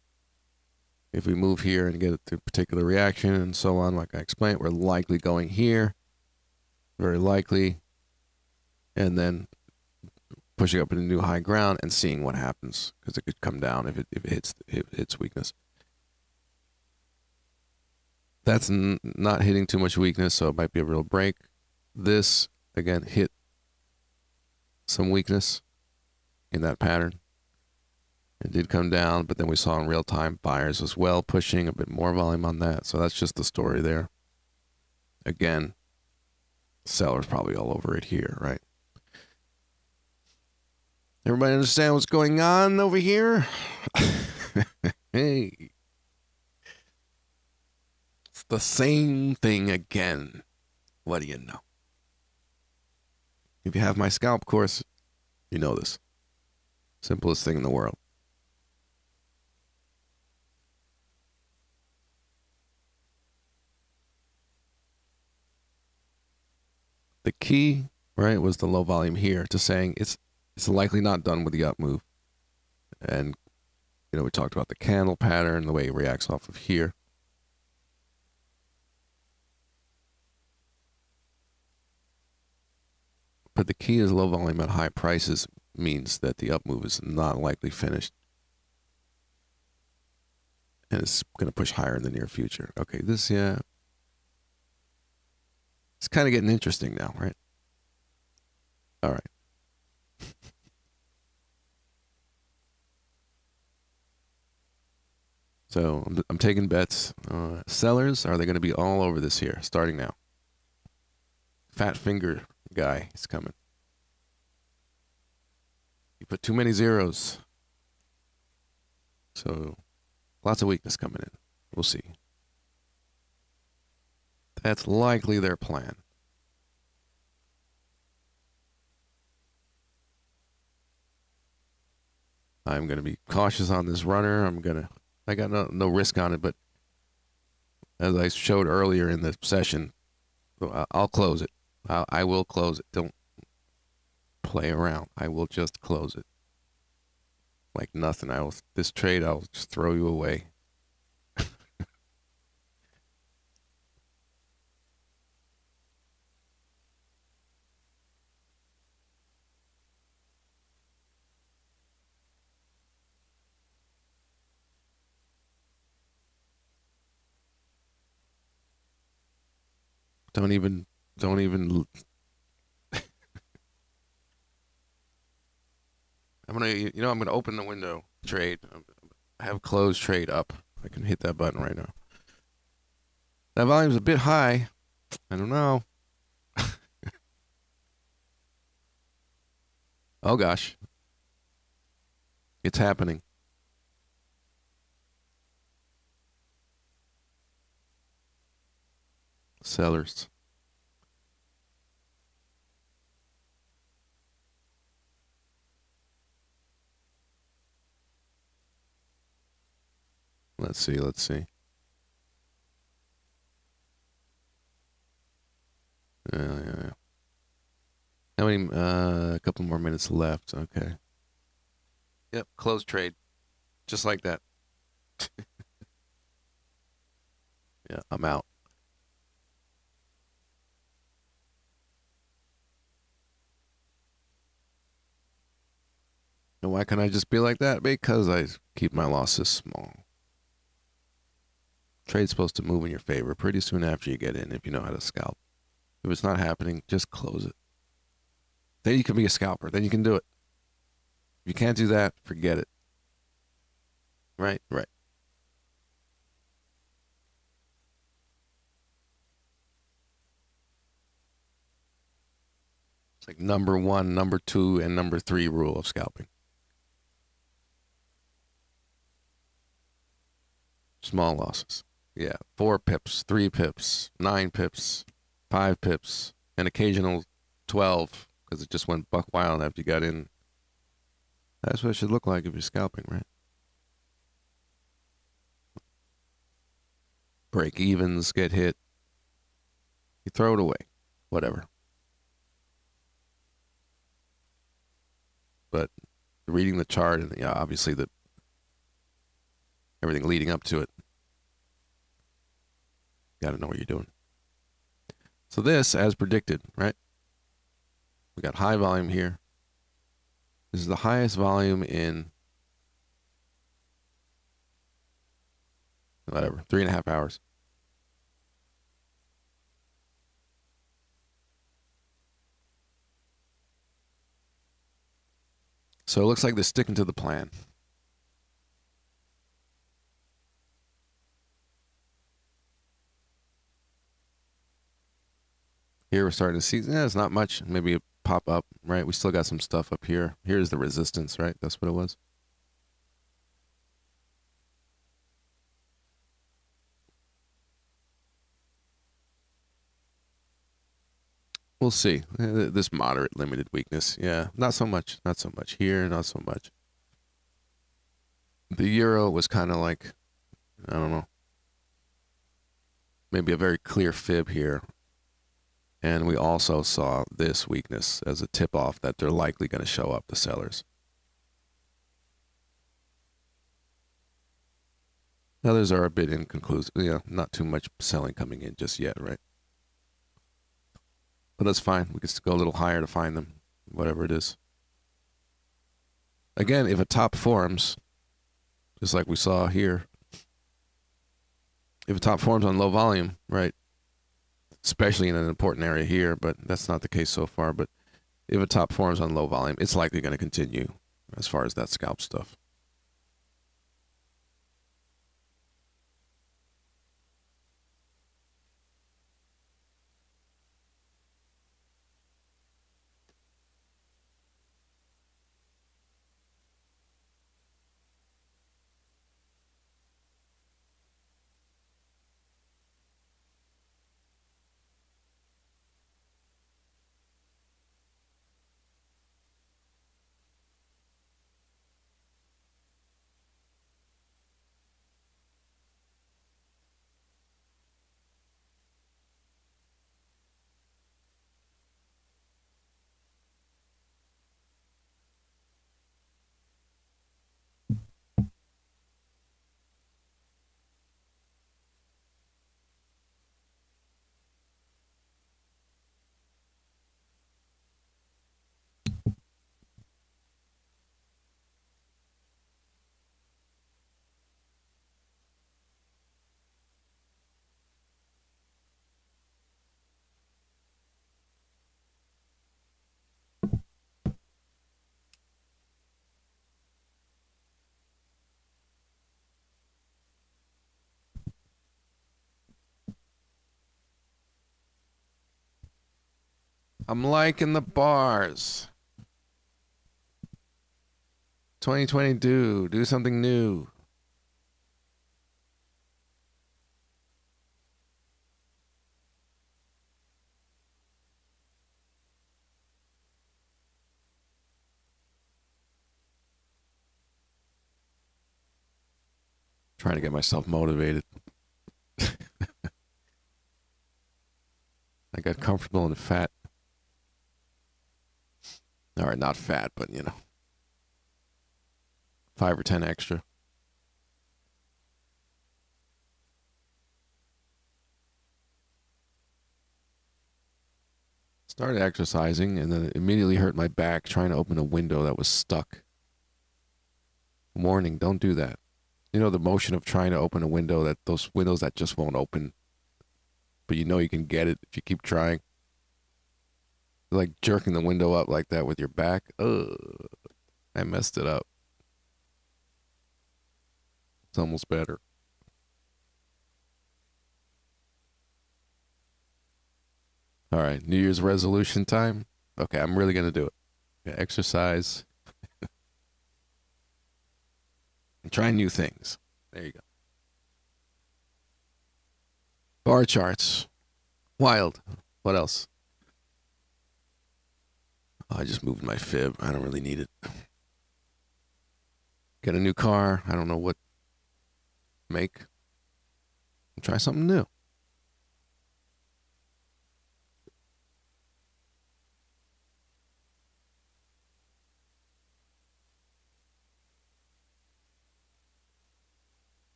A: If we move here and get a particular reaction and so on, like I explained, we're likely going here, very likely, and then pushing up into new high ground and seeing what happens, because it could come down if it hits weakness. That's not hitting too much weakness, so it might be a real break. This, again, hit some weakness in that pattern. It did come down, but then we saw in real time buyers as well pushing a bit more volume on that. So that's just the story there. Again, sellers probably all over it here, right? Everybody understand what's going on over here? Hey. It's the same thing again. What do you know? If you have my scalp course, you know this. Simplest thing in the world. The key, right, was the low volume here to saying it's likely not done with the up move. And, you know, we talked about the candle pattern, the way it reacts off of here. But the key is low volume at high prices means that the up move is not likely finished. And it's going to push higher in the near future. Okay, this, yeah. It's kind of getting interesting now, right? All right. So I'm taking bets. Sellers, are they going to be all over this here, starting now? Fat finger guy is coming. You put too many zeros. So lots of weakness coming in. We'll see. That's likely their plan. I'm going to be cautious on this runner. I got no risk on it, but as I showed earlier in the session, I'll close it. I will close it. Don't play around. I will just close it. Like nothing. This trade, I'll just throw you away. Don't even I'm gonna open the window trade. I have closed trade up. I can hit that button right now. That volume's a bit high. I don't know. Oh gosh. It's happening. Sellers. Let's see. Yeah. How many? A couple more minutes left. Okay. Yep, close trade. Just like that. Yeah, I'm out. And why can't I just be like that? Because I keep my losses small. Trade's supposed to move in your favor pretty soon after you get in if you know how to scalp. If it's not happening, just close it. Then you can be a scalper. Then you can do it. If you can't do that, forget it. Right. It's like number 1, number 2, and number 3 rule of scalping. Small losses. Yeah, 4 pips, 3 pips, 9 pips, 5 pips, an occasional 12 because it just went buck wild after you got in. That's what it should look like if you're scalping, right? break evens get hit. You throw it away, whatever. But reading the chart and yeah, obviously everything leading up to it, you got to know what you're doing. So this, as predicted, right? We got high volume here. This is the highest volume in whatever, 3.5 hours. So it looks like they're sticking to the plan. Here we're starting to see, it's not much, maybe a pop up, right? We still got some stuff up here. Here's the resistance, right? That's what it was. We'll see. This moderate limited weakness. Yeah, not so much. Not so much here, not so much. The euro was kind of like, I don't know, maybe a very clear fib here. And we also saw this weakness as a tip-off that they're likely going to show up, the sellers. Others are a bit inconclusive. Not too much selling coming in just yet, right? But that's fine. We can still go a little higher to find them, whatever it is. Again, if a top forms, just like we saw here, if a top forms on low volume, right, especially in an important area here, but that's not the case so far. But if a top forms on low volume, it's likely going to continue as far as that scalp stuff. I'm liking the bars. 2022, do something new. Trying to get myself motivated. I got comfortable and fat. All right, not fat, but 5 or 10 extra. Started exercising and then it immediately hurt my back trying to open a window that was stuck. Warning, don't do that. The motion of trying to open a window, that those windows that just won't open, but you can get it if you keep trying. Like jerking the window up like that with your back. Ugh, I messed it up. It's almost better. All right, New Year's resolution time. Okay, I'm really going to do it. Okay, exercise. And try new things. There you go. Bar charts. Wild. What else? Oh, I just moved my fib. I don't really need it. Get a new car. I don't know what make. Try something new.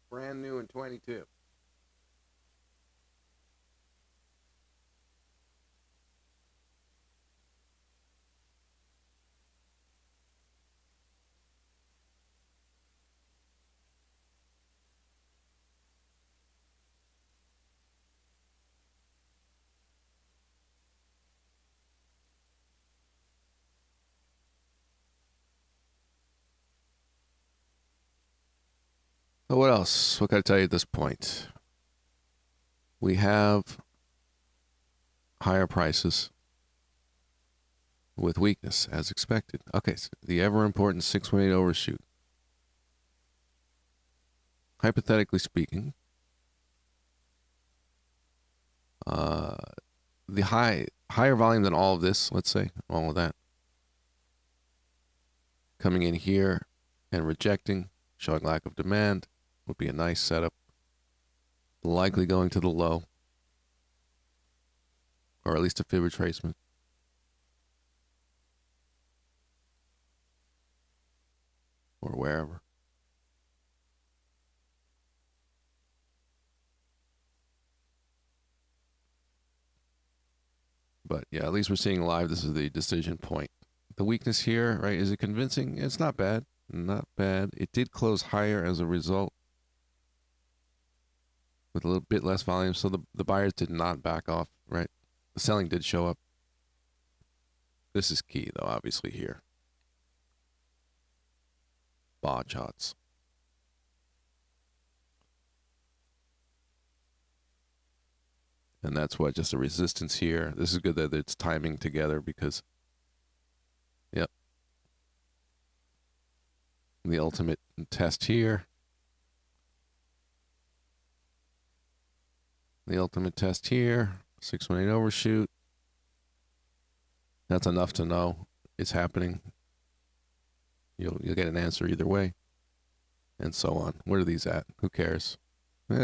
A: Brand new in 22. So what else? What can I tell you at this point? We have higher prices with weakness as expected. Okay, so the ever important 618 overshoot. Hypothetically speaking, the higher volume than all of this, let's say, all of that, coming in here and rejecting, showing lack of demand, would be a nice setup. Likely going to the low, or at least a fib retracement. Or wherever. But yeah, at least we're seeing live. This is the decision point. The weakness here, right? Is it convincing? It's not bad. Not bad. It did close higher as a result, with a little bit less volume. So the buyers did not back off, right? The selling did show up. This is key, though, obviously, here. Bar charts. And that's what, just a resistance here. This is good that it's timing together because, yep. The ultimate test here. The ultimate test here. 618 overshoot. That's enough to know it's happening. You'll get an answer either way. And so on. Where are these at? Who cares?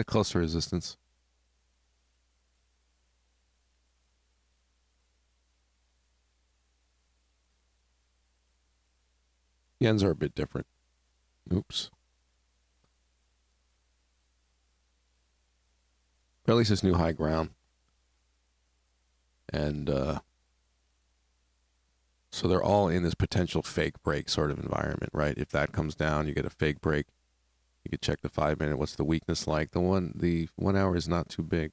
A: Close to resistance. Yens are a bit different. Oops. But at least it's new high ground. And so they're all in this potential fake break sort of environment, right? If that comes down, you get a fake break. You could check the 5-minute. What's the weakness like? The 1 hour is not too big.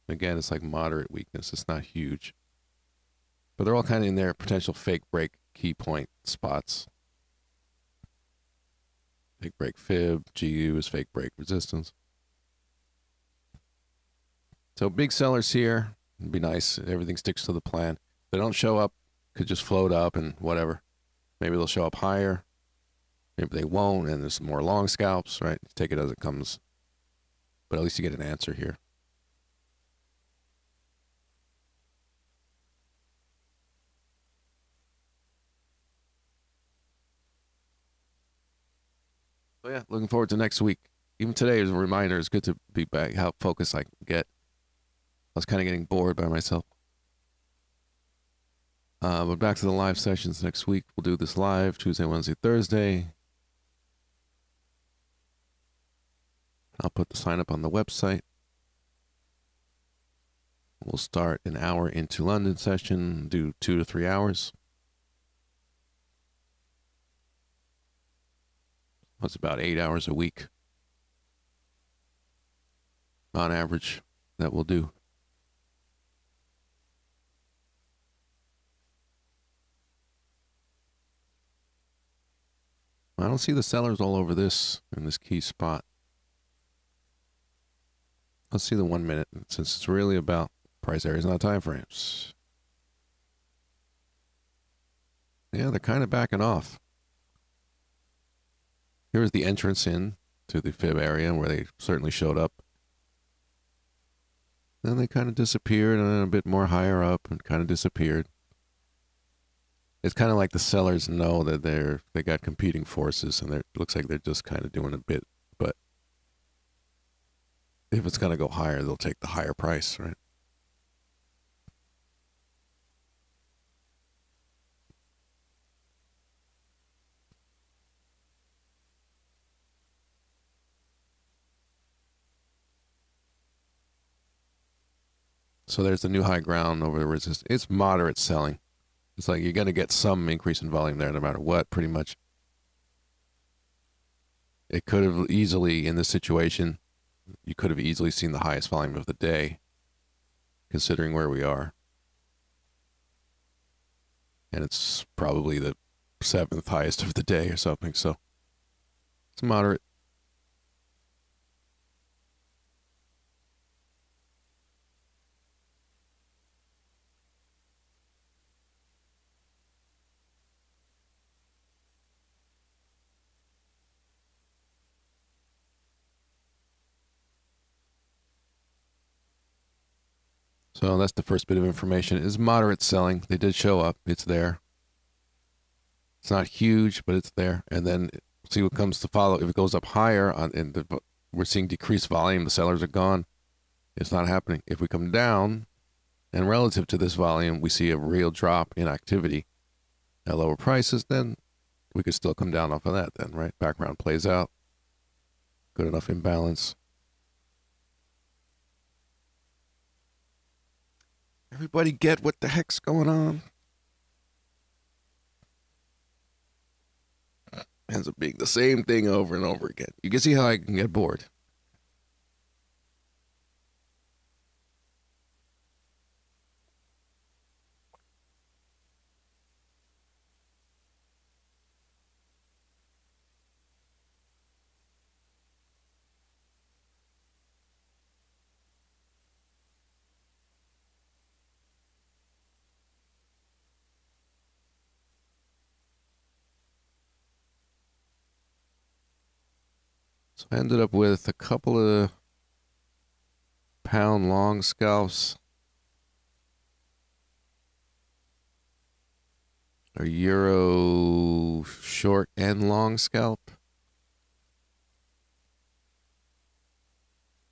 A: Again, it's like moderate weakness. It's not huge. But they're all kind of in their potential fake break key point spots. Fake break fib, GU is fake break resistance. So big sellers here. It'd be nice. Everything sticks to the plan. If they don't show up, could just float up and whatever. Maybe they'll show up higher. Maybe they won't, and there's more long scalps, right? Take it as it comes. But at least you get an answer here. So yeah, looking forward to next week. Even today is a reminder. It's good to be back, how focused I can get. I was kind of getting bored by myself. But back to the live sessions next week. We'll do this live Tuesday, Wednesday, Thursday. I'll put the sign up on the website. We'll start an hour into London session, do 2 to 3 hours. That's about 8 hours a week on average that we'll do. I don't see the sellers all over this in this key spot. Let's see the 1 minute, since it's really about price areas, not time frames. Yeah, they're kind of backing off. Here's the entrance in to the fib area where they certainly showed up. Then they kind of disappeared, and then a bit more higher up and kind of disappeared. It's kind of like the sellers know that they got competing forces, and it looks like they're just kind of doing a bit. But if it's going to go higher, they'll take the higher price, right? So there's the new high ground over the resistance. It's moderate selling. It's like you're going to get some increase in volume there no matter what, pretty much. It could have easily, in this situation, you could have easily seen the highest volume of the day, considering where we are. And it's probably the 7th highest of the day or something, so it's moderate. So that's the first bit of information. Is moderate selling. They did show up. It's there. It's not huge, but it's there. And then see what comes to follow. If it goes up higher, we're seeing decreased volume. The sellers are gone. It's not happening. If we come down, and relative to this volume, we see a real drop in activity at lower prices, then we could still come down off of that then, right? Background plays out. Good enough imbalance. Everybody get what the heck's going on? Ends up being the same thing over and over again. You can see how I can get bored. So I ended up with a couple of pound long scalps, a euro short and long scalp.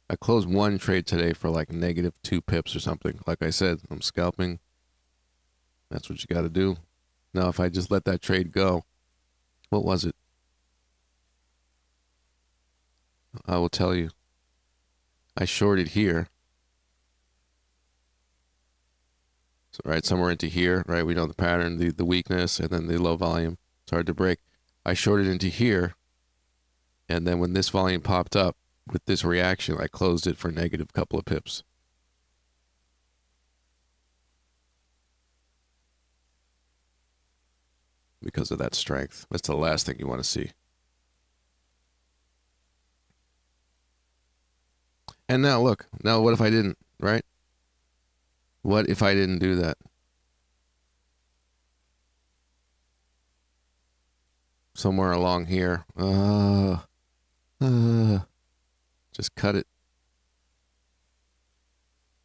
A: I closed one trade today for like -2 pips or something. Like I said, I'm scalping. That's what you got to do. Now, if I just let that trade go, what was it? I will tell you. I shorted here. So, right, somewhere into here, right? We know the pattern, the weakness, and then the low volume. It's hard to break. I shorted into here, and then when this volume popped up with this reaction, I closed it for negative couple of pips. Because of that strength. That's the last thing you want to see. And now look, now what if I didn't, right? What if I didn't do that? Somewhere along here. Just cut it.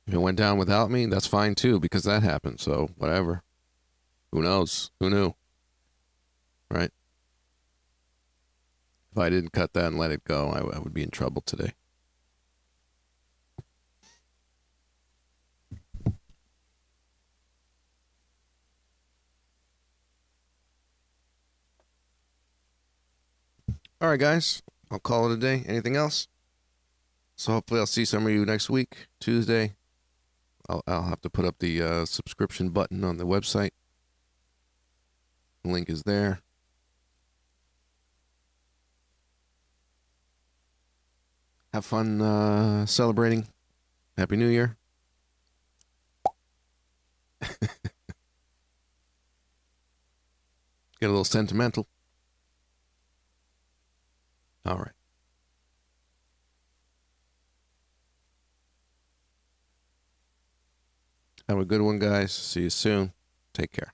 A: If it went down without me, that's fine too, because that happened. So whatever. Who knows? Who knew? Right? If I didn't cut that and let it go, I would be in trouble today. All right, guys. I'll call it a day. Anything else? So hopefully I'll see some of you next week, Tuesday. I'll have to put up the subscription button on the website. The link is there. Have fun celebrating. Happy New Year. Get a little sentimental. All right. Have a good one, guys. See you soon. Take care.